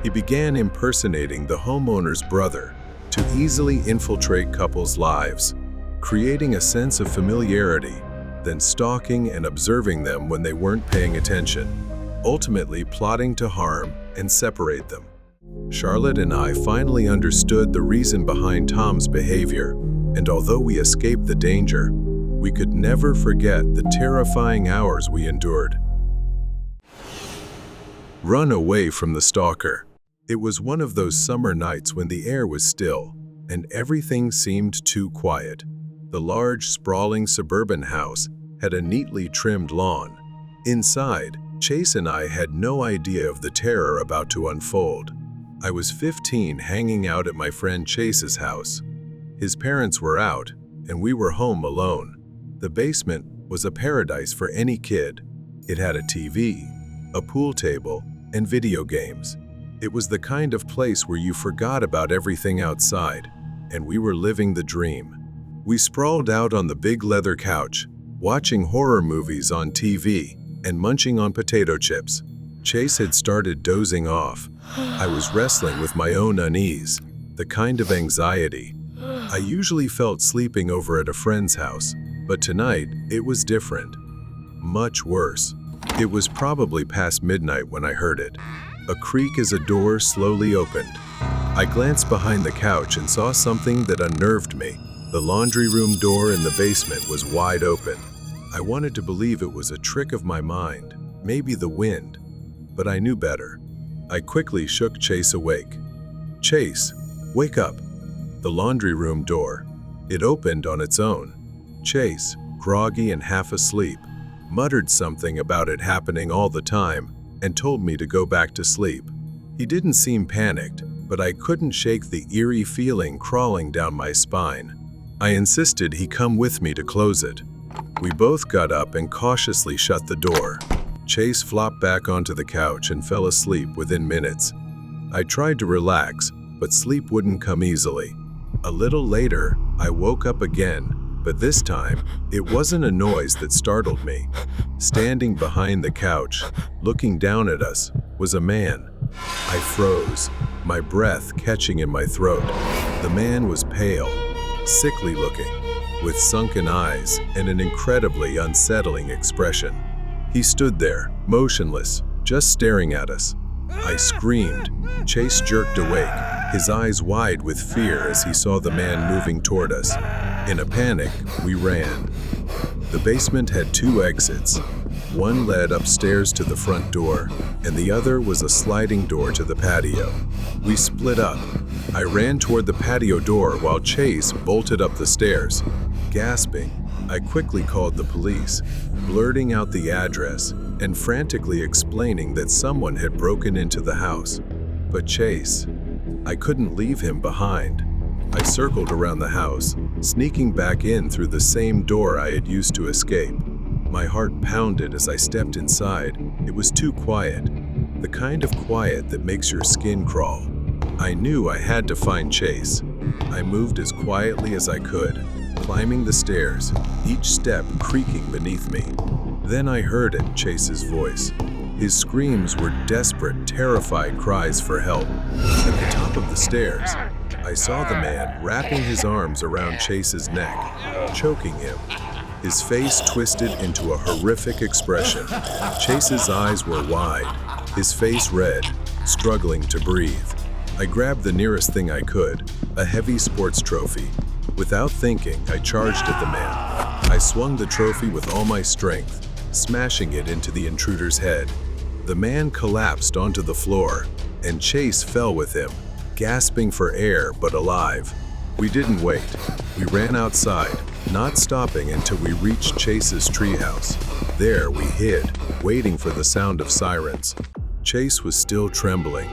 He began impersonating the homeowner's brother to easily infiltrate couples' lives, creating a sense of familiarity, then stalking and observing them when they weren't paying attention, ultimately plotting to harm and separate them. Charlotte and I finally understood the reason behind Tom's behavior, and although we escaped the danger, we could never forget the terrifying hours we endured. Run away from the stalker. It was one of those summer nights when the air was still, and everything seemed too quiet. The large, sprawling suburban house had a neatly trimmed lawn. Inside, Chase and I had no idea of the terror about to unfold. I was 15, hanging out at my friend Chase's house. His parents were out, and we were home alone. The basement was a paradise for any kid. It had a TV, a pool table, and video games. It was the kind of place where you forgot about everything outside, and we were living the dream. We sprawled out on the big leather couch, watching horror movies on TV and munching on potato chips. Chase had started dozing off. I was wrestling with my own unease, the kind of anxiety I usually felt sleeping over at a friend's house, but tonight it was different. Much worse. It was probably past midnight when I heard it. A creak as a door slowly opened. I glanced behind the couch and saw something that unnerved me. The laundry room door in the basement was wide open. I wanted to believe it was a trick of my mind, maybe the wind, but I knew better. I quickly shook Chase awake. "Chase, wake up. the laundry room door. It opened on its own. Chase, groggy and half asleep, muttered something about it happening all the time and told me to go back to sleep. He didn't seem panicked, but I couldn't shake the eerie feeling crawling down my spine. I insisted he come with me to close it. We both got up and cautiously shut the door. Chase flopped back onto the couch and fell asleep within minutes. I tried to relax, but sleep wouldn't come easily. A little later, I woke up again, but this time, it wasn't a noise that startled me. Standing behind the couch, looking down at us, was a man. I froze, my breath catching in my throat. The man was pale, sickly looking, with sunken eyes and an incredibly unsettling expression. He stood there, motionless, just staring at us. I screamed. Chase jerked awake, his eyes wide with fear as he saw the man moving toward us. In a panic, we ran. The basement had 2 exits. One led upstairs to the front door, and the other was a sliding door to the patio. We split up. I ran toward the patio door while Chase bolted up the stairs. Gasping, I quickly called the police, blurting out the address and frantically explaining that someone had broken into the house. But Chase, I couldn't leave him behind. I circled around the house, sneaking back in through the same door I had used to escape. My heart pounded as I stepped inside. It was too quiet, the kind of quiet that makes your skin crawl. I knew I had to find Chase. I moved as quietly as I could, climbing the stairs, each step creaking beneath me. Then I heard it, Chase's voice. His screams were desperate, terrified cries for help. At the top of the stairs, I saw the man wrapping his arms around Chase's neck, choking him. His face twisted into a horrific expression. Chase's eyes were wide, his face red, struggling to breathe. I grabbed the nearest thing I could, a heavy sports trophy. Without thinking, I charged at the man. I swung the trophy with all my strength, smashing it into the intruder's head. The man collapsed onto the floor, and Chase fell with him, gasping for air but alive. We didn't wait. We ran outside, not stopping until we reached Chase's treehouse. There we hid, waiting for the sound of sirens. Chase was still trembling,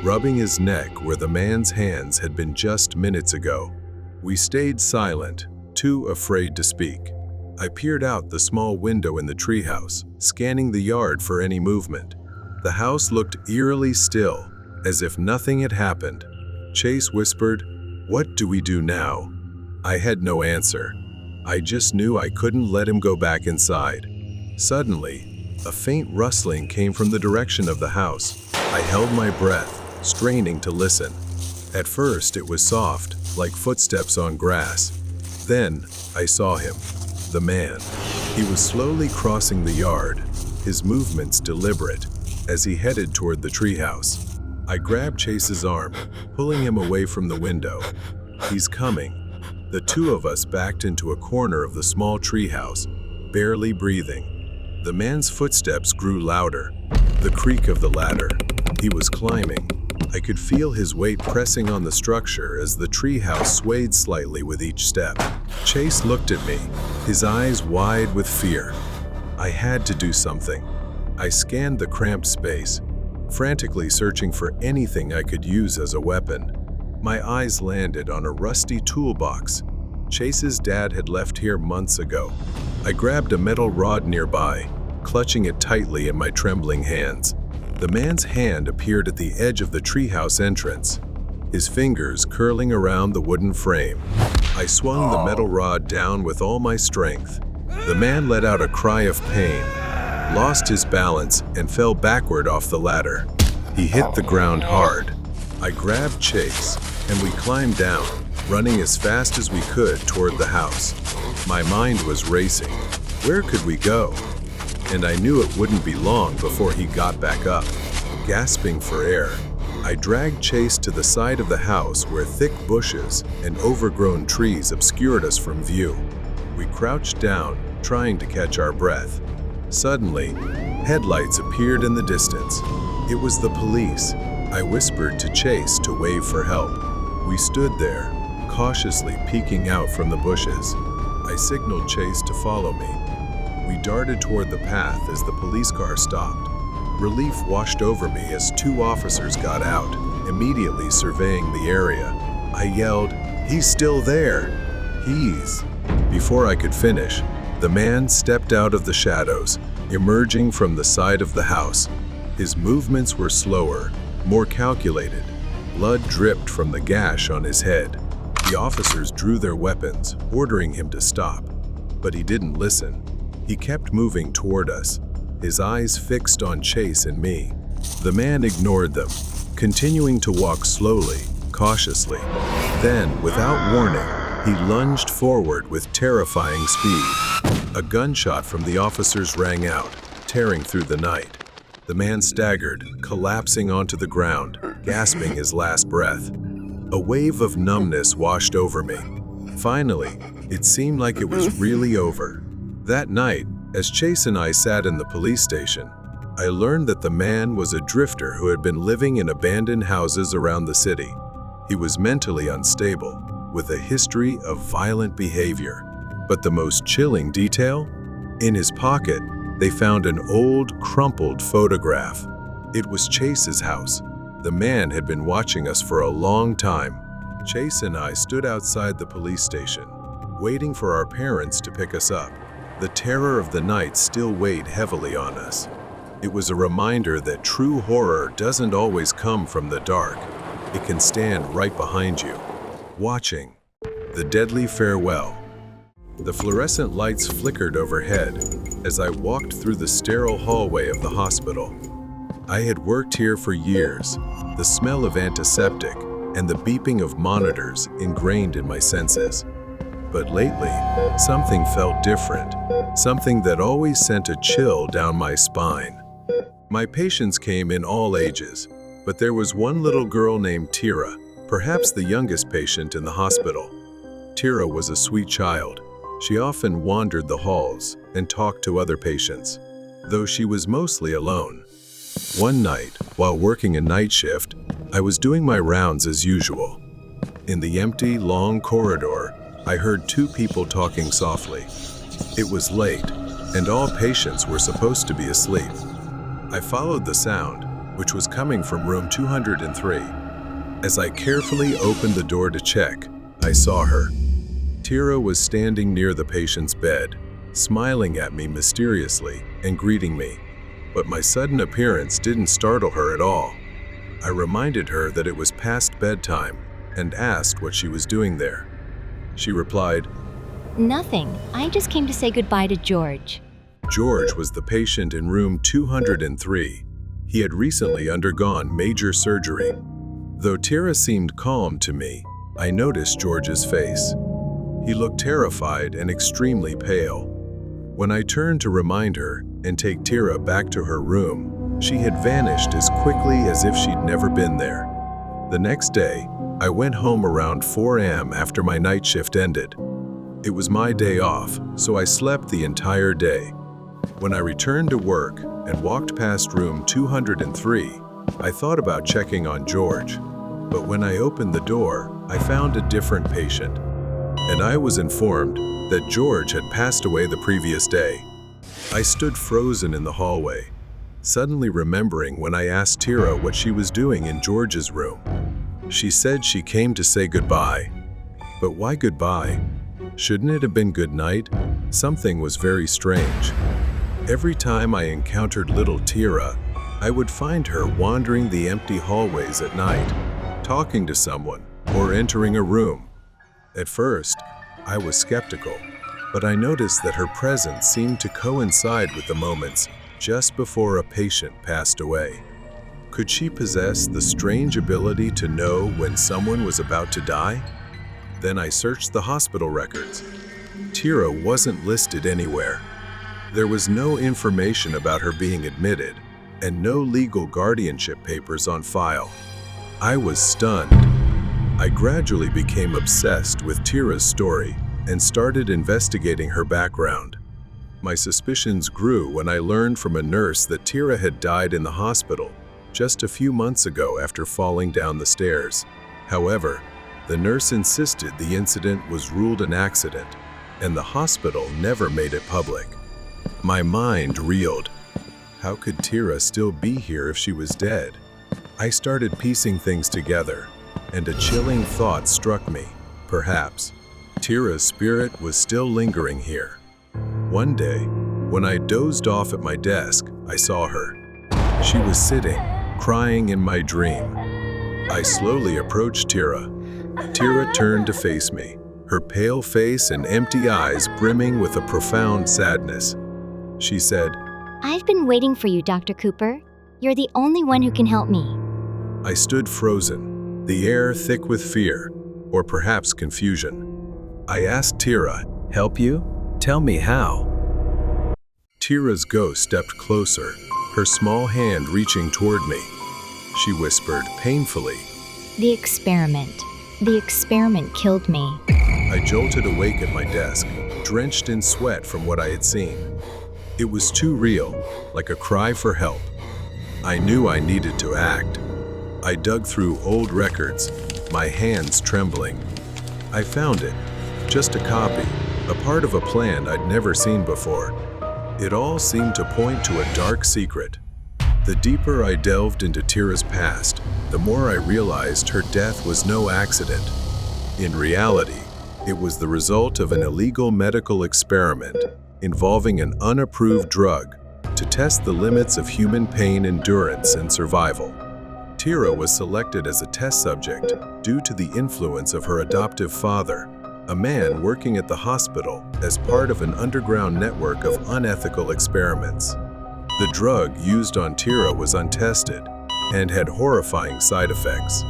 rubbing his neck where the man's hands had been just minutes ago. We stayed silent, too afraid to speak. I peered out the small window in the treehouse, scanning the yard for any movement. The house looked eerily still, as if nothing had happened. Chase whispered, "What do we do now?" I had no answer. I just knew I couldn't let him go back inside. Suddenly, a faint rustling came from the direction of the house. I held my breath, straining to listen. At first, it was soft, like footsteps on grass. Then, I saw him, the man. He was slowly crossing the yard, his movements deliberate, as he headed toward the treehouse. I grabbed Chase's arm, pulling him away from the window. "He's coming." The two of us backed into a corner of the small treehouse, barely breathing. The man's footsteps grew louder, the creak of the ladder. He was climbing. I could feel his weight pressing on the structure as the treehouse swayed slightly with each step. Chase looked at me, his eyes wide with fear. I had to do something. I scanned the cramped space, frantically searching for anything I could use as a weapon. My eyes landed on a rusty toolbox. Chase's dad had left here months ago. I grabbed a metal rod nearby, clutching it tightly in my trembling hands. The man's hand appeared at the edge of the treehouse entrance, his fingers curling around the wooden frame. I swung the metal rod down with all my strength. The man let out a cry of pain, lost his balance, and fell backward off the ladder. He hit the ground hard. I grabbed Chase, and we climbed down, running as fast as we could toward the house. My mind was racing. Where could we go? And I knew it wouldn't be long before he got back up. Gasping for air, I dragged Chase to the side of the house where thick bushes and overgrown trees obscured us from view. We crouched down, trying to catch our breath. Suddenly, headlights appeared in the distance. It was the police. I whispered to Chase to wave for help. We stood there, cautiously peeking out from the bushes. I signaled Chase to follow me. We darted toward the path as the police car stopped. Relief washed over me as two officers got out, immediately surveying the area. I yelled, "He's still there! He's..." Before I could finish, the man stepped out of the shadows, emerging from the side of the house. His movements were slower, more calculated. Blood dripped from the gash on his head. The officers drew their weapons, ordering him to stop. But he didn't listen. He kept moving toward us, his eyes fixed on Chase and me. The man ignored them, continuing to walk slowly, cautiously. Then, without warning, he lunged forward with terrifying speed. A gunshot from the officers rang out, tearing through the night. The man staggered, collapsing onto the ground, gasping his last breath. A wave of numbness washed over me. Finally, it seemed like it was really over. That night, as Chase and I sat in the police station, I learned that the man was a drifter who had been living in abandoned houses around the city. He was mentally unstable, with a history of violent behavior. But the most chilling detail? In his pocket, they found an old, crumpled photograph. It was Chase's house. The man had been watching us for a long time. Chase and I stood outside the police station, waiting for our parents to pick us up. The terror of the night still weighed heavily on us. It was a reminder that true horror doesn't always come from the dark. It can stand right behind you, watching. The deadly farewell. The fluorescent lights flickered overhead as I walked through the sterile hallway of the hospital. I had worked here for years, the smell of antiseptic and the beeping of monitors ingrained in my senses. But lately, something felt different, something that always sent a chill down my spine. My patients came in all ages, but there was one little girl named Tira, perhaps the youngest patient in the hospital. Tira was a sweet child. She often wandered the halls and talked to other patients, though she was mostly alone. One night, while working a night shift, I was doing my rounds as usual. In the empty, long corridor, I heard two people talking softly. It was late, and all patients were supposed to be asleep. I followed the sound, which was coming from room 203. As I carefully opened the door to check, I saw her. Tira was standing near the patient's bed, smiling at me mysteriously and greeting me. But my sudden appearance didn't startle her at all. I reminded her that it was past bedtime and asked what she was doing there. She replied, Nothing. I just came to say goodbye to George. George was the patient in room 203. He had recently undergone major surgery. Though Tira seemed calm to me, I noticed George's face. He looked terrified and extremely pale. When I turned to remind her and take Tira back to her room, she had vanished as quickly as if she'd never been there. The next day, I went home around 4 a.m. after my night shift ended. It was my day off, so I slept the entire day. When I returned to work and walked past room 203, I thought about checking on George. But when I opened the door, I found a different patient. And I was informed that George had passed away the previous day. I stood frozen in the hallway, suddenly remembering when I asked Tira what she was doing in George's room. She said she came to say goodbye. But why goodbye? Shouldn't it have been good night? Something was very strange. Every time I encountered little Tira, I would find her wandering the empty hallways at night, talking to someone or entering a room. At first, I was skeptical, but I noticed that her presence seemed to coincide with the moments just before a patient passed away. Could she possess the strange ability to know when someone was about to die? Then I searched the hospital records. Tira wasn't listed anywhere. There was no information about her being admitted, and no legal guardianship papers on file. I was stunned. I gradually became obsessed with Tira's story and started investigating her background. My suspicions grew when I learned from a nurse that Tira had died in the hospital just a few months ago after falling down the stairs. However, The nurse insisted the incident was ruled an accident, and the hospital never made it public. My mind reeled. How could Tira still be here if she was dead? I started piecing things together, and a chilling thought struck me. Perhaps Tira's spirit was still lingering here. One day, when I dozed off at my desk, I saw her. She was sitting, crying in my dream. I slowly approached Tira. Tira turned to face me, her pale face and empty eyes brimming with a profound sadness. She said, I've been waiting for you, Dr. Cooper. You're the only one who can help me. I stood frozen, the air thick with fear, or perhaps confusion. I asked Tira, Help you? Tell me how. Tira's ghost stepped closer, her small hand reaching toward me. She whispered painfully, The experiment. The experiment killed me. I jolted awake at my desk, drenched in sweat from what I had seen. It was too real, like a cry for help. I knew I needed to act. I dug through old records, my hands trembling. I found it, just a copy, a part of a plan I'd never seen before. It all seemed to point to a dark secret. The deeper I delved into Tira's past, the more I realized her death was no accident. In reality, it was the result of an illegal medical experiment involving an unapproved drug to test the limits of human pain endurance and survival. Tira was selected as a test subject due to the influence of her adoptive father, a man working at the hospital as part of an underground network of unethical experiments. The drug used on Tira was untested and had horrifying side effects.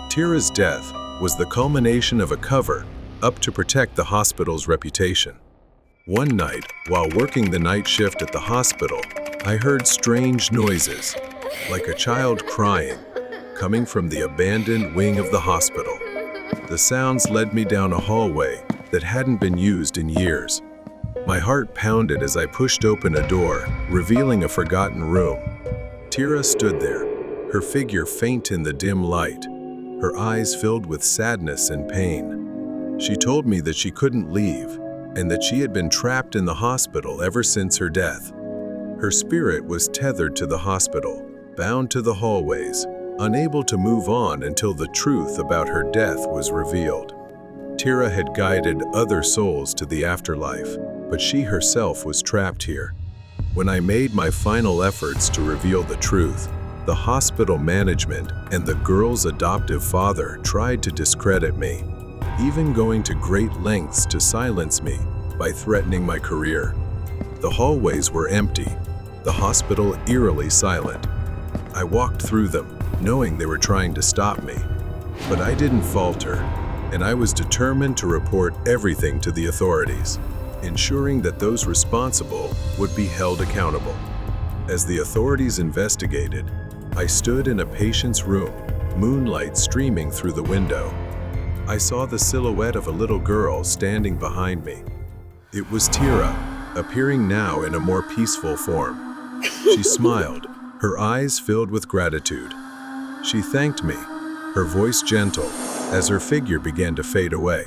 Tira's death was the culmination of a cover-up to protect the hospital's reputation. One night, while working the night shift at the hospital, I heard strange noises, like a child crying, coming from the abandoned wing of the hospital. The sounds led me down a hallway that hadn't been used in years. My heart pounded as I pushed open a door, revealing a forgotten room. Tira stood there, her figure faint in the dim light, her eyes filled with sadness and pain. She told me that she couldn't leave, and that she had been trapped in the hospital ever since her death. Her spirit was tethered to the hospital, bound to the hallways, unable to move on until the truth about her death was revealed. Tira had guided other souls to the afterlife, but she herself was trapped here. When I made my final efforts to reveal the truth, the hospital management and the girl's adoptive father tried to discredit me, even going to great lengths to silence me by threatening my career. The hallways were empty, the hospital eerily silent. I walked through them, knowing they were trying to stop me. But I didn't falter, and I was determined to report everything to the authorities, ensuring that those responsible would be held accountable. As the authorities investigated, I stood in a patient's room, moonlight streaming through the window. I saw the silhouette of a little girl standing behind me. It was Tira, appearing now in a more peaceful form. She smiled, her eyes filled with gratitude. She thanked me, her voice gentle, as her figure began to fade away.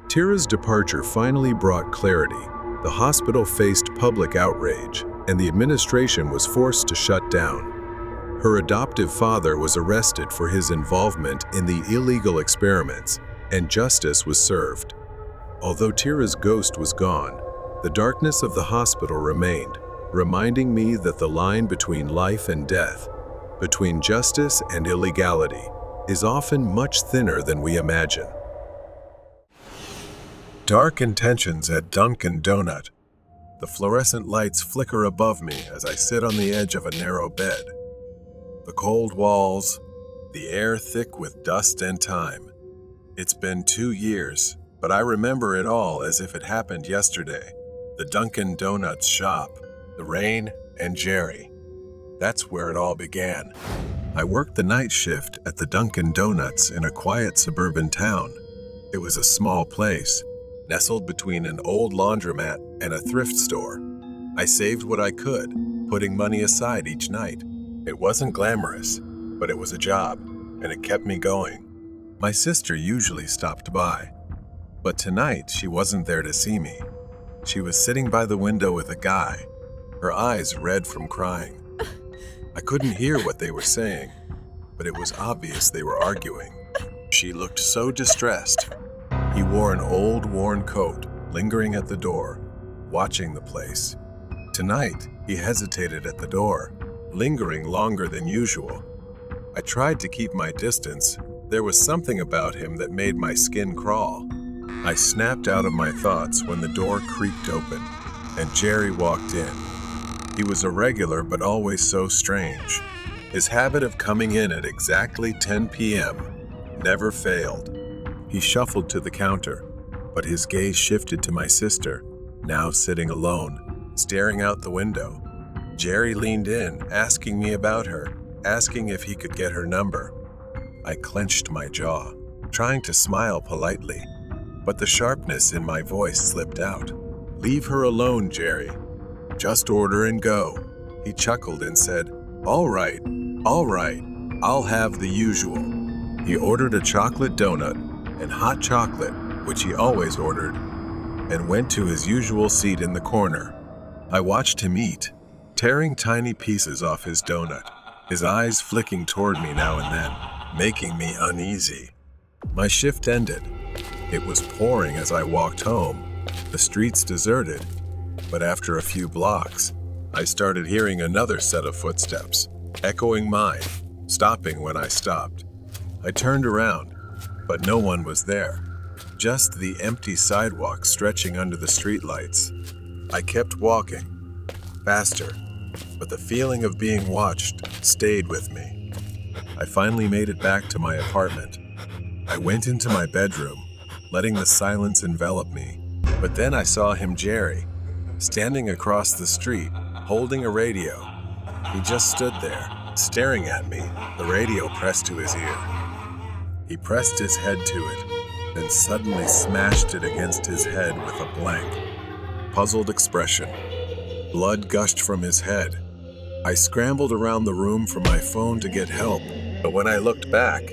Tira's departure finally brought clarity. The hospital faced public outrage, and the administration was forced to shut down. Her adoptive father was arrested for his involvement in the illegal experiments, and justice was served. Although Tira's ghost was gone, the darkness of the hospital remained, reminding me that the line between life and death, between justice and illegality, is often much thinner than we imagine. Dark intentions at Dunkin' Donut. The fluorescent lights flicker above me as I sit on the edge of a narrow bed. The cold walls, the air thick with dust and time. It's been 2 years, but I remember it all as if it happened yesterday. The Dunkin' Donuts shop, the rain, and Jerry. That's where it all began. I worked the night shift at the Dunkin' Donuts in a quiet suburban town. It was a small place, nestled between an old laundromat and a thrift store. I saved what I could, putting money aside each night. It wasn't glamorous, but it was a job, and it kept me going. My sister usually stopped by, but tonight she wasn't there to see me. She was sitting by the window with a guy, her eyes red from crying. I couldn't hear what they were saying, but it was obvious they were arguing. She looked so distressed. He wore an old, worn coat, lingering at the door, watching the place. Tonight, he hesitated at the door, lingering longer than usual. I tried to keep my distance. There was something about him that made my skin crawl. I snapped out of my thoughts when the door creaked open, and Jerry walked in. He was irregular but always so strange. His habit of coming in at exactly 10 p.m. never failed. He shuffled to the counter, but his gaze shifted to my sister, now sitting alone, staring out the window. Jerry leaned in, asking me about her, asking if he could get her number. I clenched my jaw, trying to smile politely, but the sharpness in my voice slipped out. "Leave her alone, Jerry. Just order and go." He chuckled and said, all right, I'll have the usual." He ordered a chocolate donut and hot chocolate, which he always ordered, and went to his usual seat in the corner. I watched him eat, tearing tiny pieces off his donut, his eyes flicking toward me now and then, making me uneasy. My shift ended. It was pouring as I walked home, the streets deserted, but after a few blocks, I started hearing another set of footsteps, echoing mine, stopping when I stopped. I turned around, but no one was there, just the empty sidewalk stretching under the streetlights. I kept walking, faster, but the feeling of being watched stayed with me. I finally made it back to my apartment. I went into my bedroom, letting the silence envelop me, but then I saw him, Jerry, standing across the street, holding a radio. He just stood there, staring at me, the radio pressed to his ear. He pressed his head to it, then suddenly smashed it against his head with a blank, puzzled expression. Blood gushed from his head. I scrambled around the room for my phone to get help, but when I looked back,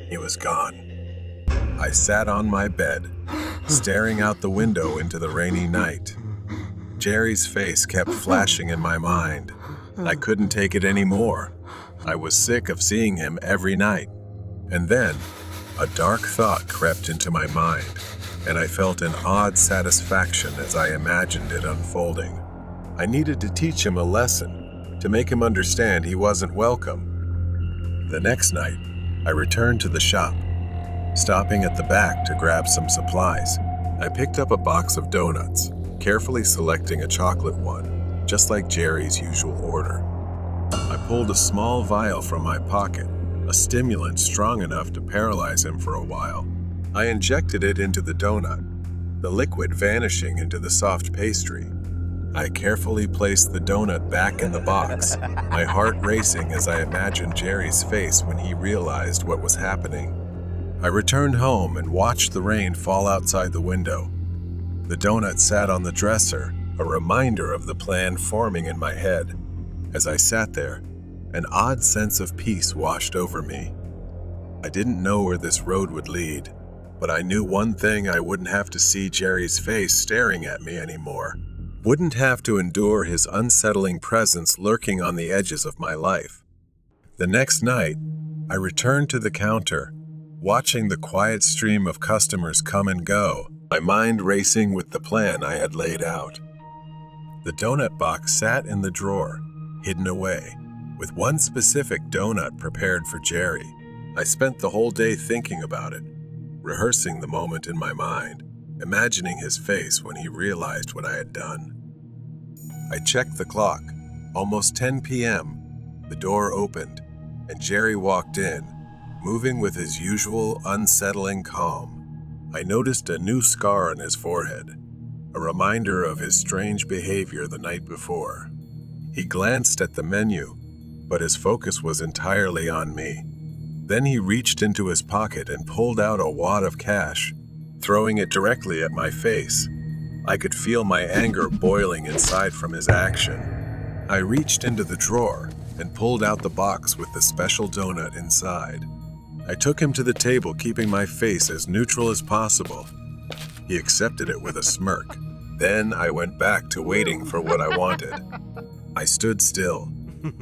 he was gone. I sat on my bed, staring out the window into the rainy night. Jerry's face kept flashing in my mind. I couldn't take it anymore. I was sick of seeing him every night. And then, a dark thought crept into my mind, and I felt an odd satisfaction as I imagined it unfolding. I needed to teach him a lesson, to make him understand he wasn't welcome. The next night, I returned to the shop, stopping at the back to grab some supplies. I picked up a box of donuts, carefully selecting a chocolate one, just like Jerry's usual order. I pulled a small vial from my pocket, a stimulant strong enough to paralyze him for a while. I injected it into the donut, the liquid vanishing into the soft pastry. I carefully placed the donut back in the box, my heart racing as I imagined Jerry's face when he realized what was happening. I returned home and watched the rain fall outside the window. The donut sat on the dresser, a reminder of the plan forming in my head. As I sat there, an odd sense of peace washed over me. I didn't know where this road would lead, but I knew one thing: I wouldn't have to see Jerry's face staring at me anymore. Wouldn't have to endure his unsettling presence lurking on the edges of my life. The next night, I returned to the counter, watching the quiet stream of customers come and go, my mind racing with the plan I had laid out. The donut box sat in the drawer, hidden away, with one specific donut prepared for Jerry. I spent the whole day thinking about it, rehearsing the moment in my mind, imagining his face when he realized what I had done. I checked the clock. Almost 10 p.m. The door opened, and Jerry walked in, moving with his usual unsettling calm. I noticed a new scar on his forehead, a reminder of his strange behavior the night before. He glanced at the menu, but his focus was entirely on me. Then he reached into his pocket and pulled out a wad of cash, throwing it directly at my face. I could feel my anger boiling inside from his action. I reached into the drawer and pulled out the box with the special donut inside. I took him to the table, keeping my face as neutral as possible. He accepted it with a smirk. Then I went back to waiting for what I wanted. I stood still,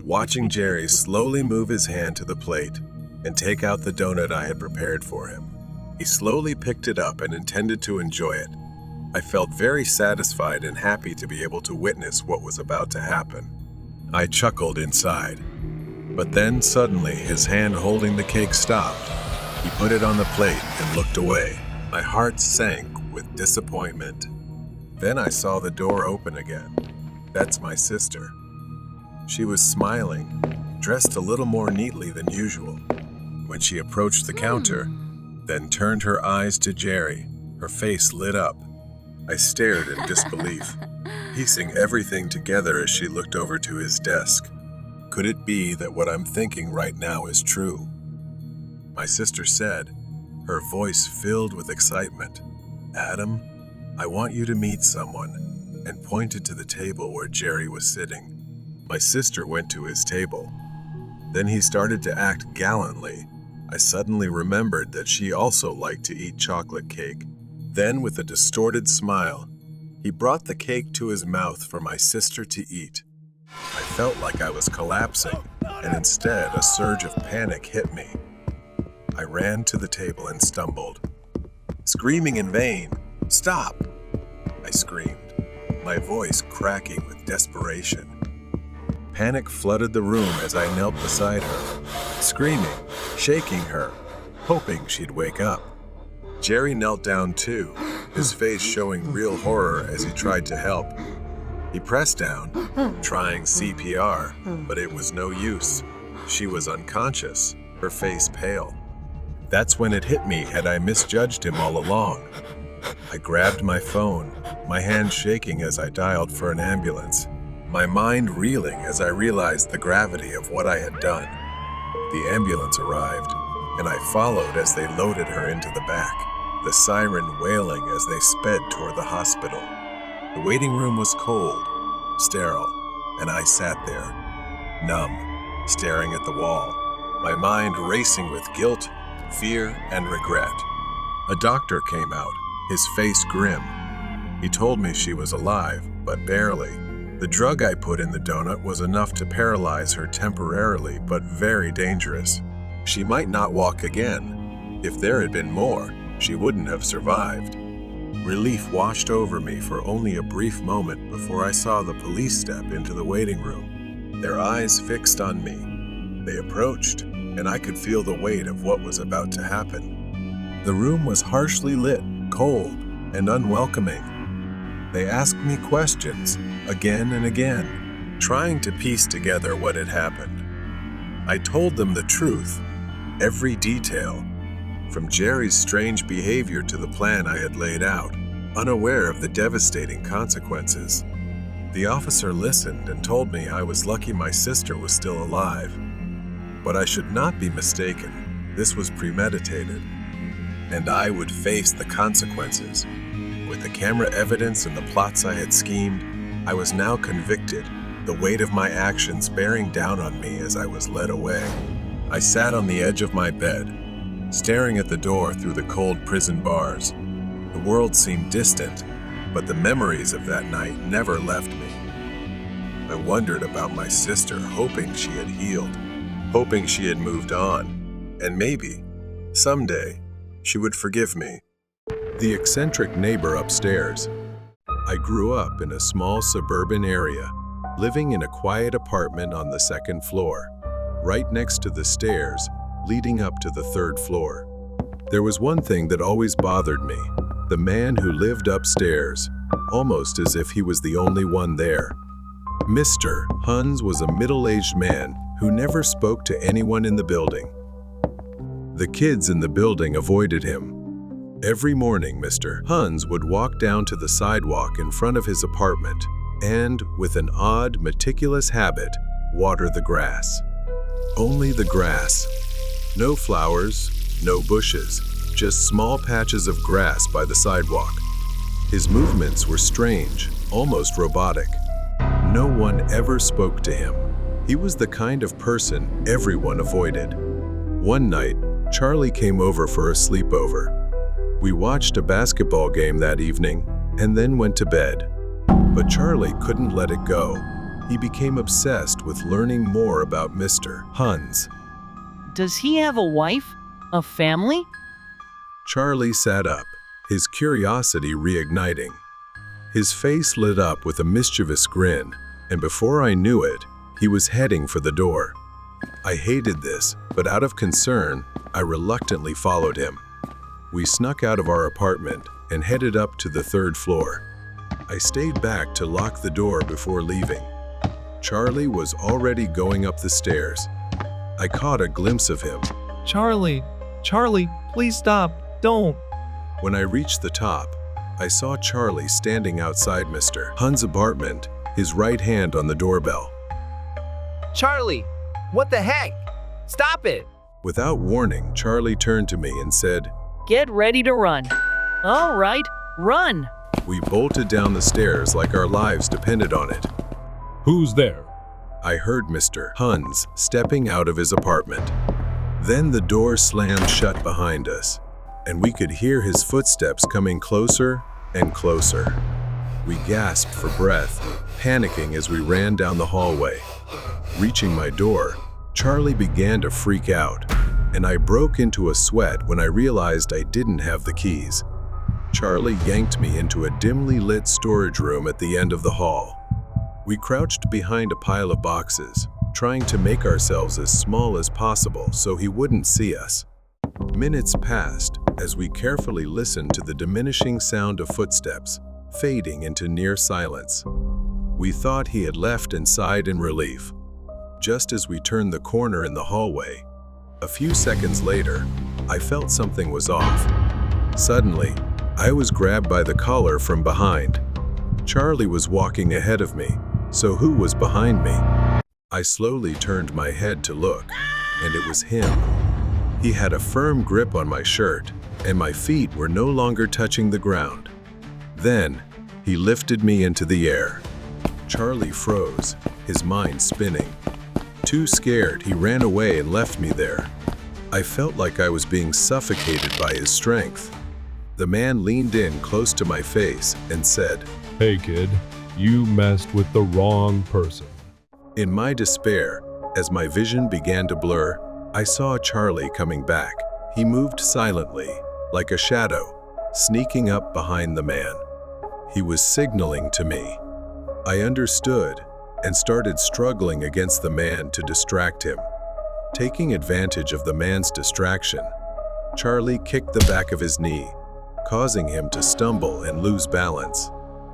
watching Jerry slowly move his hand to the plate and take out the donut I had prepared for him. He slowly picked it up and intended to enjoy it. I felt very satisfied and happy to be able to witness what was about to happen. I chuckled inside, but then suddenly his hand holding the cake stopped. He put it on the plate and looked away. My heart sank with disappointment. Then I saw the door open again. That's my sister. She was smiling, dressed a little more neatly than usual. When she approached the counter, then turned her eyes to Jerry, her face lit up. I stared in disbelief, piecing everything together as she looked over to his desk. Could it be that what I'm thinking right now is true? My sister said, her voice filled with excitement, "Adam, I want you to meet someone," and pointed to the table where Jerry was sitting. My sister went to his table. Then he started to act gallantly. I suddenly remembered that she also liked to eat chocolate cake. Then, with a distorted smile, he brought the cake to his mouth for my sister to eat. I felt like I was collapsing, and instead a surge of panic hit me. I ran to the table and stumbled, screaming in vain, "Stop!" I screamed, my voice cracking with desperation. Panic flooded the room as I knelt beside her, screaming, shaking her, hoping she'd wake up. Jerry knelt down too, his face showing real horror as he tried to help. He pressed down, trying CPR, but it was no use. She was unconscious, her face pale. That's when it hit me, had I misjudged him all along? I grabbed my phone, my hand shaking as I dialed for an ambulance, my mind reeling as I realized the gravity of what I had done. The ambulance arrived, and I followed as they loaded her into the back, the siren wailing as they sped toward the hospital. The waiting room was cold, sterile, and I sat there, numb, staring at the wall, my mind racing with guilt, fear, and regret. A doctor came out, his face grim. He told me she was alive, but barely. The drug I put in the donut was enough to paralyze her temporarily, but very dangerous. She might not walk again. If there had been more, she wouldn't have survived. Relief washed over me for only a brief moment before I saw the police step into the waiting room, their eyes fixed on me. They approached, and I could feel the weight of what was about to happen. The room was harshly lit, cold, and unwelcoming. They asked me questions, again and again, trying to piece together what had happened. I told them the truth, every detail, from Jerry's strange behavior to the plan I had laid out, unaware of the devastating consequences. The officer listened and told me I was lucky my sister was still alive. But I should not be mistaken, this was premeditated, and I would face the consequences. With the camera evidence and the plots I had schemed, I was now convicted, the weight of my actions bearing down on me as I was led away. I sat on the edge of my bed, staring at the door through the cold prison bars. The world seemed distant, but the memories of that night never left me. I wondered about my sister, hoping she had healed, hoping she had moved on, and maybe, someday, she would forgive me. The eccentric neighbor upstairs. I grew up in a small suburban area, living in a quiet apartment on the second floor, right next to the stairs leading up to the third floor. There was one thing that always bothered me, the man who lived upstairs, almost as if he was the only one there. Mr. Huns was a middle-aged man who never spoke to anyone in the building. The kids in the building avoided him. Every morning, Mr. Huns would walk down to the sidewalk in front of his apartment and, with an odd, meticulous habit, water the grass. Only the grass. No flowers, no bushes, just small patches of grass by the sidewalk. His movements were strange, almost robotic. No one ever spoke to him. He was the kind of person everyone avoided. One night, Charlie came over for a sleepover. We watched a basketball game that evening and then went to bed. But Charlie couldn't let it go. He became obsessed with learning more about Mr. Hans. Does he have a wife? A family? Charlie sat up, his curiosity reigniting. His face lit up with a mischievous grin, and before I knew it, he was heading for the door. I hated this, but out of concern, I reluctantly followed him. We snuck out of our apartment and headed up to the 3rd floor. I stayed back to lock the door before leaving. Charlie was already going up the stairs. I caught a glimpse of him. Charlie, please stop, don't. When I reached the top, I saw Charlie standing outside Mr. Hans' apartment, his right hand on the doorbell. Charlie, what the heck? Stop it! Without warning, Charlie turned to me and said, Get ready to run. All right, run. We bolted down the stairs like our lives depended on it. Who's there? I heard Mr. Hans stepping out of his apartment. Then the door slammed shut behind us, and we could hear his footsteps coming closer and closer. We gasped for breath, panicking as we ran down the hallway. Reaching my door, Charlie began to freak out, and I broke into a sweat when I realized I didn't have the keys. Charlie yanked me into a dimly lit storage room at the end of the hall. We crouched behind a pile of boxes, trying to make ourselves as small as possible so he wouldn't see us. Minutes passed as we carefully listened to the diminishing sound of footsteps, fading into near silence. We thought he had left and sighed in relief. Just as we turned the corner in the hallway, a few seconds later, I felt something was off. Suddenly, I was grabbed by the collar from behind. Charlie was walking ahead of me, so who was behind me? I slowly turned my head to look, and it was him. He had a firm grip on my shirt, and my feet were no longer touching the ground. Then, he lifted me into the air. Charlie froze, his mind spinning. Too scared, he ran away and left me there. I felt like I was being suffocated by his strength. The man leaned in close to my face and said, Hey kid, you messed with the wrong person. In my despair, as my vision began to blur, I saw Charlie coming back. He moved silently, like a shadow, sneaking up behind the man. He was signaling to me. I understood and started struggling against the man to distract him. Taking advantage of the man's distraction, Charlie kicked the back of his knee, causing him to stumble and lose balance,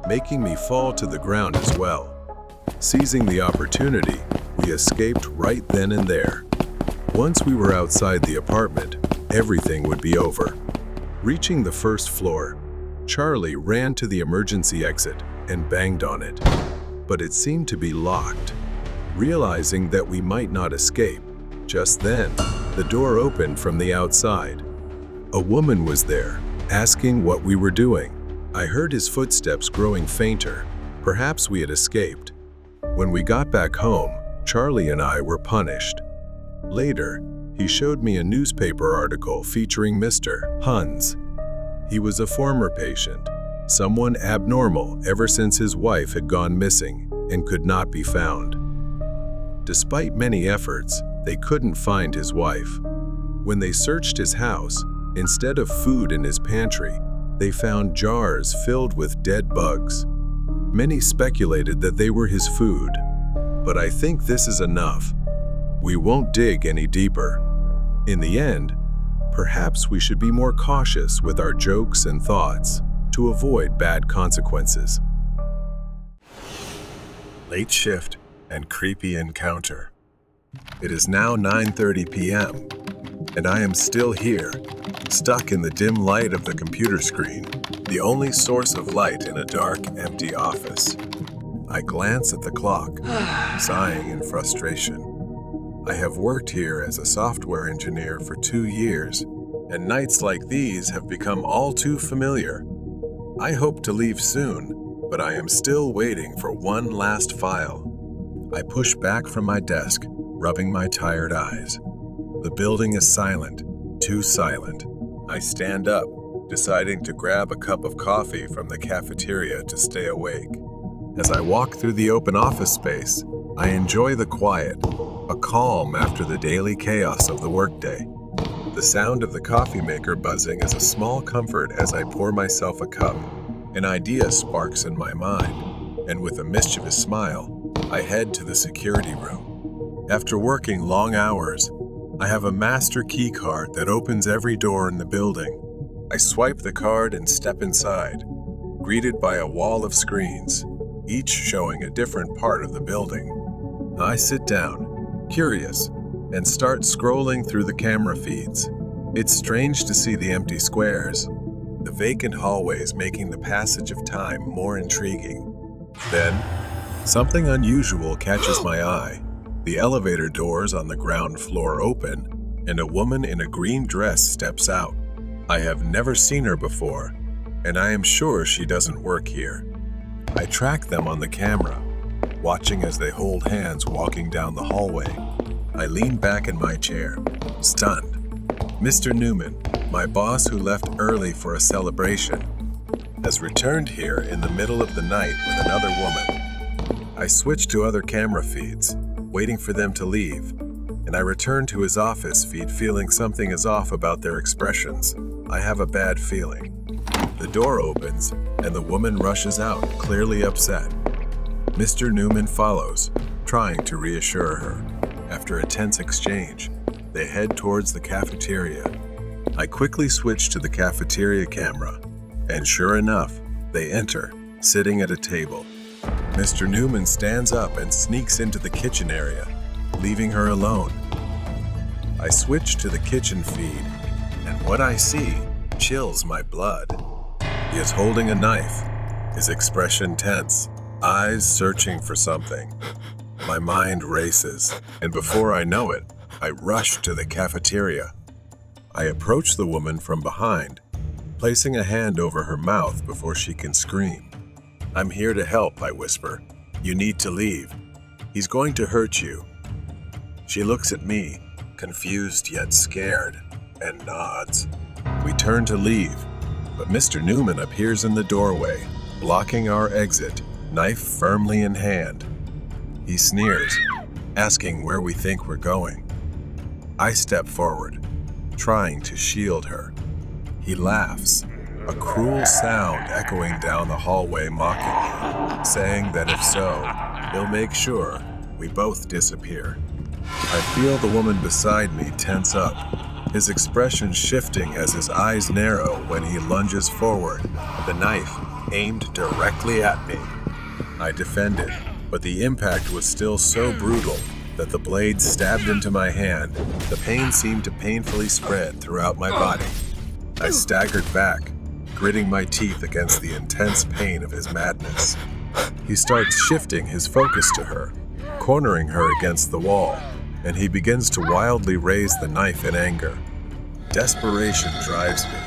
making me fall to the ground as well. Seizing the opportunity, we escaped right then and there. Once we were outside the apartment, everything would be over. Reaching the 1st floor, Charlie ran to the emergency exit and banged on it, but it seemed to be locked. Realizing that we might not escape, just then, the door opened from the outside. A woman was there, asking what we were doing. I heard his footsteps growing fainter. Perhaps we had escaped. When we got back home, Charlie and I were punished. Later, he showed me a newspaper article featuring Mr. Hans. He was a former patient, someone abnormal ever since his wife had gone missing and could not be found. Despite many efforts, they couldn't find his wife. When they searched his house, instead of food in his pantry, they found jars filled with dead bugs. Many speculated that they were his food, but I think this is enough. We won't dig any deeper. In the end, perhaps we should be more cautious with our jokes and thoughts to avoid bad consequences. Late shift and creepy encounter. It is now 9:30 p.m., and I am still here, stuck in the dim light of the computer screen, the only source of light in a dark, empty office. I glance at the clock, sighing in frustration. I have worked here as a software engineer for 2 years, and nights like these have become all too familiar. I hope to leave soon, but I am still waiting for one last file. I push back from my desk, rubbing my tired eyes. The building is silent, too silent. I stand up, deciding to grab a cup of coffee from the cafeteria to stay awake. As I walk through the open office space, I enjoy the quiet, a calm after the daily chaos of the workday. The sound of the coffee maker buzzing is a small comfort as I pour myself a cup. An idea sparks in my mind, and with a mischievous smile, I head to the security room. After working long hours, I have a master key card that opens every door in the building. I swipe the card and step inside, greeted by a wall of screens, each showing a different part of the building. I sit down, curious, and start scrolling through the camera feeds. It's strange to see the empty squares, the vacant hallways making the passage of time more intriguing. Then, something unusual catches my eye. The elevator doors on the ground floor open, and a woman in a green dress steps out. I have never seen her before, and I am sure she doesn't work here. I track them on the camera, watching as they hold hands walking down the hallway. I lean back in my chair, stunned. Mr. Newman, my boss who left early for a celebration, has returned here in the middle of the night with another woman. I switch to other camera feeds, waiting for them to leave, and I return to his office feed feeling something is off about their expressions. I have a bad feeling. The door opens, and the woman rushes out, clearly upset. Mr. Newman follows, trying to reassure her. After a tense exchange, they head towards the cafeteria. I quickly switch to the cafeteria camera, and sure enough, they enter, sitting at a table. Mr. Newman stands up and sneaks into the kitchen area, leaving her alone. I switch to the kitchen feed, and what I see chills my blood. He is holding a knife, his expression tense, eyes searching for something. My mind races, and before I know it, I rush to the cafeteria. I approach the woman from behind, placing a hand over her mouth before she can scream. "I'm here to help," I whisper. "You need to leave. He's going to hurt you." She looks at me, confused yet scared, and nods. We turn to leave, but Mr. Newman appears in the doorway, blocking our exit, knife firmly in hand. He sneers, asking where we think we're going. I step forward, trying to shield her. He laughs, a cruel sound echoing down the hallway mockingly, saying that if so, he'll make sure we both disappear. I feel the woman beside me tense up, his expression shifting as his eyes narrow when he lunges forward, the knife aimed directly at me. I defended, but the impact was still so brutal that the blade stabbed into my hand. The pain seemed to painfully spread throughout my body. I staggered back, gritting my teeth against the intense pain of his madness. He starts shifting his focus to her, cornering her against the wall, and he begins to wildly raise the knife in anger. Desperation drives me,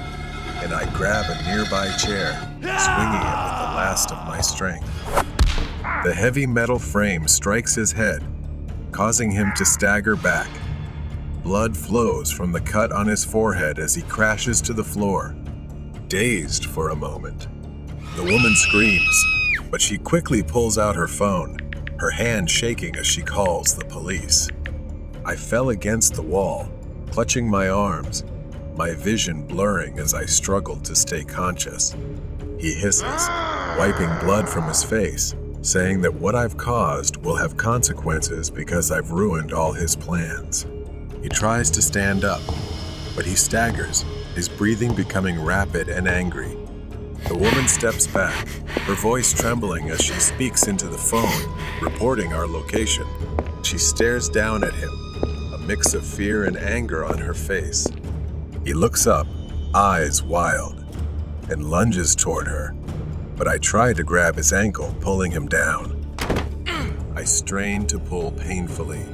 and I grab a nearby chair, swinging it with the last of my strength. The heavy metal frame strikes his head, causing him to stagger back. Blood flows from the cut on his forehead as he crashes to the floor, dazed for a moment. The woman screams, but she quickly pulls out her phone, her hand shaking as she calls the police. I fell against the wall, clutching my arms, my vision blurring as I struggled to stay conscious. He hisses, wiping blood from his face, saying that what I've caused will have consequences because I've ruined all his plans. He tries to stand up, but he staggers, his breathing becoming rapid and angry. The woman steps back, her voice trembling as she speaks into the phone, reporting our location. She stares down at him, a mix of fear and anger on her face. He looks up, eyes wild, and lunges toward her, but I try to grab his ankle, pulling him down. I strain to pull painfully.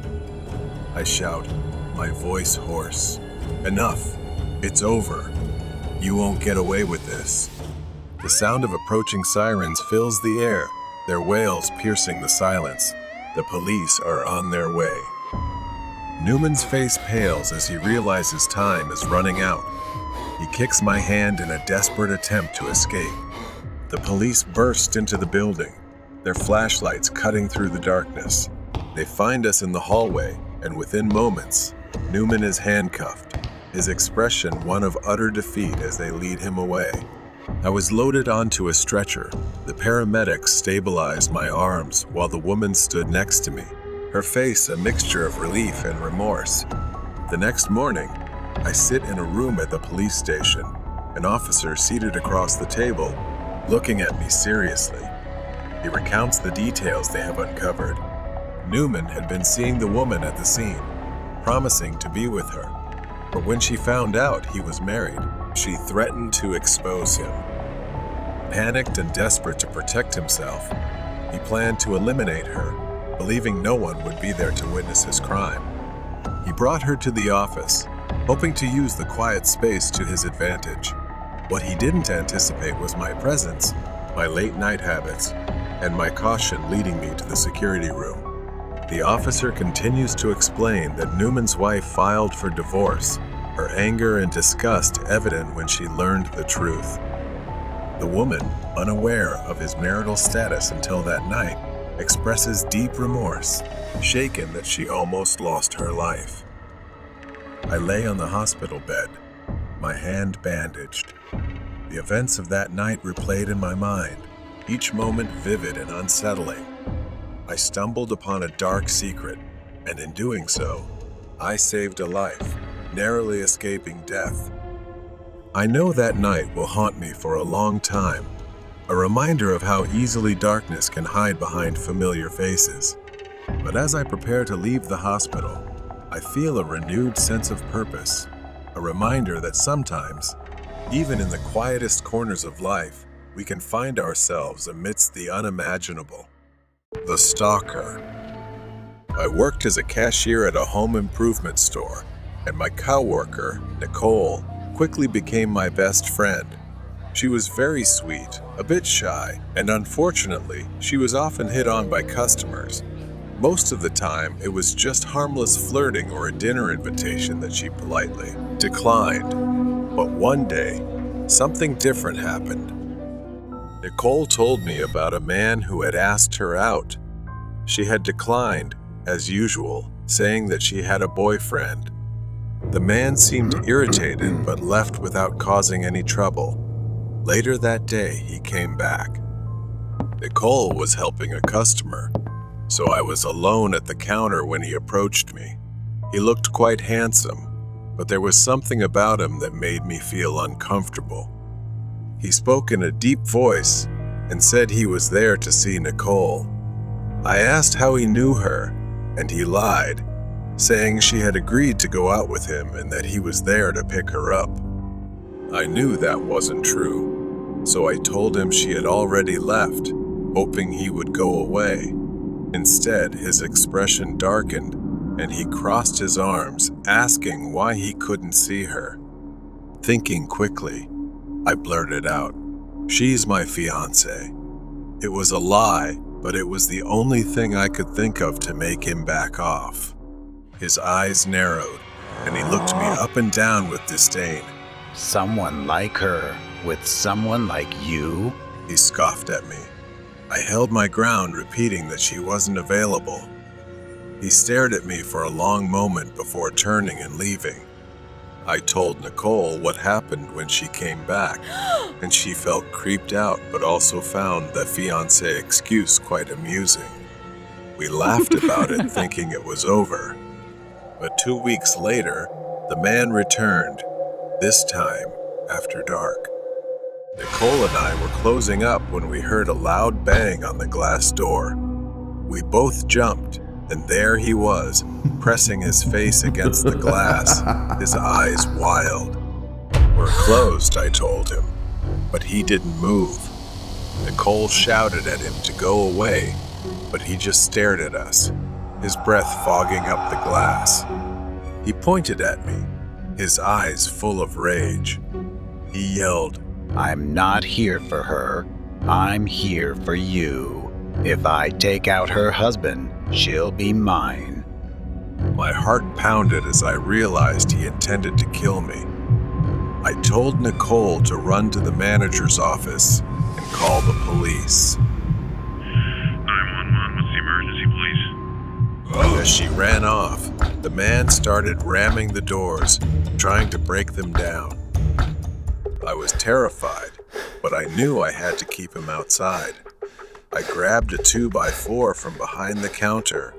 I shout, my voice hoarse, "Enough! It's over. You won't get away with this." The sound of approaching sirens fills the air, their wails piercing the silence. The police are on their way. Newman's face pales as he realizes time is running out. He kicks my hand in a desperate attempt to escape. The police burst into the building, their flashlights cutting through the darkness. They find us in the hallway, and within moments, Newman is handcuffed, his expression one of utter defeat as they lead him away. I was loaded onto a stretcher. The paramedics stabilized my arms while the woman stood next to me, her face a mixture of relief and remorse. The next morning, I sit in a room at the police station, an officer seated across the table, looking at me seriously. He recounts the details they have uncovered. Newman had been seeing the woman at the scene, promising to be with her. But when she found out he was married, she threatened to expose him. Panicked and desperate to protect himself, he planned to eliminate her, believing no one would be there to witness his crime. He brought her to the office, hoping to use the quiet space to his advantage. What he didn't anticipate was my presence, my late-night habits, and my caution leading me to the security room. The officer continues to explain that Newman's wife filed for divorce, her anger and disgust evident when she learned the truth. The woman, unaware of his marital status until that night, expresses deep remorse, shaken that she almost lost her life. I lay on the hospital bed, my hand bandaged. The events of that night replayed in my mind, each moment vivid and unsettling. I stumbled upon a dark secret, and in doing so, I saved a life, narrowly escaping death. I know that night will haunt me for a long time, a reminder of how easily darkness can hide behind familiar faces. But as I prepare to leave the hospital, I feel a renewed sense of purpose, a reminder that sometimes, even in the quietest corners of life, we can find ourselves amidst the unimaginable. The Stalker. I worked as a cashier at a home improvement store, and my coworker, Nicole, quickly became my best friend. She was very sweet, a bit shy, and unfortunately, she was often hit on by customers. Most of the time, it was just harmless flirting or a dinner invitation that she politely declined. But one day, something different happened. Nicole told me about a man who had asked her out. She had declined, as usual, saying that she had a boyfriend. The man seemed irritated but left without causing any trouble. Later that day, he came back. Nicole was helping a customer, so I was alone at the counter when he approached me. He looked quite handsome, but there was something about him that made me feel uncomfortable. He spoke in a deep voice and said he was there to see Nicole. I asked how he knew her, and he lied, saying she had agreed to go out with him and that he was there to pick her up. I knew that wasn't true, so I told him she had already left, hoping he would go away. Instead, his expression darkened, and he crossed his arms, asking why he couldn't see her. Thinking quickly, I blurted out, "She's my fiancée." It was a lie, but it was the only thing I could think of to make him back off. His eyes narrowed, and he looked me up and down with disdain. "Someone like her with someone like you?" He scoffed at me. I held my ground, repeating that she wasn't available. He stared at me for a long moment before turning and leaving. I told Nicole what happened when she came back, and she felt creeped out but also found the fiancé excuse quite amusing. We laughed about it, thinking it was over. But 2 weeks later, the man returned, this time after dark. Nicole and I were closing up when we heard a loud bang on the glass door. We both jumped, and there he was, pressing his face against the glass, his eyes wild. "We're closed," I told him, but he didn't move. Nicole shouted at him to go away, but he just stared at us, his breath fogging up the glass. He pointed at me, his eyes full of rage. He yelled, "I'm not here for her. I'm here for you. If I take out her husband, she'll be mine." My heart pounded as I realized he intended to kill me. I told Nicole to run to the manager's office and call the police. 911, what's the emergency, please? As she ran off, the man started ramming the doors, trying to break them down. I was terrified, but I knew I had to keep him outside. I grabbed a 2x4 from behind the counter,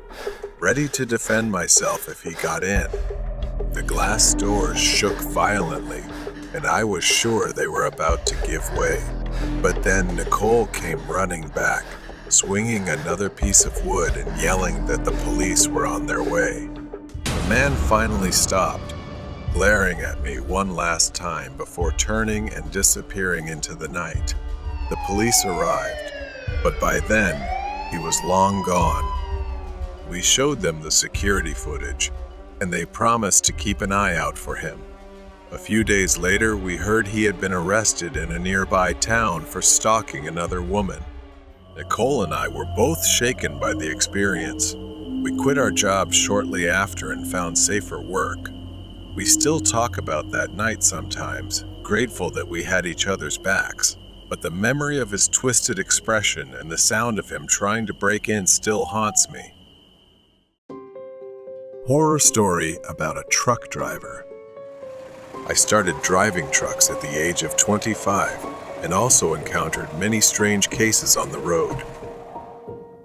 ready to defend myself if he got in. The glass doors shook violently, and I was sure they were about to give way. But then Nicole came running back, swinging another piece of wood and yelling that the police were on their way. The man finally stopped, glaring at me one last time before turning and disappearing into the night. The police arrived, but by then, he was long gone. We showed them the security footage, and they promised to keep an eye out for him. A few days later, we heard he had been arrested in a nearby town for stalking another woman. Nicole and I were both shaken by the experience. We quit our jobs shortly after and found safer work. We still talk about that night sometimes, grateful that we had each other's backs. But the memory of his twisted expression and the sound of him trying to break in still haunts me. Horror story about a truck driver. I started driving trucks at the age of 25 and also encountered many strange cases on the road.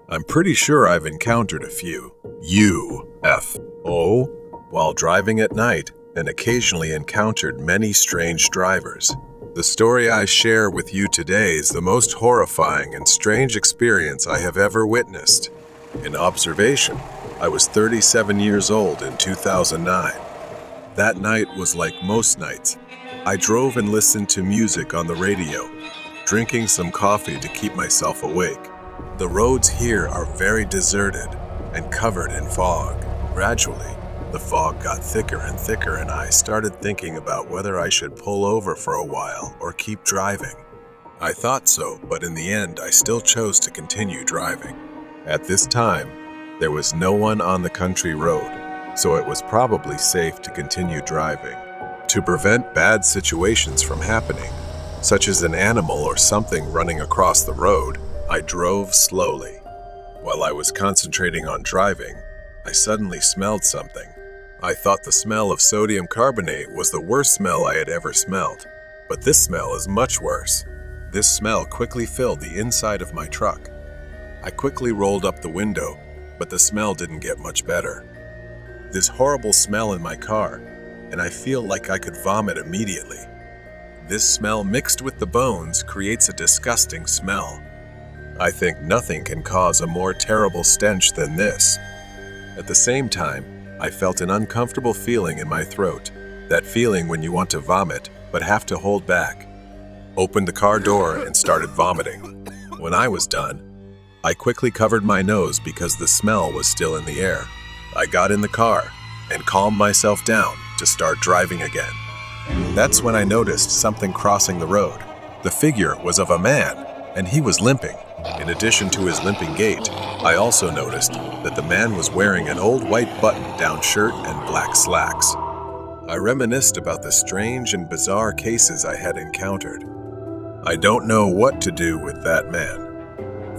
I'm pretty sure I've encountered a few UFO while driving at night and occasionally encountered many strange drivers. The story I share with you today is the most horrifying and strange experience I have ever witnessed. In observation, I was 37 years old in 2009. That night was like most nights. I drove and listened to music on the radio, drinking some coffee to keep myself awake. The roads here are very deserted and covered in fog. Gradually, the fog got thicker and thicker, and I started thinking about whether I should pull over for a while or keep driving. I thought so, but in the end, I still chose to continue driving. At this time, there was no one on the country road, so it was probably safe to continue driving. To prevent bad situations from happening, such as an animal or something running across the road, I drove slowly. While I was concentrating on driving, I suddenly smelled something. I thought the smell of sodium carbonate was the worst smell I had ever smelled, but this smell is much worse. This smell quickly filled the inside of my truck. I quickly rolled up the window, but the smell didn't get much better. This horrible smell in my car, and I feel like I could vomit immediately. This smell mixed with the bones creates a disgusting smell. I think nothing can cause a more terrible stench than this. At the same time, I felt an uncomfortable feeling in my throat. That feeling when you want to vomit, but have to hold back. Opened the car door and started vomiting. When I was done, I quickly covered my nose because the smell was still in the air. I got in the car and calmed myself down to start driving again. That's when I noticed something crossing the road. The figure was of a man, and he was limping. In addition to his limping gait, I also noticed that the man was wearing an old white button-down shirt and black slacks. I reminisced about the strange and bizarre cases I had encountered. I don't know what to do with that man.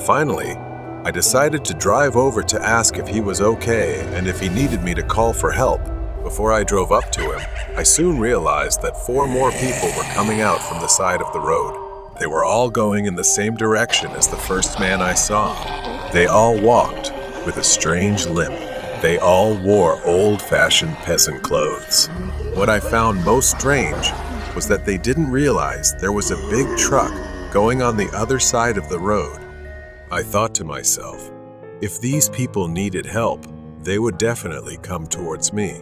Finally, I decided to drive over to ask if he was okay and if he needed me to call for help. Before I drove up to him, I soon realized that 4 more people were coming out from the side of the road. They were all going in the same direction as the first man I saw. They all walked with a strange limp. They all wore old-fashioned peasant clothes. What I found most strange was that they didn't realize there was a big truck going on the other side of the road. I thought to myself, if these people needed help, they would definitely come towards me.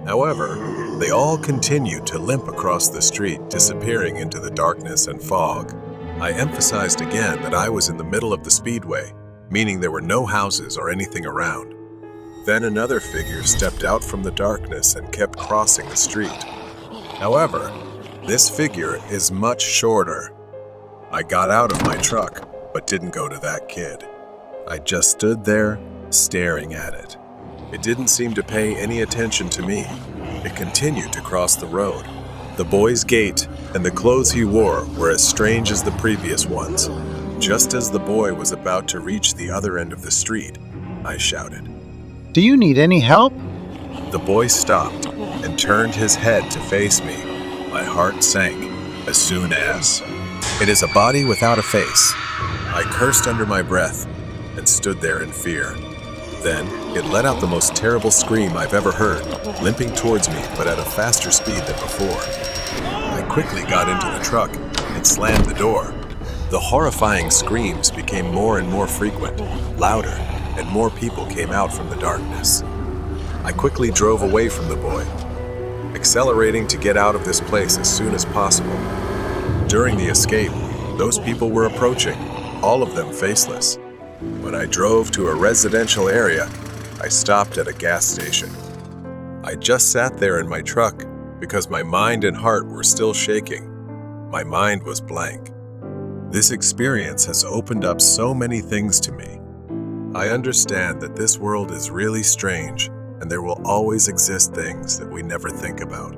However, they all continued to limp across the street, disappearing into the darkness and fog. I emphasized again that I was in the middle of the speedway, meaning there were no houses or anything around. Then another figure stepped out from the darkness and kept crossing the street. However, this figure is much shorter. I got out of my truck, but didn't go to that kid. I just stood there, staring at it. It didn't seem to pay any attention to me. It continued to cross the road. The boy's gait and the clothes he wore were as strange as the previous ones. Just as the boy was about to reach the other end of the street, I shouted, "Do you need any help?" The boy stopped and turned his head to face me. My heart sank as soon as. "It is a body without a face." I cursed under my breath and stood there in fear. Then it let out the most terrible scream I've ever heard, limping towards me but at a faster speed than before. I quickly got into the truck and slammed the door. The horrifying screams became more and more frequent, louder, and more people came out from the darkness. I quickly drove away from the boy, accelerating to get out of this place as soon as possible. During the escape, those people were approaching, all of them faceless. When I drove to a residential area, I stopped at a gas station. I just sat there in my truck because my mind and heart were still shaking. My mind was blank. This experience has opened up so many things to me. I understand that this world is really strange, and there will always exist things that we never think about.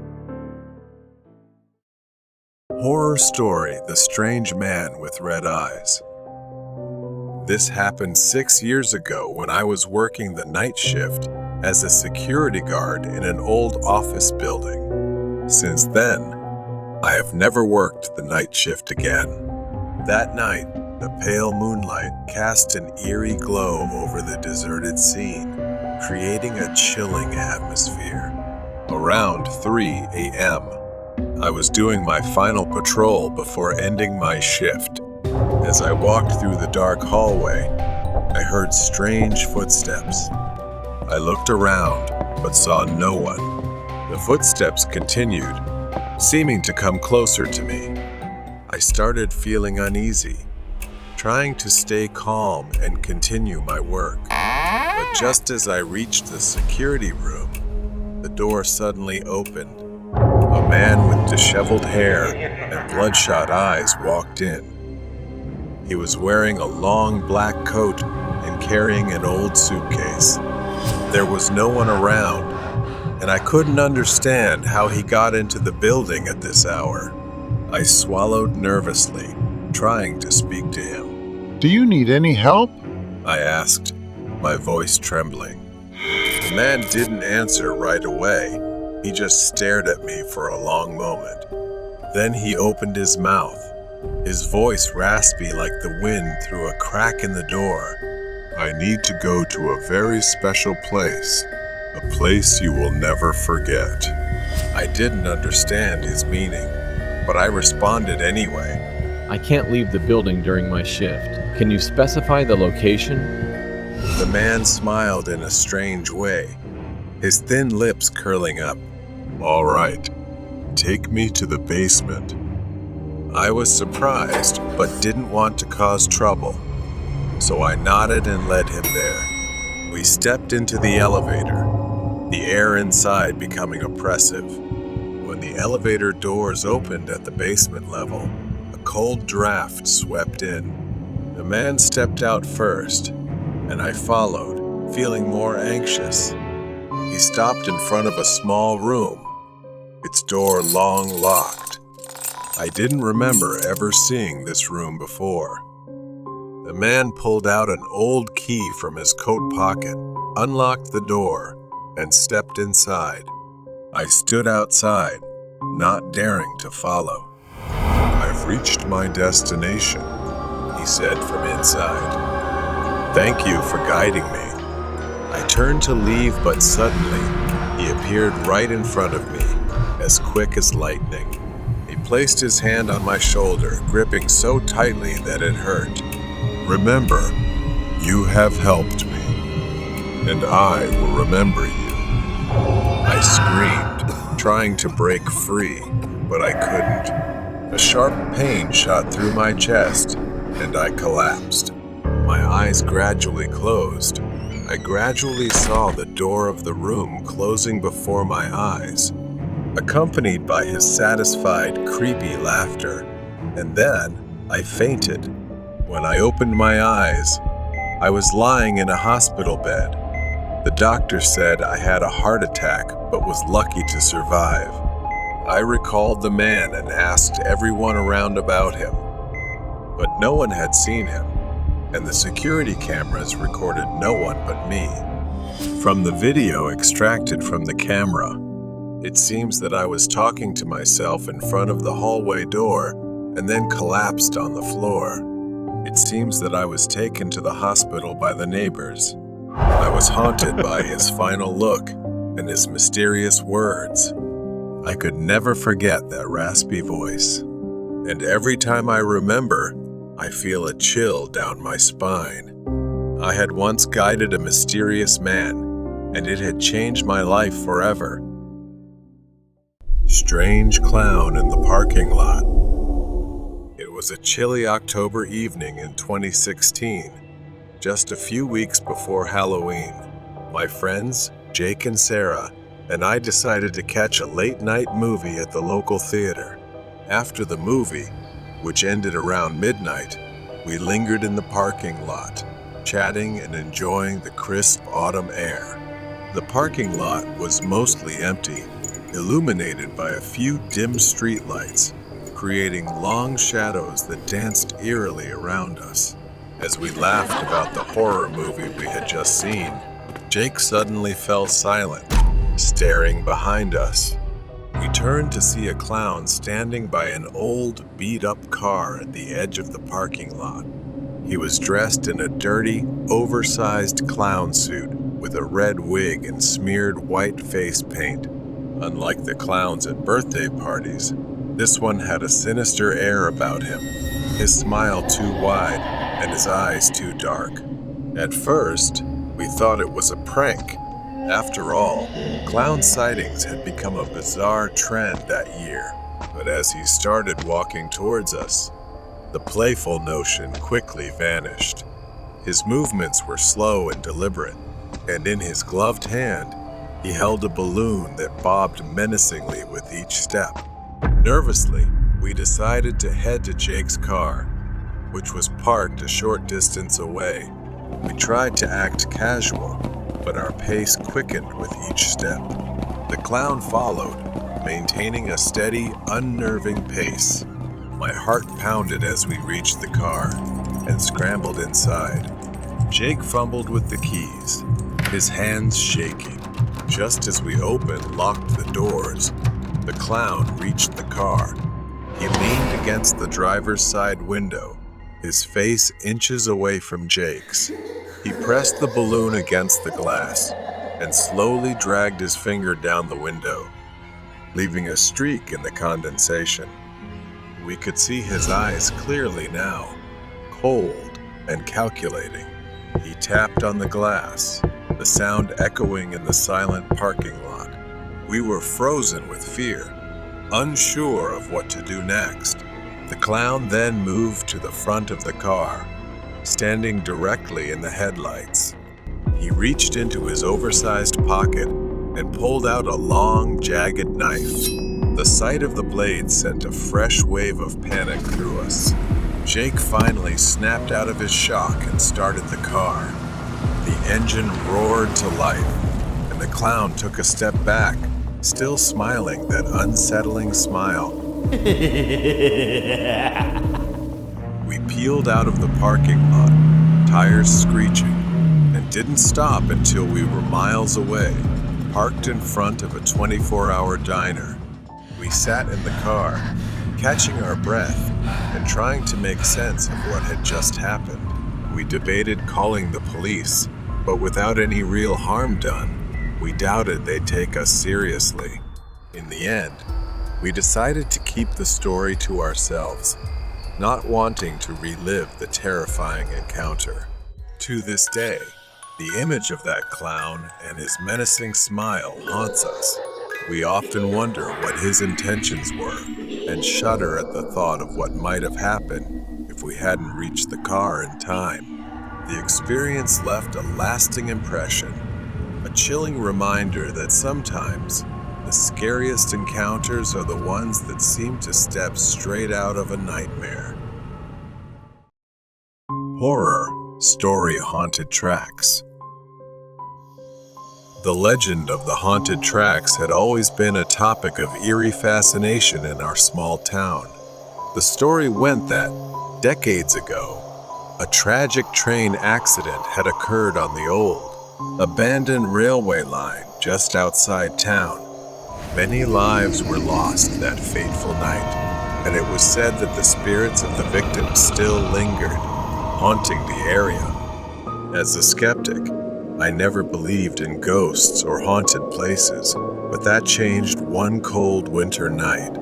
Horror story, The Strange Man with Red Eyes. This happened 6 years ago when I was working the night shift as a security guard in an old office building. Since then, I have never worked the night shift again. That night, the pale moonlight cast an eerie glow over the deserted scene, creating a chilling atmosphere. Around 3 a.m., I was doing my final patrol before ending my shift. As I walked through the dark hallway, I heard strange footsteps. I looked around, but saw no one. The footsteps continued, seeming to come closer to me. I started feeling uneasy, trying to stay calm and continue my work. But just as I reached the security room, the door suddenly opened. A man with disheveled hair and bloodshot eyes walked in. He was wearing a long black coat and carrying an old suitcase. There was no one around, and I couldn't understand how he got into the building at this hour. I swallowed nervously, trying to speak to him. "Do you need any help?" I asked, my voice trembling. The man didn't answer right away. He just stared at me for a long moment. Then he opened his mouth, his voice raspy like the wind through a crack in the door. "I need to go to a very special place, a place you will never forget." I didn't understand his meaning, but I responded anyway. "I can't leave the building during my shift. Can you specify the location?" The man smiled in a strange way, his thin lips curling up. "All right, take me to the basement." I was surprised, but didn't want to cause trouble, so I nodded and led him there. We stepped into the elevator, the air inside becoming oppressive. When the elevator doors opened at the basement level, a cold draft swept in. The man stepped out first, and I followed, feeling more anxious. He stopped in front of a small room, its door long locked. I didn't remember ever seeing this room before. The man pulled out an old key from his coat pocket, unlocked the door, and stepped inside. I stood outside, not daring to follow. "I've reached my destination," he said from inside. "Thank you for guiding me." I turned to leave, but suddenly he appeared right in front of me, as quick as lightning. He placed his hand on my shoulder, gripping so tightly that it hurt. "Remember, you have helped me, and I will remember you." I screamed, trying to break free, but I couldn't. A sharp pain shot through my chest, and I collapsed. My eyes gradually closed. I gradually saw the door of the room closing before my eyes, accompanied by his satisfied, creepy laughter. And then I fainted. When I opened my eyes, I was lying in a hospital bed. The doctor said I had a heart attack but was lucky to survive. I recalled the man and asked everyone around about him, but no one had seen him, and the security cameras recorded no one but me. From the video extracted from the camera, it seems that I was talking to myself in front of the hallway door and then collapsed on the floor. It seems that I was taken to the hospital by the neighbors. I was haunted by his final look and his mysterious words. I could never forget that raspy voice. And every time I remember, I feel a chill down my spine. I had once guided a mysterious man, and it had changed my life forever. Strange clown in the parking lot. It was a chilly October evening in 2016, just a few weeks before Halloween. My friends, Jake and Sarah, and I decided to catch a late-night movie at the local theater. After the movie, which ended around midnight, we lingered in the parking lot, chatting and enjoying the crisp autumn air. The parking lot was mostly empty, illuminated by a few dim streetlights, creating long shadows that danced eerily around us. As we laughed about the horror movie we had just seen, Jake suddenly fell silent, staring behind us. We turned to see a clown standing by an old, beat-up car at the edge of the parking lot. He was dressed in a dirty, oversized clown suit with a red wig and smeared white face paint. Unlike the clowns at birthday parties, this one had a sinister air about him, his smile too wide and his eyes too dark. At first, we thought it was a prank. After all, clown sightings had become a bizarre trend that year. But as he started walking towards us, the playful notion quickly vanished. His movements were slow and deliberate, and in his gloved hand, he held a balloon that bobbed menacingly with each step. Nervously, we decided to head to Jake's car, which was parked a short distance away. We tried to act casual, but our pace quickened with each step. The clown followed, maintaining a steady, unnerving pace. My heart pounded as we reached the car and scrambled inside. Jake fumbled with the keys, his hands shaking. Just as we locked the doors, the clown reached the car. He leaned against the driver's side window, his face inches away from Jake's. He pressed the balloon against the glass and slowly dragged his finger down the window, leaving a streak in the condensation. We could see his eyes clearly now, cold and calculating. He tapped on the glass, the sound echoing in the silent parking lot. We were frozen with fear, unsure of what to do next. The clown then moved to the front of the car, standing directly in the headlights. He reached into his oversized pocket and pulled out a long, jagged knife. The sight of the blade sent a fresh wave of panic through us. Jake finally snapped out of his shock and started the car. The engine roared to life, and the clown took a step back, still smiling that unsettling smile. We peeled out of the parking lot, tires screeching, and didn't stop until we were miles away, parked in front of a 24-hour diner. We sat in the car, catching our breath and trying to make sense of what had just happened. We debated calling the police, but without any real harm done, we doubted they'd take us seriously. In the end, we decided to keep the story to ourselves, not wanting to relive the terrifying encounter. To this day, the image of that clown and his menacing smile haunts us. We often wonder what his intentions were and shudder at the thought of what might have happened if we hadn't reached the car in time. The experience left a lasting impression, a chilling reminder that sometimes the scariest encounters are the ones that seem to step straight out of a nightmare. Horror Story Haunted Tracks. The legend of the haunted tracks had always been a topic of eerie fascination in our small town. The story went that, decades ago, a tragic train accident had occurred on the old, abandoned railway line just outside town. Many lives were lost that fateful night, and it was said that the spirits of the victims still lingered, haunting the area. As a skeptic, I never believed in ghosts or haunted places, but that changed one cold winter night.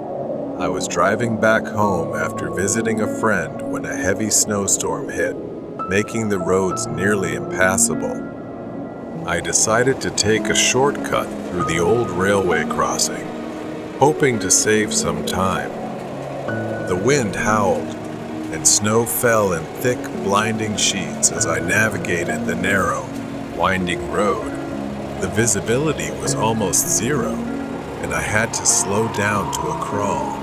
I was driving back home after visiting a friend when a heavy snowstorm hit, making the roads nearly impassable. I decided to take a shortcut through the old railway crossing, hoping to save some time. The wind howled, and snow fell in thick, blinding sheets as I navigated the narrow, winding road. The visibility was almost zero, and I had to slow down to a crawl.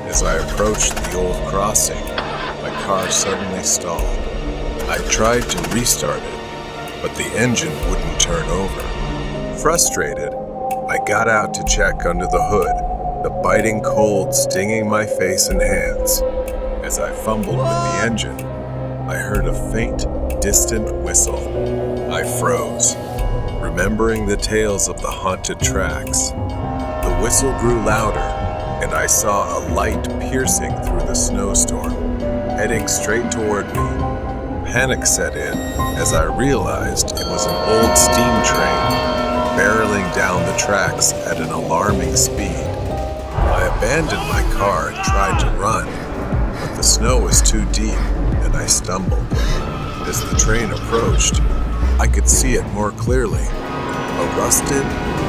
As I approached the old crossing, my car suddenly stalled. I tried to restart it, but the engine wouldn't turn over. Frustrated, I got out to check under the hood, the biting cold stinging my face and hands. As I fumbled with the engine, I heard a faint, distant whistle. I froze, remembering the tales of the haunted tracks. The whistle grew louder, and I saw a light piercing through the snowstorm, heading straight toward me. Panic set in as I realized it was an old steam train, barreling down the tracks at an alarming speed. I abandoned my car and tried to run, but the snow was too deep, and I stumbled. As the train approached, I could see it more clearly. A rusted,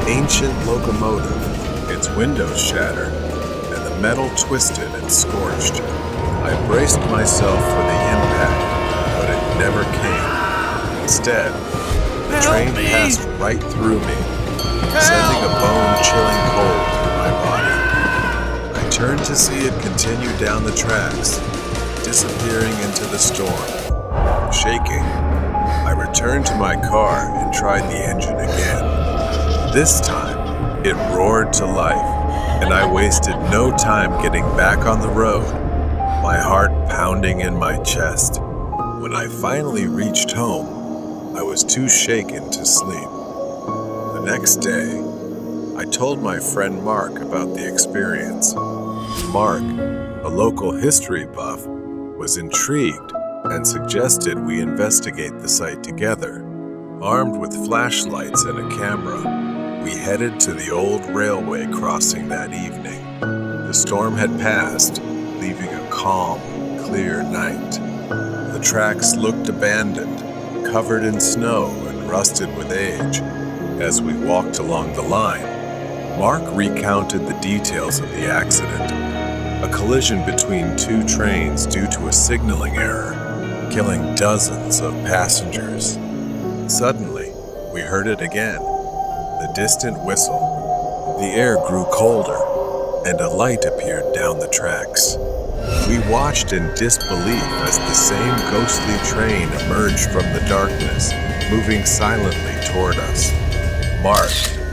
ancient locomotive, its windows shattered, and the metal twisted and scorched. I braced myself for the impact, but it never came. Instead, the train passed right through me, sending a bone-chilling cold through my body. I turned to see it continue down the tracks, disappearing into the storm. Shaking, I returned to my car and tried the engine again. This time, it roared to life, and I wasted no time getting back on the road, my heart pounding in my chest. When I finally reached home, I was too shaken to sleep. The next day, I told my friend Mark about the experience. Mark, a local history buff, was intrigued and suggested we investigate the site together. Armed with flashlights and a camera, we headed to the old railway crossing that evening. The storm had passed, leaving a calm, clear night. The tracks looked abandoned, covered in snow and rusted with age. As we walked along the line, Mark recounted the details of the accident. A collision between two trains due to a signaling error, killing dozens of passengers. Suddenly, we heard it again, the distant whistle. The air grew colder, and a light appeared down the tracks. We watched in disbelief as the same ghostly train emerged from the darkness, moving silently toward us. Mark,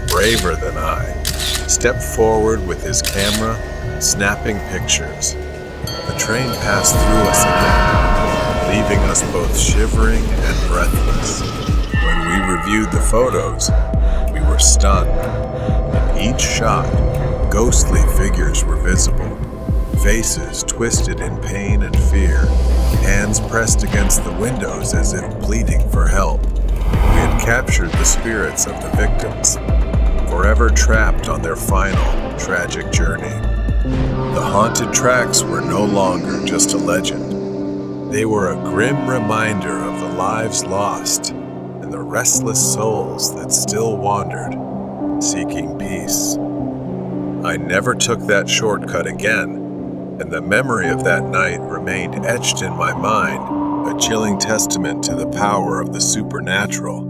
braver than I, stepped forward with his camera, snapping pictures. The train passed through us again, leaving us both shivering and breathless. When we reviewed the photos, we were stunned. In each shot, ghostly figures were visible, faces twisted in pain and fear, hands pressed against the windows as if pleading for help. We had captured the spirits of the victims, forever trapped on their final, tragic journey. The haunted tracks were no longer just a legend. They were a grim reminder of the lives lost and the restless souls that still wandered, seeking peace. I never took that shortcut again, and the memory of that night remained etched in my mind, a chilling testament to the power of the supernatural